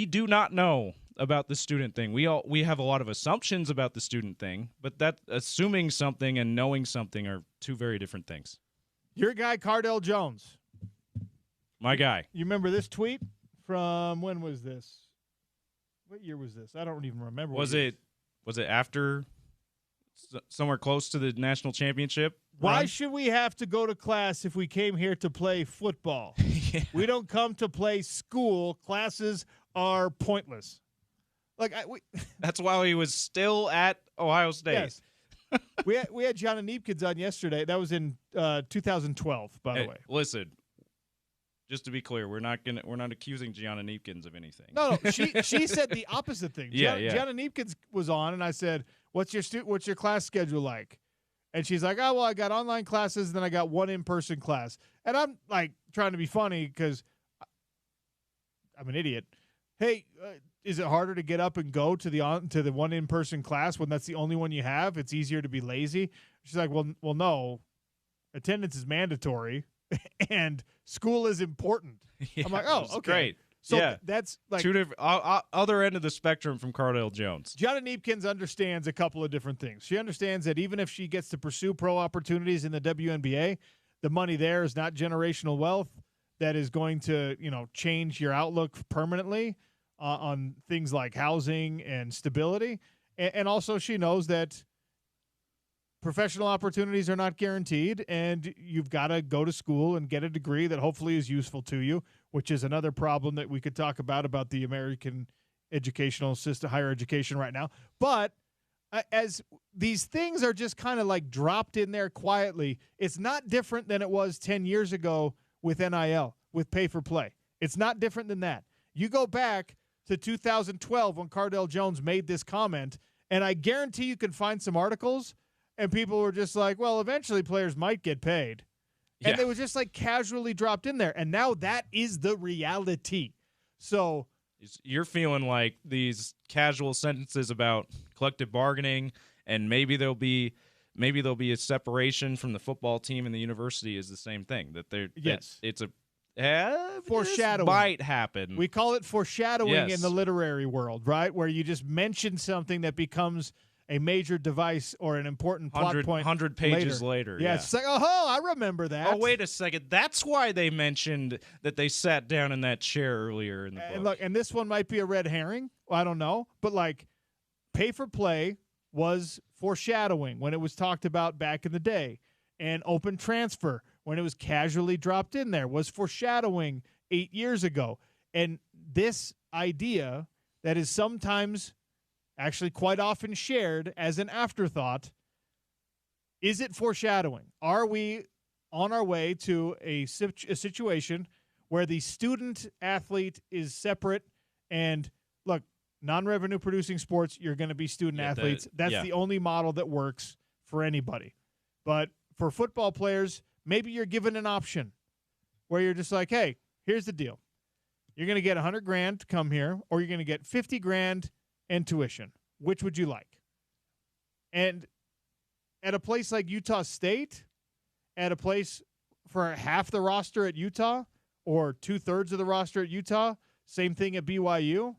do not know about the student thing. We have a lot of assumptions about the student thing, but that assuming something and knowing something are two very different things. Your guy Cardell Jones. My guy. You remember this tweet from, when was this? What year was this? I don't even remember. Was it after somewhere close to the national championship? Why should we have to go to class if we came here to play football? Yeah. We don't come to play school. Classes are pointless. That's why he was still at Ohio State. Yes. we had John and Neepkins on yesterday. That was in 2012, by the way. Listen, just to be clear, we're not accusing Gianna Neepkins of anything. No, she said the opposite thing. Yeah. Gianna Neepkins was on, and I said, "What's your class schedule like?" And she's like, "Oh, well, I got online classes, and then I got one in-person class." And I'm like trying to be funny because I'm an idiot. Hey, is it harder to get up and go to the one in-person class when that's the only one you have? It's easier to be lazy. She's like, well, no, attendance is mandatory, and school is important. Yeah, I'm like, oh, okay, great. So yeah. That's like two different other end of the spectrum from Cardell Jones. Gianna Neepkins understands a couple of different things. She understands that even if she gets to pursue pro opportunities in the WNBA, the money there is not generational wealth that is going to, change your outlook permanently on things like housing and stability. And also she knows that professional opportunities are not guaranteed, and you've got to go to school and get a degree that hopefully is useful to you, which is another problem that we could talk about the American educational system, higher education right now. But as these things are just kind of like dropped in there quietly, it's not different than it was 10 years ago with NIL, with pay for play. It's not different than that. You go back to 2012 when Cardell Jones made this comment, and I guarantee you can find some articles, and people were just like, well, eventually players might get paid. Yeah. And they were just like casually dropped in there. And now that is the reality. So you're feeling like these casual sentences about collective bargaining and maybe there'll be a separation from the football team and the university is the same thing. Yes. It's a foreshadowing. This might happen. We call it foreshadowing in the literary world, right? Where you just mention something that becomes a major device or an important plot point 100 pages later. Yeah, it's like, oh, I remember that. Oh, wait a second. That's why they mentioned that they sat down in that chair earlier in the book. And look, and this one might be a red herring. I don't know. But, like, pay for play was foreshadowing when it was talked about back in the day. And open transfer, when it was casually dropped in there, was foreshadowing 8 years ago. And this idea that is sometimes, actually quite often shared as an afterthought, is it foreshadowing? Are we on our way to a situation where the student athlete is separate? And look, non-revenue producing sports, you're going to be student athletes. That's the only model that works for anybody. But for football players, maybe you're given an option where you're just like, hey, here's the deal. You're going to get $100,000 to come here, or you're going to get $50,000 and tuition. Which would you like? And at a place like Utah State, at a place for half the roster at Utah or 2/3 of the roster at Utah, same thing at BYU.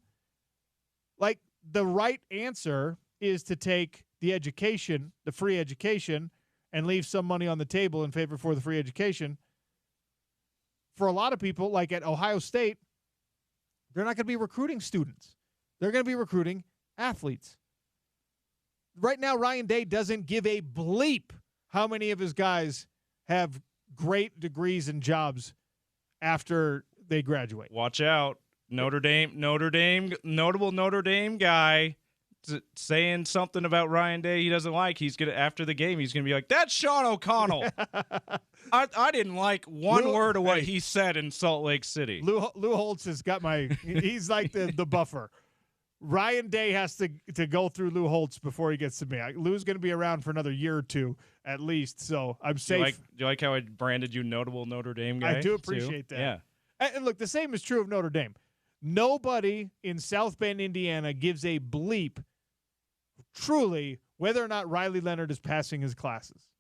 Like, the right answer is to take the education, the free education, and leave some money on the table in favor for the free education. For a lot of people, like at Ohio State, they're not going to be recruiting students. They're going to be recruiting athletes. Right now, Ryan Day doesn't give a bleep how many of his guys have great degrees and jobs after they graduate. Watch out. Notable Notre Dame guy saying something about Ryan Day he doesn't like. He's gonna, after the game, he's gonna be like, "That's Sean O'Connell." I didn't like one word of what he said in Salt Lake City. Lou Holtz has got he's like the buffer. Ryan Day has to go through Lou Holtz before he gets to me. Lou's going to be around for another year or two at least, so I'm safe. Do you like how I branded you notable Notre Dame guy? I do appreciate that. Yeah. And look, the same is true of Notre Dame. Nobody in South Bend, Indiana gives a bleep, truly, whether or not Riley Leonard is passing his classes.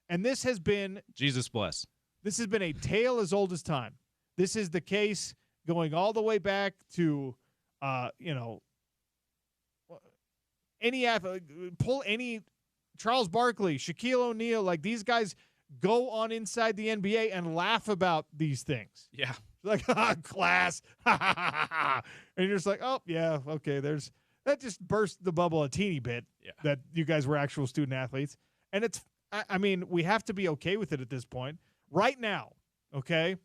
And this has been Jesus bless. This has been a tale as old as time. This is the case going all the way back to, any athlete, pull any Charles Barkley, Shaquille O'Neal, like these guys go on inside the NBA and laugh about these things. Yeah. Like, class. And you're just like, oh, yeah, okay, that just burst the bubble a teeny bit that you guys were actual student athletes. And I mean, we have to be okay with it at this point. Right now, okay,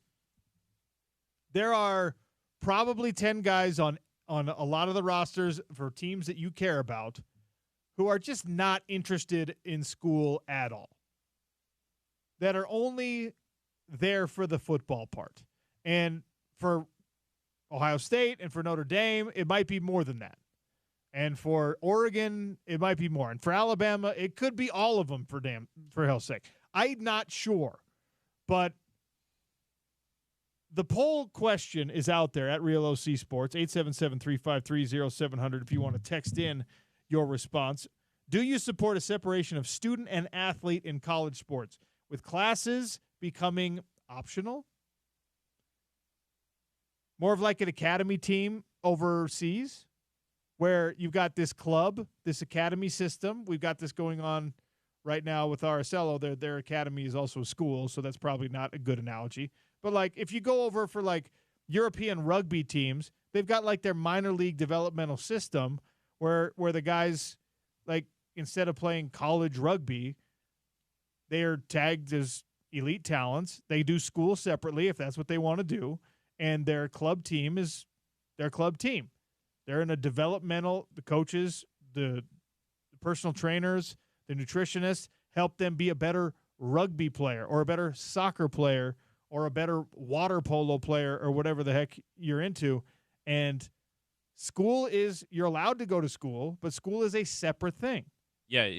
there are probably 10 guys on a lot of the rosters for teams that you care about who are just not interested in school at all, that are only there for the football part. And for Ohio State and for Notre Dame, it might be more than that. And for Oregon, it might be more. And for Alabama, it could be all of them, for hell's sake. I'm not sure. But the poll question is out there at Real OC Sports, 877-353-0700 if you want to text in your response. Do you support a separation of student and athlete in college sports, with classes becoming optional? More of like an academy team overseas, where you've got this club, this academy system. We've got this going on right now with RSL. Their academy is also a school, so that's probably not a good analogy. But, like, if you go over for, like, European rugby teams, they've got, like, their minor league developmental system where the guys, like, instead of playing college rugby, they are tagged as elite talents. They do school separately if that's what they want to do, and their club team is their club team. They're in a developmental, the coaches, the personal trainers, the nutritionists help them be a better rugby player or a better soccer player or a better water polo player or whatever the heck you're into. And school is, you're allowed to go to school, but school is a separate thing. Yeah,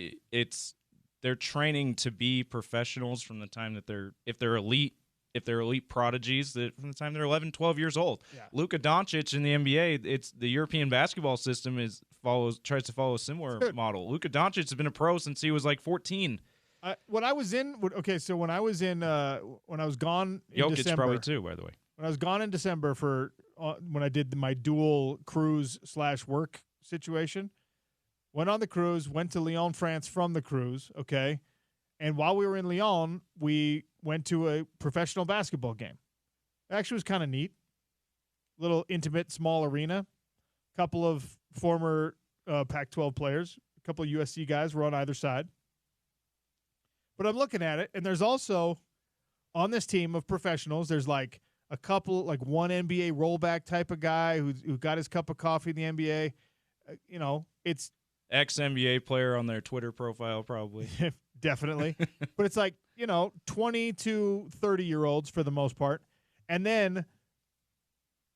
they're training to be professionals from the time that if they're elite prodigies, from the time they're 11, 12 years old. Yeah. Luka Doncic in the NBA, it's the European basketball system tries to follow a similar model. Luka Doncic has been a pro since he was like 14. When I was gone in Jokic December, probably too, by the way. When I was gone in December for when I did my dual cruise / work situation, went on the cruise, went to Lyon, France from the cruise, okay? And while we were in Lyon, we went to a professional basketball game. It actually was kind of neat. Little intimate, small arena. Couple of former Pac-12 players. A couple of USC guys were on either side. But I'm looking at it, and there's also, on this team of professionals, there's like a couple, like one NBA rollback type of guy who got his cup of coffee in the NBA. It's ex-NBA player on their Twitter profile, probably. Definitely. But it's like, 20 to 30-year-olds for the most part. And then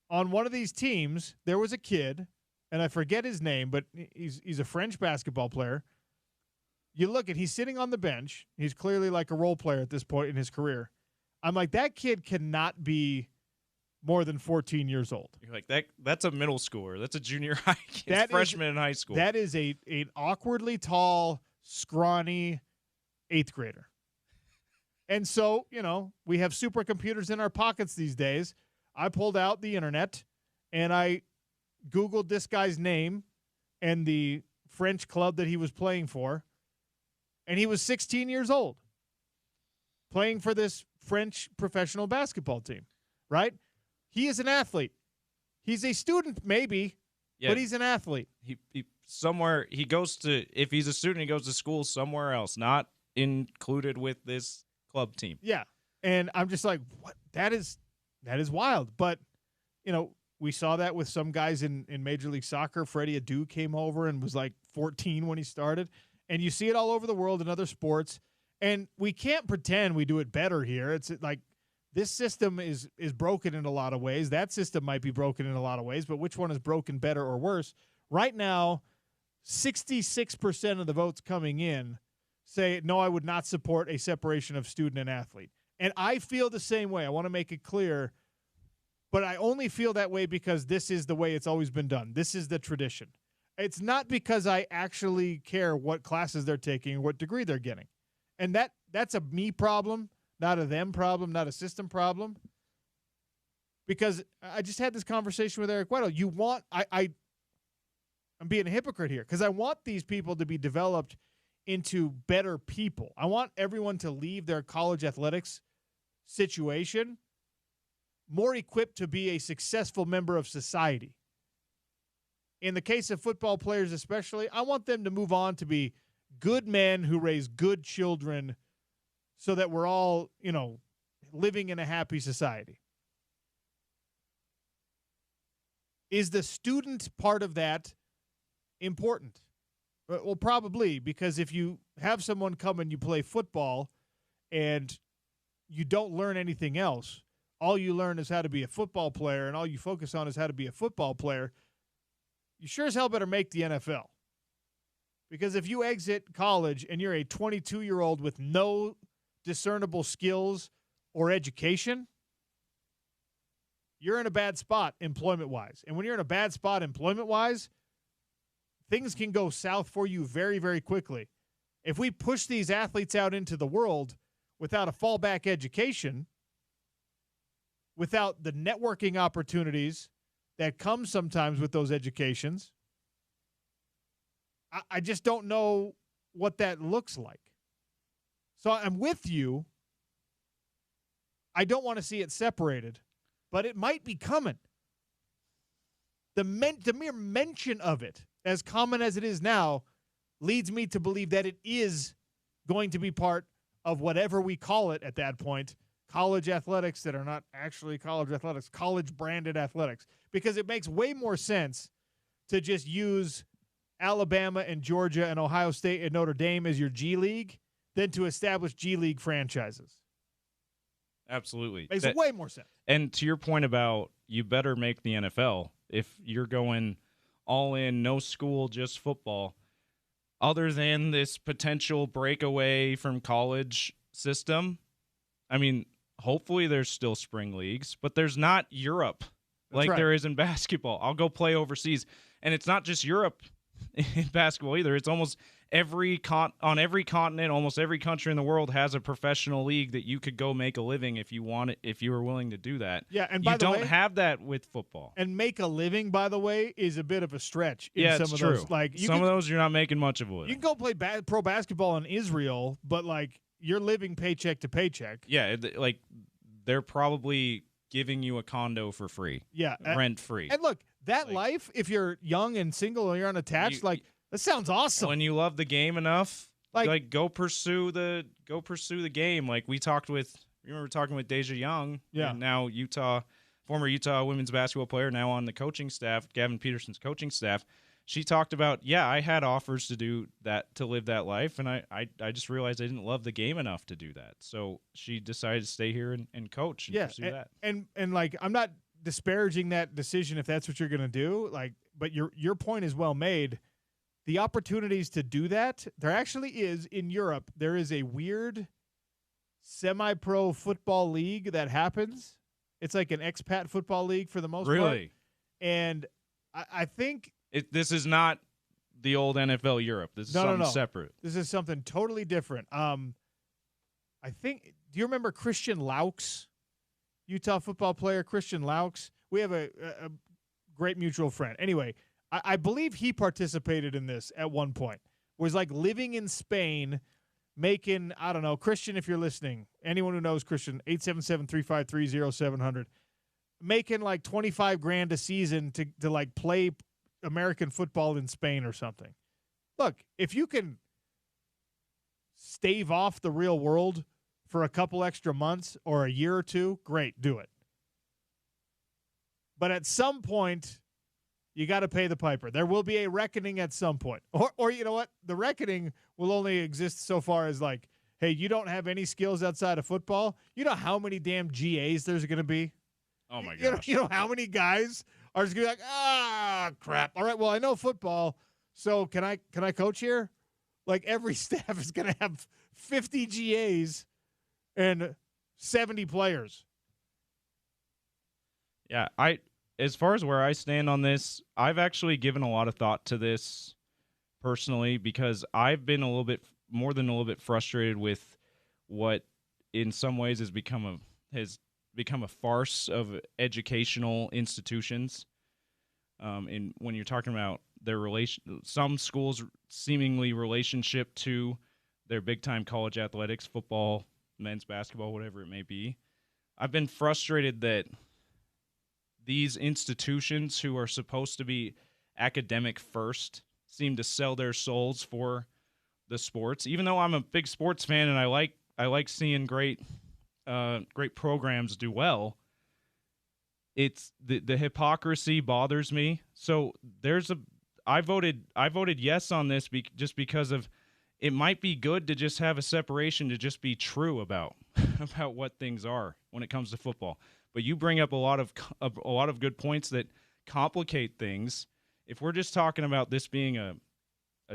on one of these teams, there was a kid, and I forget his name, but he's a French basketball player. You look at, he's sitting on the bench. He's clearly like a role player at this point in his career. I'm like, that kid cannot be more than 14 years old. You're like, that's a middle schooler. That's a junior high kid, freshman in high school. That is an awkwardly tall, scrawny 8th grader. And so, we have supercomputers in our pockets these days. I pulled out the internet, and I Googled this guy's name and the French club that he was playing for, and he was 16 years old, playing for this French professional basketball team, right? He is an athlete. He's a student, maybe, but he's an athlete. He goes to, if he's a student, he goes to school somewhere else, not included with this club team. Yeah. And I'm just like, what? That is wild. But, we saw that with some guys in Major League Soccer. Freddie Adu came over and was like 14 when he started. And you see it all over the world in other sports. And we can't pretend we do it better here. It's like this system is broken in a lot of ways. That system might be broken in a lot of ways, but which one is broken better or worse? Right now, 66% of the votes coming in say, no, I would not support a separation of student and athlete. And I feel the same way. I want to make it clear, but I only feel that way because this is the way it's always been done. This is the tradition. It's not because I actually care what classes they're taking or what degree they're getting. And that's a me problem, not a them problem, not a system problem. Because I just had this conversation with Eric Weddle. I'm being a hypocrite here because I want these people to be developed into better people. I want everyone to leave their college athletics situation more equipped to be a successful member of society. In the case of football players especially, I want them to move on to be good men who raise good children so that we're all, living in a happy society. Is the student part of that important? Well, probably, because if you have someone come and you play football and you don't learn anything else, all you learn is how to be a football player and all you focus on is how to be a football player, you sure as hell better make the NFL. Because if you exit college and you're a 22-year-old with no discernible skills or education, you're in a bad spot employment-wise. And when you're in a bad spot employment-wise, things can go south for you very, very quickly. If we push these athletes out into the world without a fallback education, without the networking opportunities that come sometimes with those educations, I just don't know what that looks like. So I'm with you. I don't want to see it separated, but it might be coming. The mere mention of it, as common as it is now, leads me to believe that it is going to be part of whatever we call it at that point, college athletics that are not actually college athletics, college-branded athletics, because it makes way more sense to just use Alabama and Georgia and Ohio State and Notre Dame as your G League than to establish G League franchises. Absolutely. Makes way more sense. And to your point about you better make the NFL, if you're going all in, no school, just football, other than this potential breakaway from college system, I mean, hopefully there's still spring leagues, but there's not Europe like there is in basketball. I'll go play overseas. And it's not just Europe in basketball either. It's almost on every continent, almost every country in the world has a professional league that you could go make a living if you want it, if you were willing to do that. Yeah, and you don't have that with football. And make a living, by the way, is a bit of a stretch. In some it's of true. Those. Like some of those, you're not making much of a living. You can go play pro basketball in Israel, but like you're living paycheck to paycheck. Yeah, like they're probably giving you a condo for free. Yeah, rent free. And look, that life, if you're young and single and you're unattached, that sounds awesome. When you love the game enough, like go pursue the game. Like we remember talking with Deja Young, yeah, and now former Utah women's basketball player, now on the coaching staff, Gavin Peterson's coaching staff. She talked about, I had offers to do that, to live that life, and I just realized I didn't love the game enough to do that. So she decided to stay here and coach and pursue that. And like, I'm not disparaging that decision if that's what you're going to do. Like, but your point is well made. The opportunities to do that, there actually is in Europe. There is a weird semi-pro football league that happens. It's like an expat football league for the most part. Really? And I think this is not the old NFL Europe. This is something separate. This is something totally different. I think. Do you remember Christian Laux, Utah football player Christian Laux? We have a great mutual friend. Anyway, I believe he participated in this at one point. Was like living in Spain, making, I don't know, Christian, if you're listening, anyone who knows Christian, 877-353-0700, making like $25,000 a season to like play American football in Spain or something. Look, if you can stave off the real world for a couple extra months or a year or two, great, do it. But at some point, you got to pay the piper. There will be a reckoning at some point. Or you know what? The reckoning will only exist so far as like, hey, you don't have any skills outside of football. You know how many damn GAs there's going to be? Oh, my gosh. You know how many guys are just going to be like, crap. All right, well, I know football, so can I coach here? Like every staff is going to have 50 GAs and 70 players. Yeah, as far as where I stand on this, I've actually given a lot of thought to this personally because I've been more than a little bit frustrated with what in some ways has become a farce of educational institutions. And when you're talking about some schools' seemingly relationship to their big-time college athletics, football, men's basketball, whatever it may be, I've been frustrated that these institutions who are supposed to be academic first seem to sell their souls for the sports. Even though I'm a big sports fan and I like seeing great programs do well, it's the hypocrisy bothers me. So I voted yes on this just because of it might be good to just have a separation, to just be true about what things are when it comes to football. But you bring up a lot of good points that complicate things. If we're just talking about this being a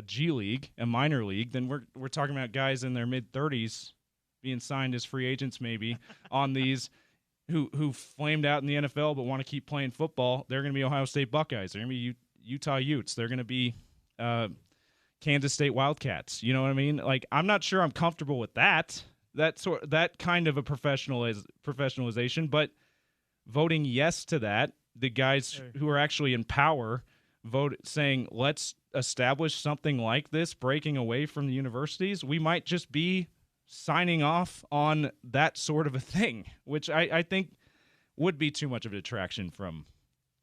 G League, a minor league, then we're talking about guys in their mid-30s being signed as free agents maybe on these who flamed out in the NFL but want to keep playing football. They're going to be Ohio State Buckeyes. They're going to be Utah Utes. They're going to be Kansas State Wildcats. You know what I mean? Like, I'm not sure I'm comfortable with that kind of a professionalization, but voting yes to that, the guys who are actually in power saying, let's establish something like this, breaking away from the universities, we might just be signing off on that sort of a thing, which I think would be too much of a detraction from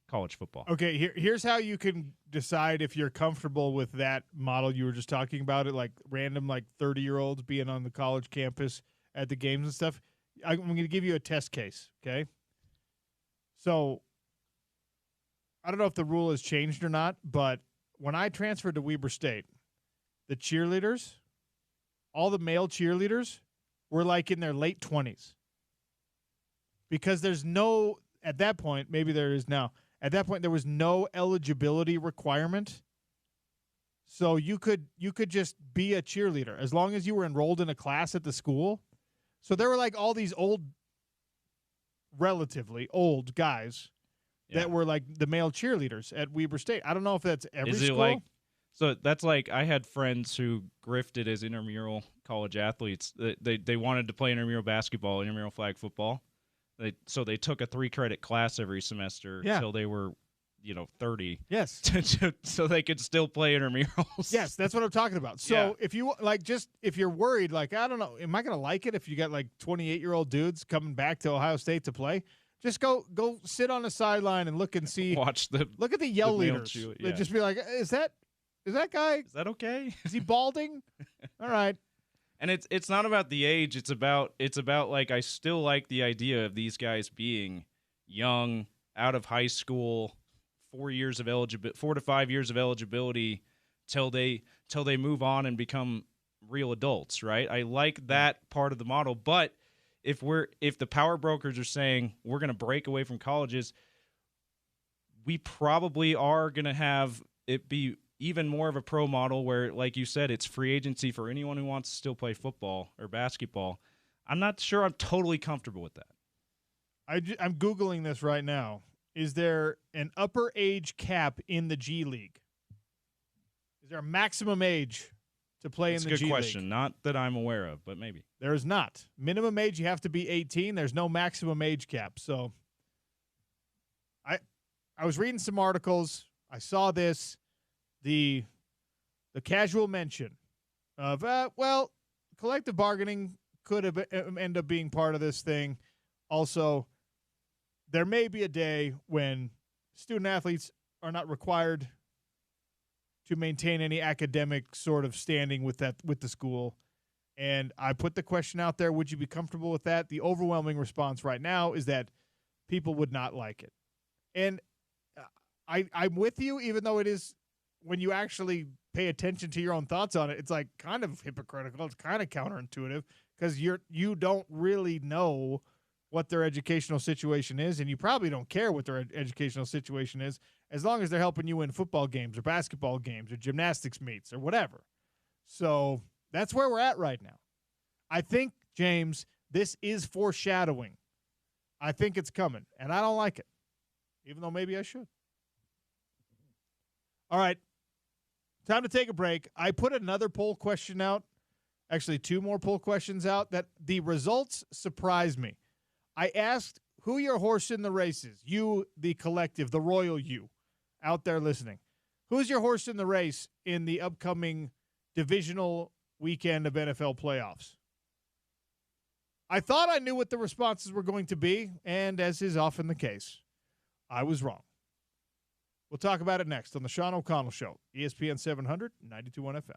college football. Okay, here's how you can decide if you're comfortable with that model you were just talking about, it like random like 30-year-olds being on the college campus at the games and stuff. I'm going to give you a test case, okay? So I don't know if the rule has changed or not, but when I transferred to Weber State, the cheerleaders, all the male cheerleaders were like in their late 20s. Because there's no, at that point, maybe there is now, at that point there was no eligibility requirement. So you could just be a cheerleader as long as you were enrolled in a class at the school. So there were like all these relatively old guys that were like the male cheerleaders at Weber State. I don't know if that's every school. So that's like I had friends who grifted as intramural college athletes. They wanted to play intramural basketball, intramural flag football. So they took a 3-credit class every semester until they were, 30. Yes. So they could still play intramurals. Yes, that's what I'm talking about. So if you if you're worried, like, I don't know, am I going to like it if you got like 28-year-old dudes coming back to Ohio State to play? Just go sit on the sideline and look and see. Look at the yell leaders. They just be like, is that guy? Is that okay? Is he balding? All right. And it's not about the age. It's about like I still like the idea of these guys being young, out of high school, 4 to 5 years of eligibility till they move on and become real adults, right? I like that part of the model, but if the power brokers are saying we're going to break away from colleges, we probably are going to have it be even more of a pro model where, like you said, it's free agency for anyone who wants to still play football or basketball. I'm not sure I'm totally comfortable with that. I'm Googling this right now. Is there an upper age cap in the G League? Is there a maximum age to play in the G League? That's a good question. Not that I'm aware of, but maybe. There is not. Minimum age, you have to be 18. There's no maximum age cap. So I was reading some articles. I saw this. The casual mention of, collective bargaining could have end up being part of this thing. Also, there may be a day when student athletes are not required to maintain any academic sort of standing with the school. And I put the question out there, would you be comfortable with that? The overwhelming response right now is that people would not like it. And I'm with you, even though it is, when you actually pay attention to your own thoughts on it, it's like kind of hypocritical. It's kind of counterintuitive because you don't really know what their educational situation is, and you probably don't care what their educational situation is as long as they're helping you win football games or basketball games or gymnastics meets or whatever. So that's where we're at right now. I think, James, this is foreshadowing. I think it's coming, and I don't like it, even though maybe I should. All right, time to take a break. I put another poll question out, actually 2 more poll questions out, that the results surprised me. I asked who your horse in the race is. You, the collective, the royal you, out there listening. Who's your horse in the race in the upcoming divisional weekend of NFL playoffs? I thought I knew what the responses were going to be, and as is often the case, I was wrong. We'll talk about it next on the Sean O'Connell Show, ESPN 700, 92.1 FM.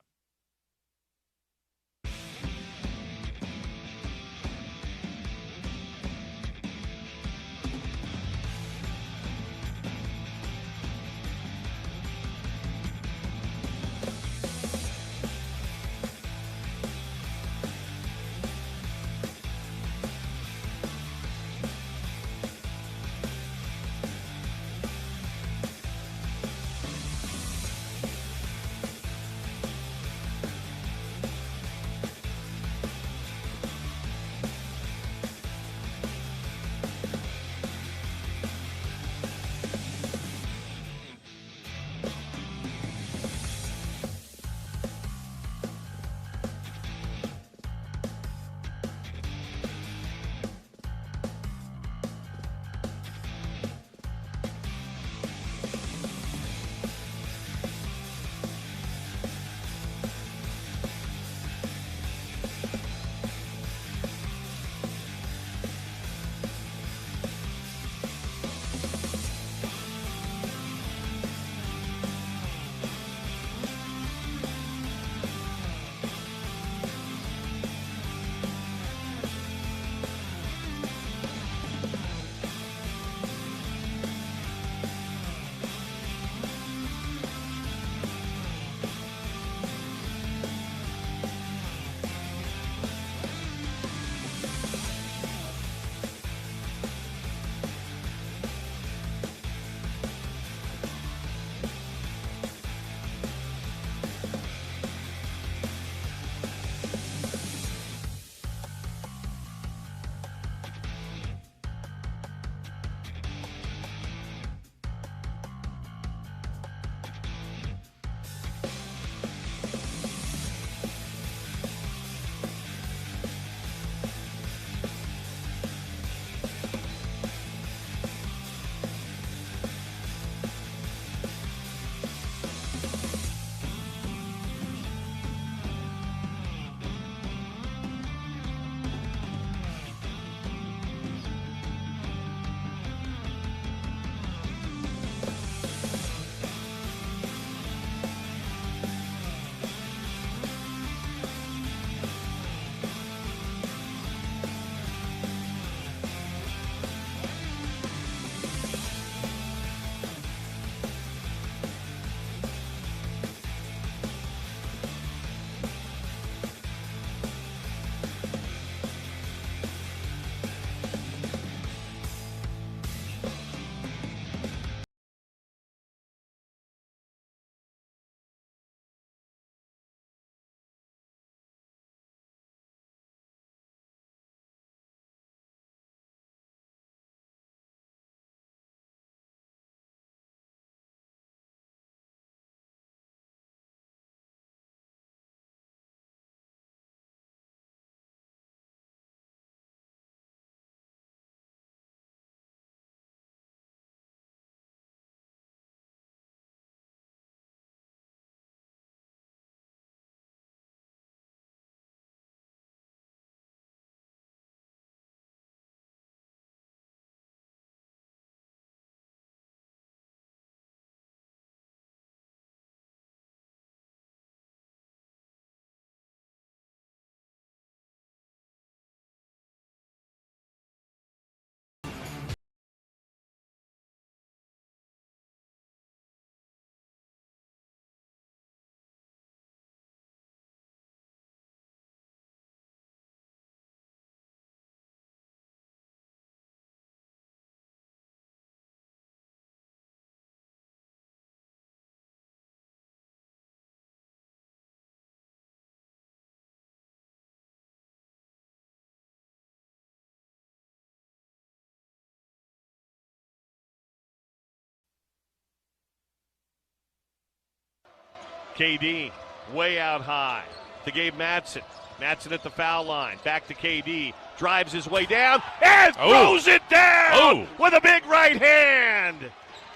KD way out high to Gabe Madsen. Madsen at the foul line. Back to KD. Drives his way down and throws it down with a big right hand.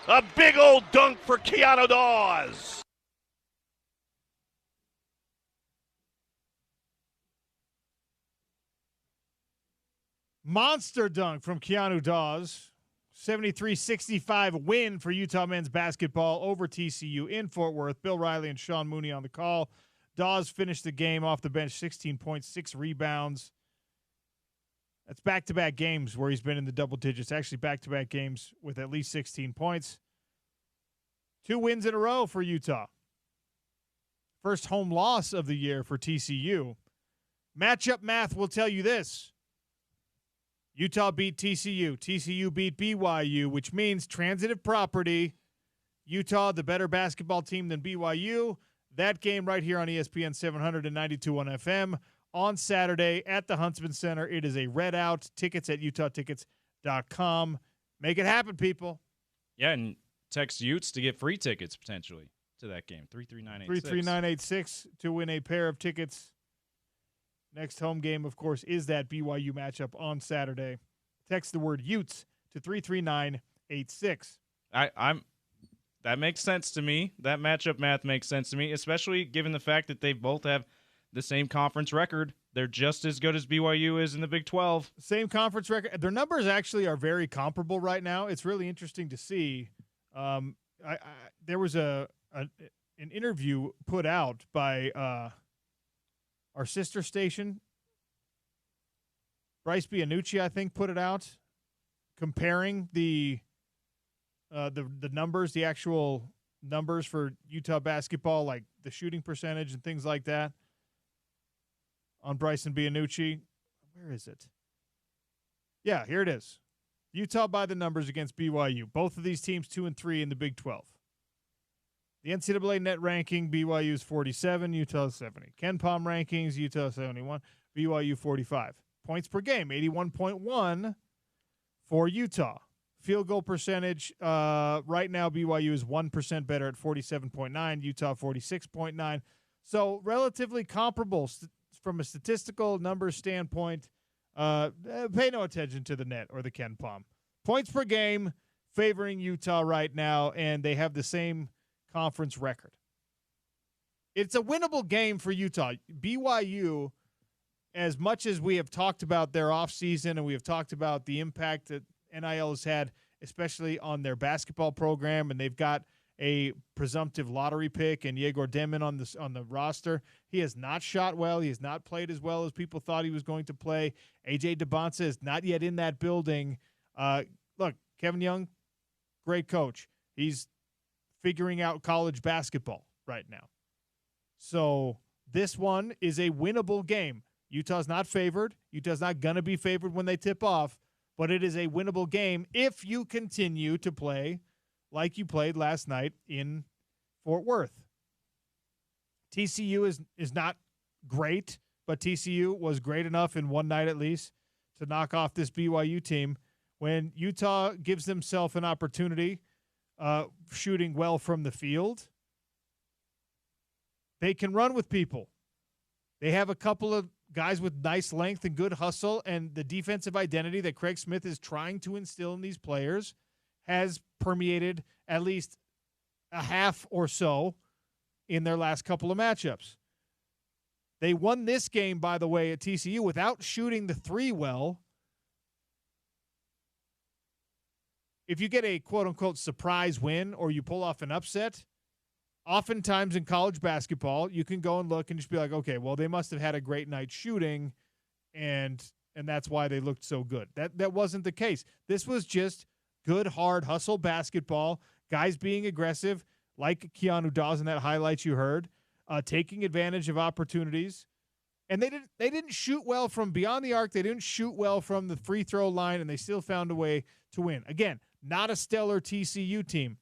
A big old dunk for Keanu Dawes. Monster dunk from Keanu Dawes. 73-65 win for Utah men's basketball over TCU in Fort Worth. Bill Riley and Sean Mooney on the call. Dawes finished the game off the bench, 16 points, 6 rebounds. That's back-to-back games where he's been in the double digits. Actually, back-to-back games with at least 16 points. 2 wins in a row for Utah. First home loss of the year for TCU. Matchup math will tell you this. Utah beat TCU. TCU beat BYU, which means transitive property. Utah, the better basketball team than BYU. That game right here on ESPN 792 on FM on Saturday at the Huntsman Center. It is a red out. Tickets at utahtickets.com. Make it happen, people. Yeah, and text Utes to get free tickets potentially to that game. 33986. 33986 to win a pair of tickets. Next home game, of course, is that BYU matchup on Saturday. Text the word Utes to 33986. That makes sense to me. That matchup math makes sense to me, especially given the fact that they both have the same conference record. They're just as good as BYU is in the Big 12. Same conference record. Their numbers actually are very comparable right now. It's really interesting to see. There was an interview put out by our sister station, Bryce Bianucci, I think, put it out, comparing the numbers, the actual numbers for Utah basketball, like the shooting percentage and things like that, on Bryson Bianucci. Where is it? Yeah, here it is. Utah by the numbers against BYU. Both of these teams 2-3 in the Big 12. The NCAA net ranking, BYU is 47, Utah is 70. KenPom rankings, Utah 71, BYU 45. Points per game, 81.1 for Utah. Field goal percentage, right now BYU is 1% better at 47.9, Utah 46.9. So relatively comparable from a statistical numbers standpoint. Pay no attention to the net or the KenPom. Points per game favoring Utah right now, and they have the same conference record. It's a winnable game for Utah. BYU, as much as we have talked about their offseason and we have talked about the impact that NIL has had, especially on their basketball program, and they've got a presumptive lottery pick and Yegor Demin on the roster. He has not shot well. He has not played as well as people thought he was going to play. AJ DeBonsa is not yet in that building. Look, Kevin Young, great coach. He's figuring out college basketball right now. So this one is a winnable game. Utah's not favored. Utah's not going to be favored when they tip off, but it is a winnable game if you continue to play like you played last night in Fort Worth. TCU is not great, but TCU was great enough in one night at least to knock off this BYU team. When Utah gives themselves an opportunity shooting well from the field, they can run with people. They have a couple of guys with nice length and good hustle, and the defensive identity that Craig Smith is trying to instill in these players has permeated at least a half or so in their last couple of matchups. They won this game, by the way, at TCU without shooting the three well. If you get a quote-unquote surprise win or you pull off an upset, oftentimes in college basketball, you can go and look and just be like, okay, well, they must have had a great night shooting, and that's why they looked so good. That wasn't the case. This was just good, hard hustle basketball, guys being aggressive, like Keanu Dawes in that highlight you heard, taking advantage of opportunities. And they didn't shoot well from beyond the arc. They didn't shoot well from the free throw line, and they still found a way to win. Again, not a stellar TCU team,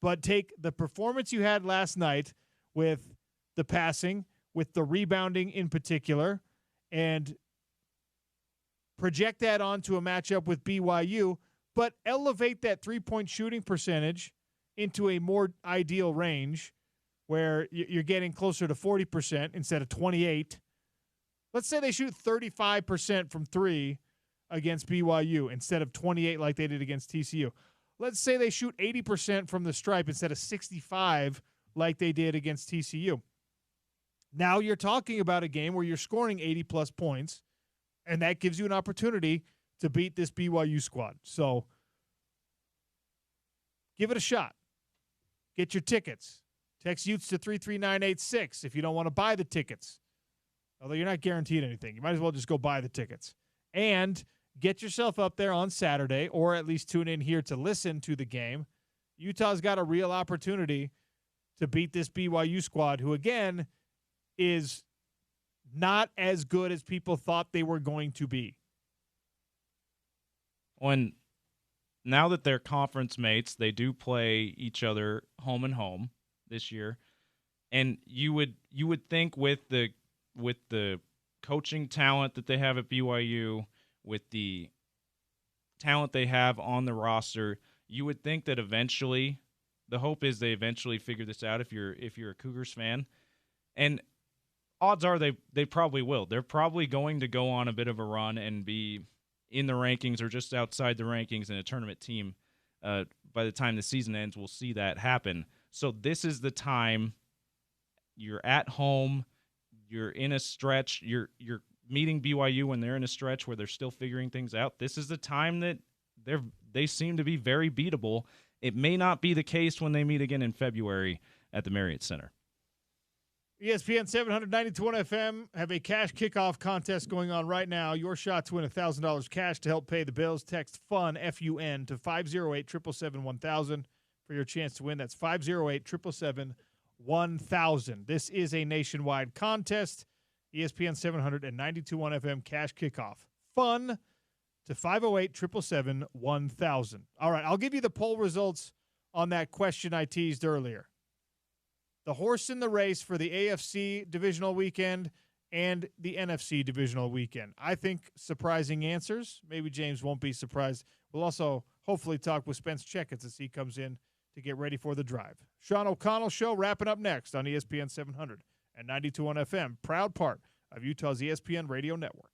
but take the performance you had last night with the passing, with the rebounding in particular, and project that onto a matchup with BYU, but elevate that three-point shooting percentage into a more ideal range where you're getting closer to 40% instead of 28. Let's say they shoot 35% from three against BYU instead of 28 like they did against TCU. Let's say they shoot 80% from the stripe instead of 65 like they did against TCU. Now you're talking about a game where you're scoring 80-plus points, and that gives you an opportunity to beat this BYU squad. So give it a shot. Get your tickets. Text Utes to 33986 if you don't want to buy the tickets. Although you're not guaranteed anything. You might as well just go buy the tickets. And get yourself up there on Saturday, or at least tune in here to listen to the game. Utah's got a real opportunity to beat this BYU squad, who, again, is not as good as people thought they were going to be. Now that they're conference mates, they do play each other home and home this year. And you would think with the coaching talent that they have at BYU, with the talent they have on the roster, you would think that eventually, the hope is they eventually figure this out if you're a Cougars fan. And odds are they probably will. They're probably going to go on a bit of a run and be in the rankings or just outside the rankings in a tournament team. By the time the season ends, we'll see that happen. So this is the time. You're at home. You're in a stretch. You're meeting BYU when they're in a stretch where they're still figuring things out. This is the time that they seem to be very beatable. It may not be the case when they meet again in February at the Marriott Center. ESPN 792.1 FM have a cash kickoff contest going on right now. Your shot to win $1,000 cash to help pay the bills. Text FUN, F-U-N, to 508-777-1000 for your chance to win. That's 508-777-1000. This is a nationwide contest. ESPN 792.1 FM cash kickoff. FUN to 508-777-1000. All right, I'll give you the poll results on that question I teased earlier. The horse in the race for the AFC divisional weekend and the NFC divisional weekend. I think surprising answers. Maybe James won't be surprised. We'll also hopefully talk with Spence Checketts as he comes in to get ready for the drive. Sean O'Connell Show wrapping up next on ESPN 700 and 92.1 FM. Proud part of Utah's ESPN radio network.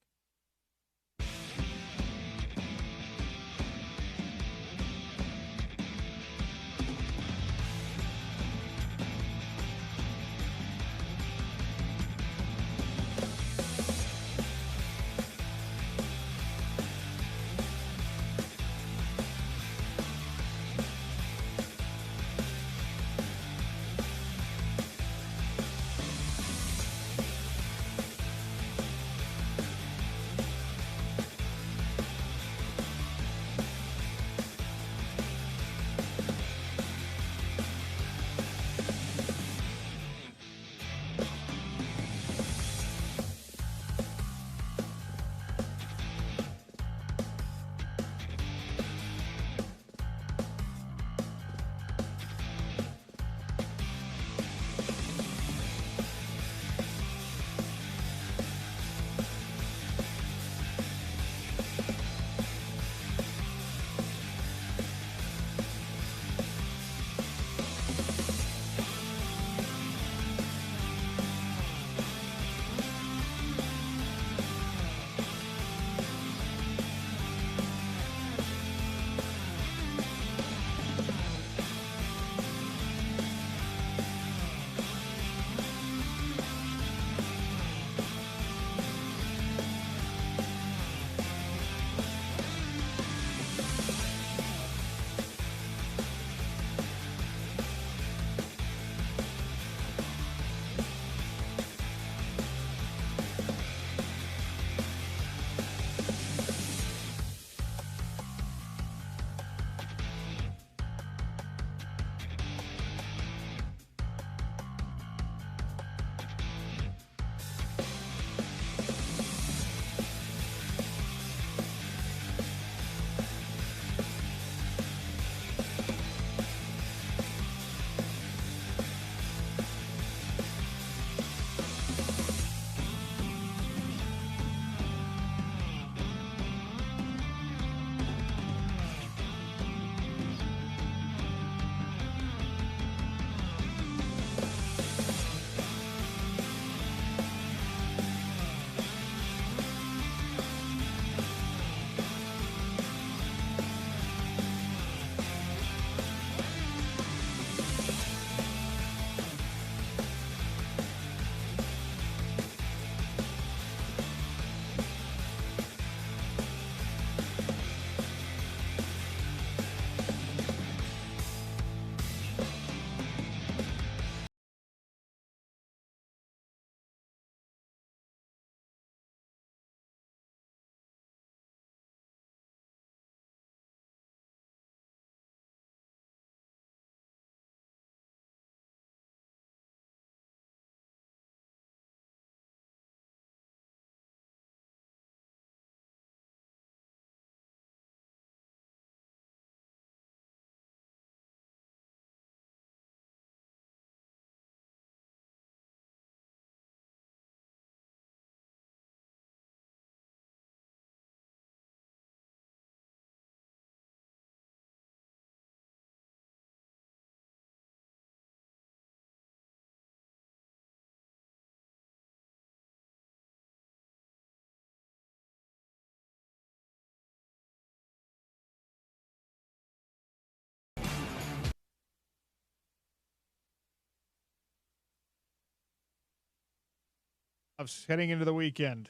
heading into the weekend.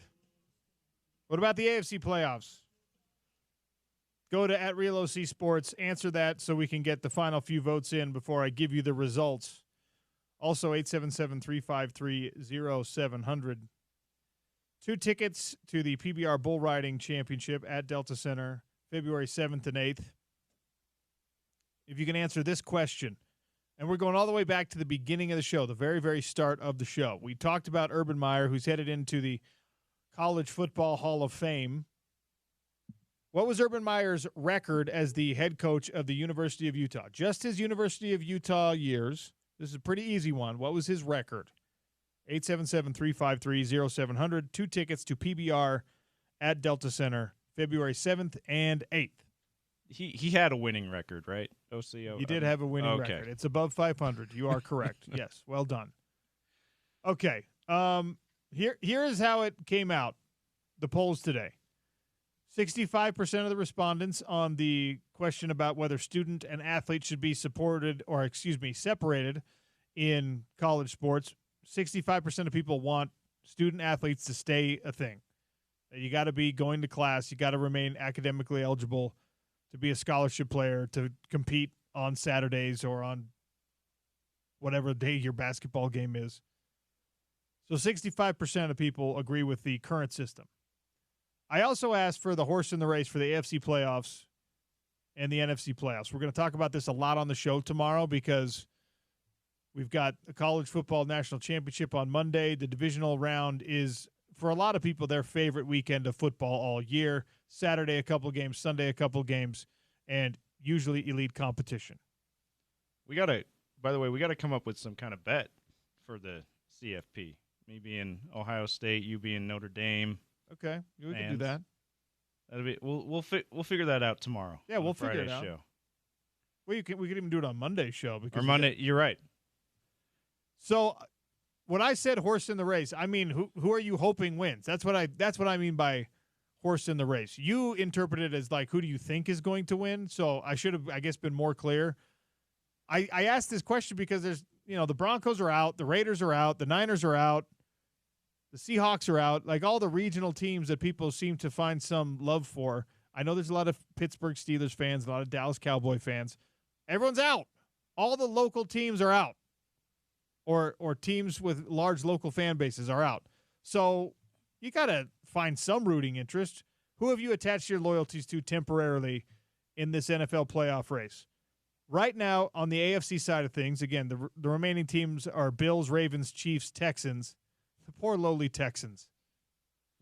What about the AFC playoffs? Go to @RealOC Sports, answer that so we can get the final few votes in before I give you the results. Also, 877-353-0700. 2 tickets to the PBR Bull Riding Championship at Delta Center, February 7th and 8th. If you can answer this question, and we're going all the way back to the beginning of the show, the very, very start of the show. We talked about Urban Meyer, who's headed into the College Football Hall of Fame. What was Urban Meyer's record as the head coach of the University of Utah? Just his University of Utah years. This is a pretty easy one. What was his record? 877-353-0700. 2 tickets to PBR at Delta Center, February 7th and 8th. He had a winning record, right? OCO. He did have a winning record. It's above 500. You are correct. Yes, well done. Okay. Here is how it came out, the polls today. 65% of the respondents on the question about whether student and athlete should be separated in college sports. 65% of people want student athletes to stay a thing. You got to be going to class. You got to remain academically eligible to be a scholarship player, to compete on Saturdays or on whatever day your basketball game is. So 65% of people agree with the current system. I also asked for the horse in the race for the AFC playoffs and the NFC playoffs. We're going to talk about this a lot on the show tomorrow because we've got a college football national championship on Monday. The divisional round is, for a lot of people, their favorite weekend of football all year. Saturday, a couple games, Sunday, a couple games, and usually elite competition. By the way, we got to come up with some kind of bet for the CFP. Me being Ohio State, you being Notre Dame. Okay, we can do that. That'll be we'll figure that out tomorrow. Yeah, we'll figure it out. Show. Well, we could even do it on Monday's show because You're right. So, when I said horse in the race, I mean who are you hoping wins? That's what I mean by horse in the race. You interpret it as like who do you think is going to win? So I should have, I guess, been more clear. I asked this question because there's the Broncos are out, the Raiders are out, the Niners are out. The Seahawks are out, like all the regional teams that people seem to find some love for. I know there's a lot of Pittsburgh Steelers fans, a lot of Dallas Cowboy fans. Everyone's out. All the local teams are out, or teams with large local fan bases are out. So you got to find some rooting interest. Who have you attached your loyalties to temporarily in this NFL playoff race? Right now, on the AFC side of things, again, the remaining teams are Bills, Ravens, Chiefs, Texans. The poor lowly Texans.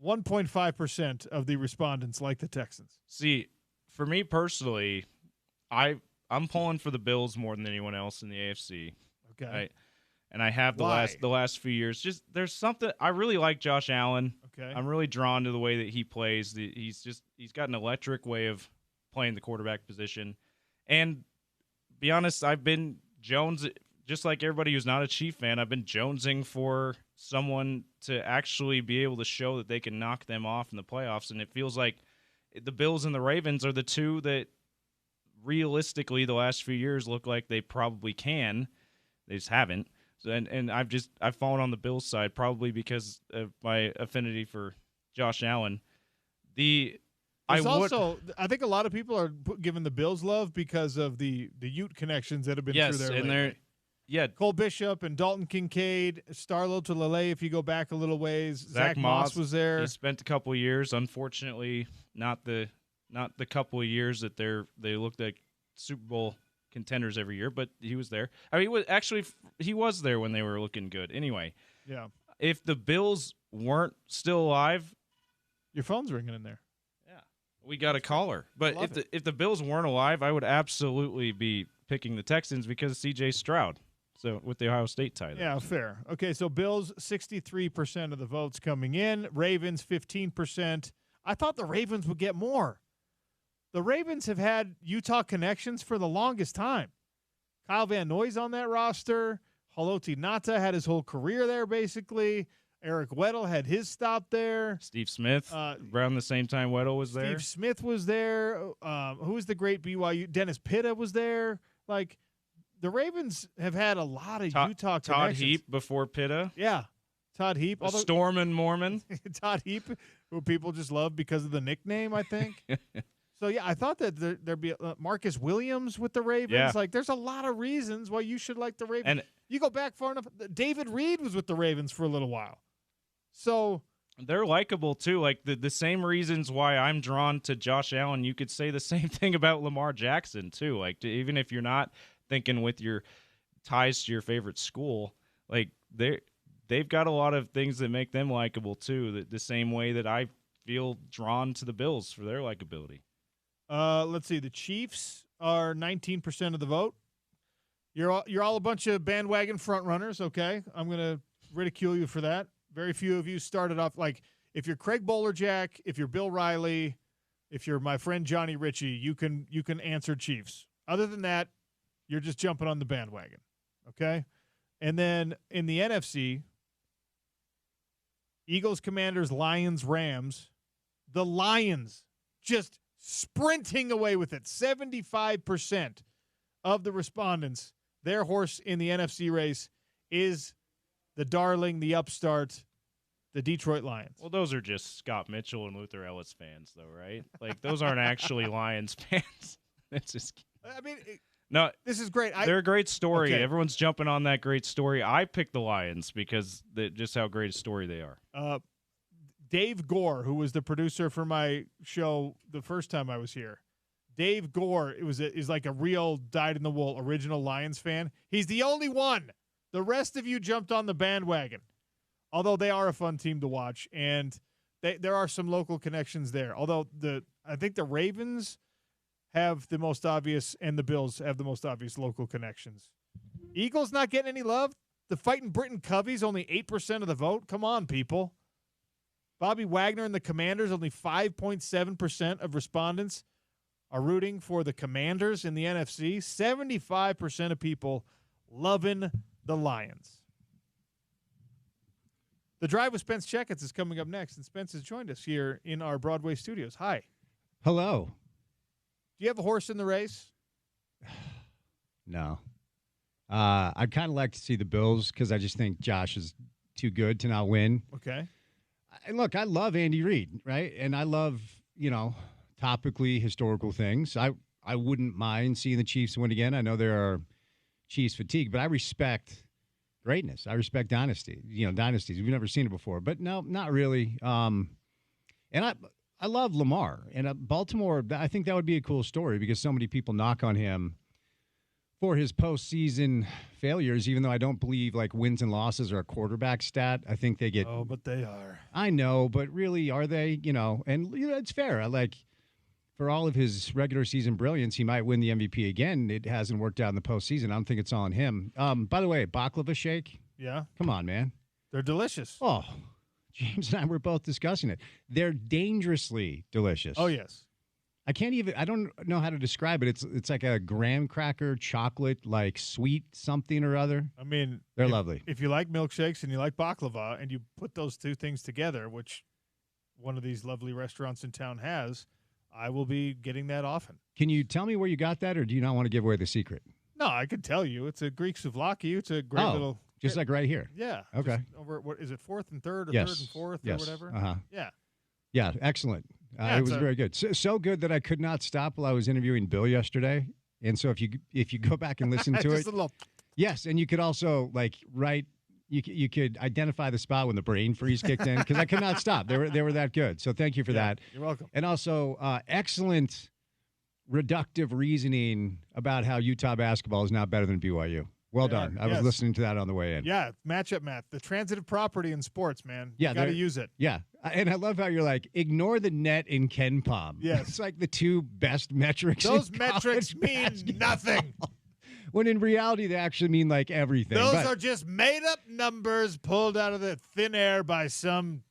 1.5% of the respondents like the Texans. See, for me personally, I'm pulling for the Bills more than anyone else in the AFC. Okay. And I have the last few years. Just there's something I really like Josh Allen. Okay. I'm really drawn to the way that he plays. He's got an electric way of playing the quarterback position. And be honest, I've been just like everybody who's not a Chief fan, I've been jonesing for someone to actually be able to show that they can knock them off in the playoffs. And it feels like the Bills and the Ravens are the two that realistically the last few years look like they probably can. They just haven't. So, and I've fallen on the Bills side probably because of my affinity for Josh Allen. I think a lot of people are giving the Bills love because of the Ute connections that have been through there lately. Yeah, Cole Bishop and Dalton Kincaid, Starlo to Lele, if you go back a little ways. Zach Moss was there. He spent a couple of years, unfortunately, not the couple of years that they looked like Super Bowl contenders every year, but he was there. I mean, he was there when they were looking good. Anyway, yeah. If the Bills weren't still alive, your phone's ringing in there. Yeah, we got a caller. But if the Bills weren't alive, I would absolutely be picking the Texans because of C.J. Stroud. So with the Ohio State tie. Yeah, fair. Okay, so Bills, 63% of the votes coming in. Ravens, 15%. I thought the Ravens would get more. The Ravens have had Utah connections for the longest time. Kyle Van Noy's on that roster. Haloti Ngata had his whole career there, basically. Eric Weddle had his stop there. Steve Smith, around the same time Weddle was there. Steve Smith was there. Who was the great BYU? Dennis Pitta was there. The Ravens have had a lot of Utah connections. Todd Heap before Pitta. Yeah. Todd Heap. The Storm and Mormon. Todd Heap, who people just love because of the nickname, I think. So, yeah, I thought that there'd be Marcus Williams with the Ravens. Yeah. Like, there's a lot of reasons why you should like the Ravens. And you go back far enough. David Reed was with the Ravens for a little while. So they're likable, too. Like, the same reasons why I'm drawn to Josh Allen, you could say the same thing about Lamar Jackson, too. Like, even if you're not thinking with your ties to your favorite school, like, they've got a lot of things that make them likable, too, the same way that I feel drawn to the Bills for their likability. Let's see. The Chiefs are 19% of the vote. You're all a bunch of bandwagon front runners, okay? I'm going to ridicule you for that. Very few of you started off like if you're Craig Bolerjack, if you're Bill Riley, if you're my friend Johnny Ritchie, you can answer Chiefs. Other than that, you're just jumping on the bandwagon, okay? And then in the NFC, Eagles, Commanders, Lions, Rams. The Lions just sprinting away with it. 75% of the respondents, their horse in the NFC race is the darling, the upstart, the Detroit Lions. Well, those are just Scott Mitchell and Luther Ellis fans, though, right? Like, those aren't actually Lions fans. It's just I mean, no. This is great. They're a great story. Okay. Everyone's jumping on that great story. I picked the Lions because just how great a story they are. Dave Gore, who was the producer for my show the first time I was here, Dave Gore is like a real dyed-in-the-wool original Lions fan. He's the only one. The rest of you jumped on the bandwagon, although they are a fun team to watch, and there are some local connections there. Although I think the Ravens have the most obvious, and the Bills have the most obvious local connections. Eagles not getting any love. The fighting Britton Covey's only 8% of the vote. Come on, people. Bobby Wagner and the Commanders, only 5.7% of respondents are rooting for the Commanders in the NFC. 75% of people loving the Lions. The Drive with Spence Checketts is coming up next, and Spence has joined us here in our Broadway studios. Hi. Hello. Do you have a horse in the race? No. I'd kind of like to see the Bills because I just think Josh is too good to not win. Okay. And look, I love Andy Reid, right? And I love, topically historical things. I wouldn't mind seeing the Chiefs win again. I know there are Chiefs fatigue, but I respect greatness. I respect dynasties. We've never seen it before. But no, not really. And I love Lamar. And Baltimore, I think that would be a cool story because so many people knock on him for his postseason failures, even though I don't believe like wins and losses are a quarterback stat. I think they get. Oh, but they are. I know, but really, are they? And it's fair. For all of his regular season brilliance, he might win the MVP again. It hasn't worked out in the postseason. I don't think it's all on him. By the way, baklava shake. Yeah. Come on, man. They're delicious. Oh, James and I were both discussing it. They're dangerously delicious. Oh, yes. I don't know how to describe it. It's like a graham cracker chocolate, like sweet something or other. I mean, they're lovely. If you like milkshakes and you like baklava and you put those two things together, which one of these lovely restaurants in town has, I will be getting that often. Can you tell me where you got that, or do you not want to give away the secret? No, I could tell you. It's a Greek souvlaki. It's a great little. Just like right here. Yeah. Okay. Over what is it, 4th and 3rd or yes. 3rd and 4th yes. or whatever? Uh-huh. Yeah. Yeah, excellent. It was very good. So good that I could not stop while I was interviewing Bill yesterday. And so if you go back and listen to it, yes, and you could also write. You could identify the spot when the brain freeze kicked in because I could not stop. They were that good. So thank you for that. You're welcome. And also excellent reductive reasoning about how Utah basketball is not better than BYU. Well done. I was listening to that on the way in. Yeah, matchup math. The transitive property in sports, man. Yeah, you got to use it. Yeah, and I love how you're like, ignore the net in Ken Palm. Yes. It's like the two best metrics. Those in metrics mean basketball. Nothing. When in reality, they actually mean like everything. Those are just made-up numbers pulled out of the thin air by some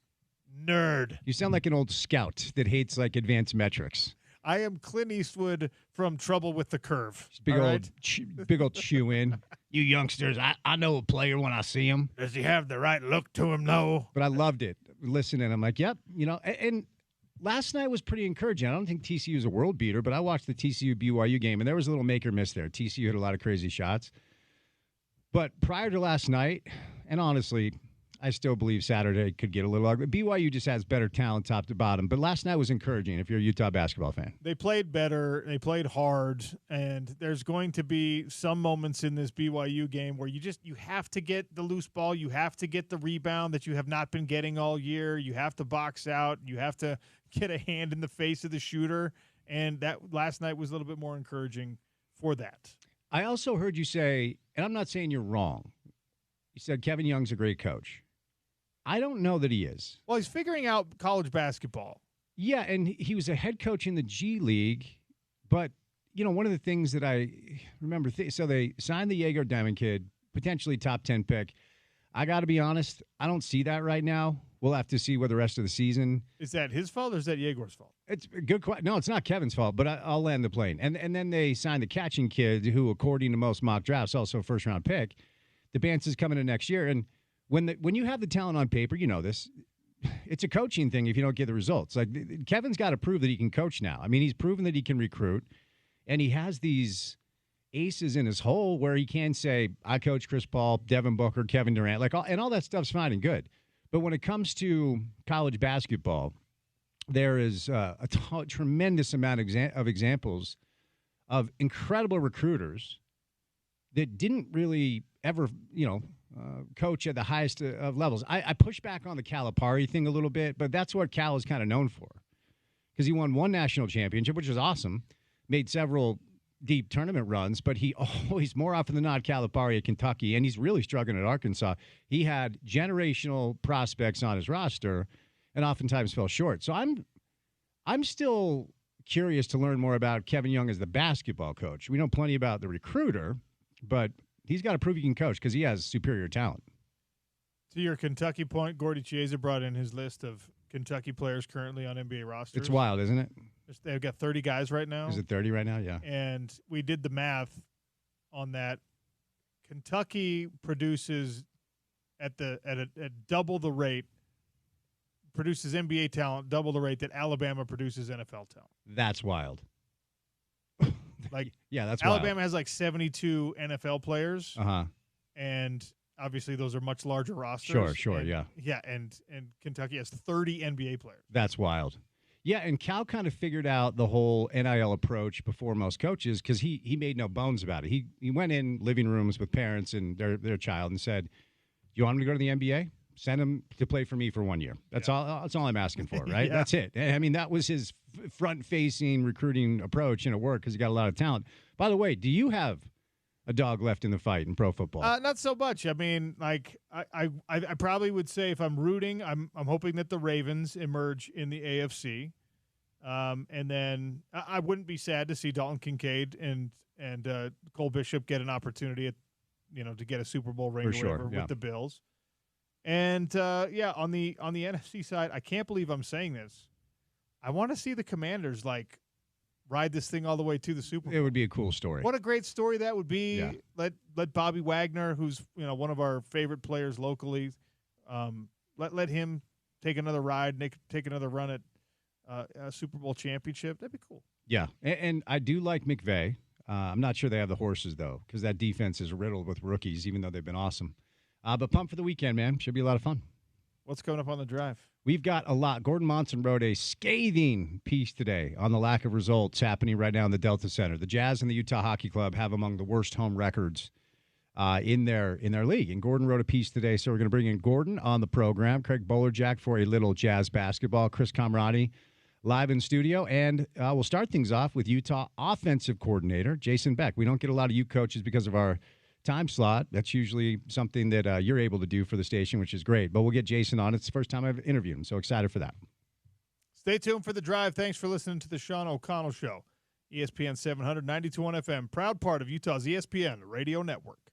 nerd. You sound like an old scout that hates like advanced metrics. I am Clint Eastwood from Trouble with the Curve. Big old chew in. You youngsters, I know a player when I see him. Does he have the right look to him? No. But I loved it. Listening, I'm like, yep. And last night was pretty encouraging. I don't think TCU is a world beater, but I watched the TCU BYU game, and there was a little make or miss there. TCU hit a lot of crazy shots. But prior to last night, and honestly, I still believe Saturday could get a little ugly. BYU just has better talent top to bottom. But last night was encouraging if you're a Utah basketball fan. They played better. They played hard. And there's going to be some moments in this BYU game where you have to get the loose ball. You have to get the rebound that you have not been getting all year. You have to box out. You have to get a hand in the face of the shooter. And that last night was a little bit more encouraging for that. I also heard you say, and I'm not saying you're wrong, you said Kevin Young's a great coach. I don't know that he is. Well, he's figuring out college basketball. Yeah, and he was a head coach in the G League. But, one of the things that I remember, so they signed the Jaeger Diamond kid, potentially top 10 pick. I got to be honest, I don't see that right now. We'll have to see what the rest of the season. Is that his fault or is that Jaegor's fault? It's a good question. No, it's not Kevin's fault, but I'll land the plane. And then they signed the catching kid who, according to most mock drafts, also a first-round pick. The Bance is coming in next year, and when you have the talent on paper, you know this, it's a coaching thing if you don't get the results. Like Kevin's got to prove that he can coach now. I mean, he's proven that he can recruit, and he has these aces in his hole where he can say, I coach Chris Paul, Devin Booker, Kevin Durant, and all that stuff's fine and good. But when it comes to college basketball, there is a tremendous amount of examples of incredible recruiters that didn't really ever, coach at the highest of levels. I push back on the Calipari thing a little bit, but that's what Cal is kind of known for. Because he won one national championship, which was awesome, made several deep tournament runs, but he always, more often than not, Calipari at Kentucky, and he's really struggling at Arkansas. He had generational prospects on his roster and oftentimes fell short. So I'm still curious to learn more about Kevin Young as the basketball coach. We know plenty about the recruiter, but he's got to prove he can coach because he has superior talent. To your Kentucky point, Gordy Chiesa brought in his list of Kentucky players currently on NBA rosters. It's wild, isn't it? They've got 30 guys right now. Is it 30 right now? Yeah. And we did the math on that. Kentucky produces at double the rate, produces NBA talent double the rate that Alabama produces NFL talent. That's wild. Yeah, that's Alabama wild. has like 72 NFL players. Uh-huh. And obviously those are much larger rosters. Sure, and, yeah. Yeah, and Kentucky has 30 NBA players. That's wild. Yeah, and Cal kind of figured out the whole NIL approach before most coaches because he made no bones about it. He went in living rooms with parents and their child and said, "You want him to go to the NBA? Send him to play for me for 1 year. That's all I'm asking for, right? Yeah. That's it." I mean, that was his front-facing recruiting approach, and it worked because he got a lot of talent. By the way, do you have a dog left in the fight in pro football? Not so much. I mean, like I probably would say if I'm rooting, I'm hoping that the Ravens emerge in the AFC, and then I wouldn't be sad to see Dalton Kincaid and Cole Bishop get an opportunity to get a Super Bowl ring For or sure, whatever yeah. with the Bills. And on the NFC side, I can't believe I'm saying this. I want to see the Commanders ride this thing all the way to the Super Bowl. It would be a cool story. What a great story that would be. Yeah. Let Bobby Wagner, who's one of our favorite players locally, let him take another ride, take another run at a Super Bowl championship. That'd be cool. Yeah, and I do like McVay. I'm not sure they have the horses, though, because that defense is riddled with rookies, even though they've been awesome. But pumped for the weekend, man. Should be a lot of fun. What's coming up on the drive? We've got a lot. Gordon Monson wrote a scathing piece today on the lack of results happening right now in the Delta Center. The Jazz and the Utah Hockey Club have among the worst home records in their league. And Gordon wrote a piece today, so we're going to bring in Gordon on the program, Craig Bolerjack for a little Jazz basketball, Chris Comrade live in studio. And we'll start things off with Utah offensive coordinator Jason Beck. We don't get a lot of Ute coaches because of our time slot. That's usually something that you're able to do for the station, which is great. But we'll get Jason on. It's the first time I've interviewed him, so excited for that. Stay tuned for the drive. Thanks for listening to the Sean O'Connell Show. ESPN 700, 92.1 FM, proud part of Utah's ESPN radio network.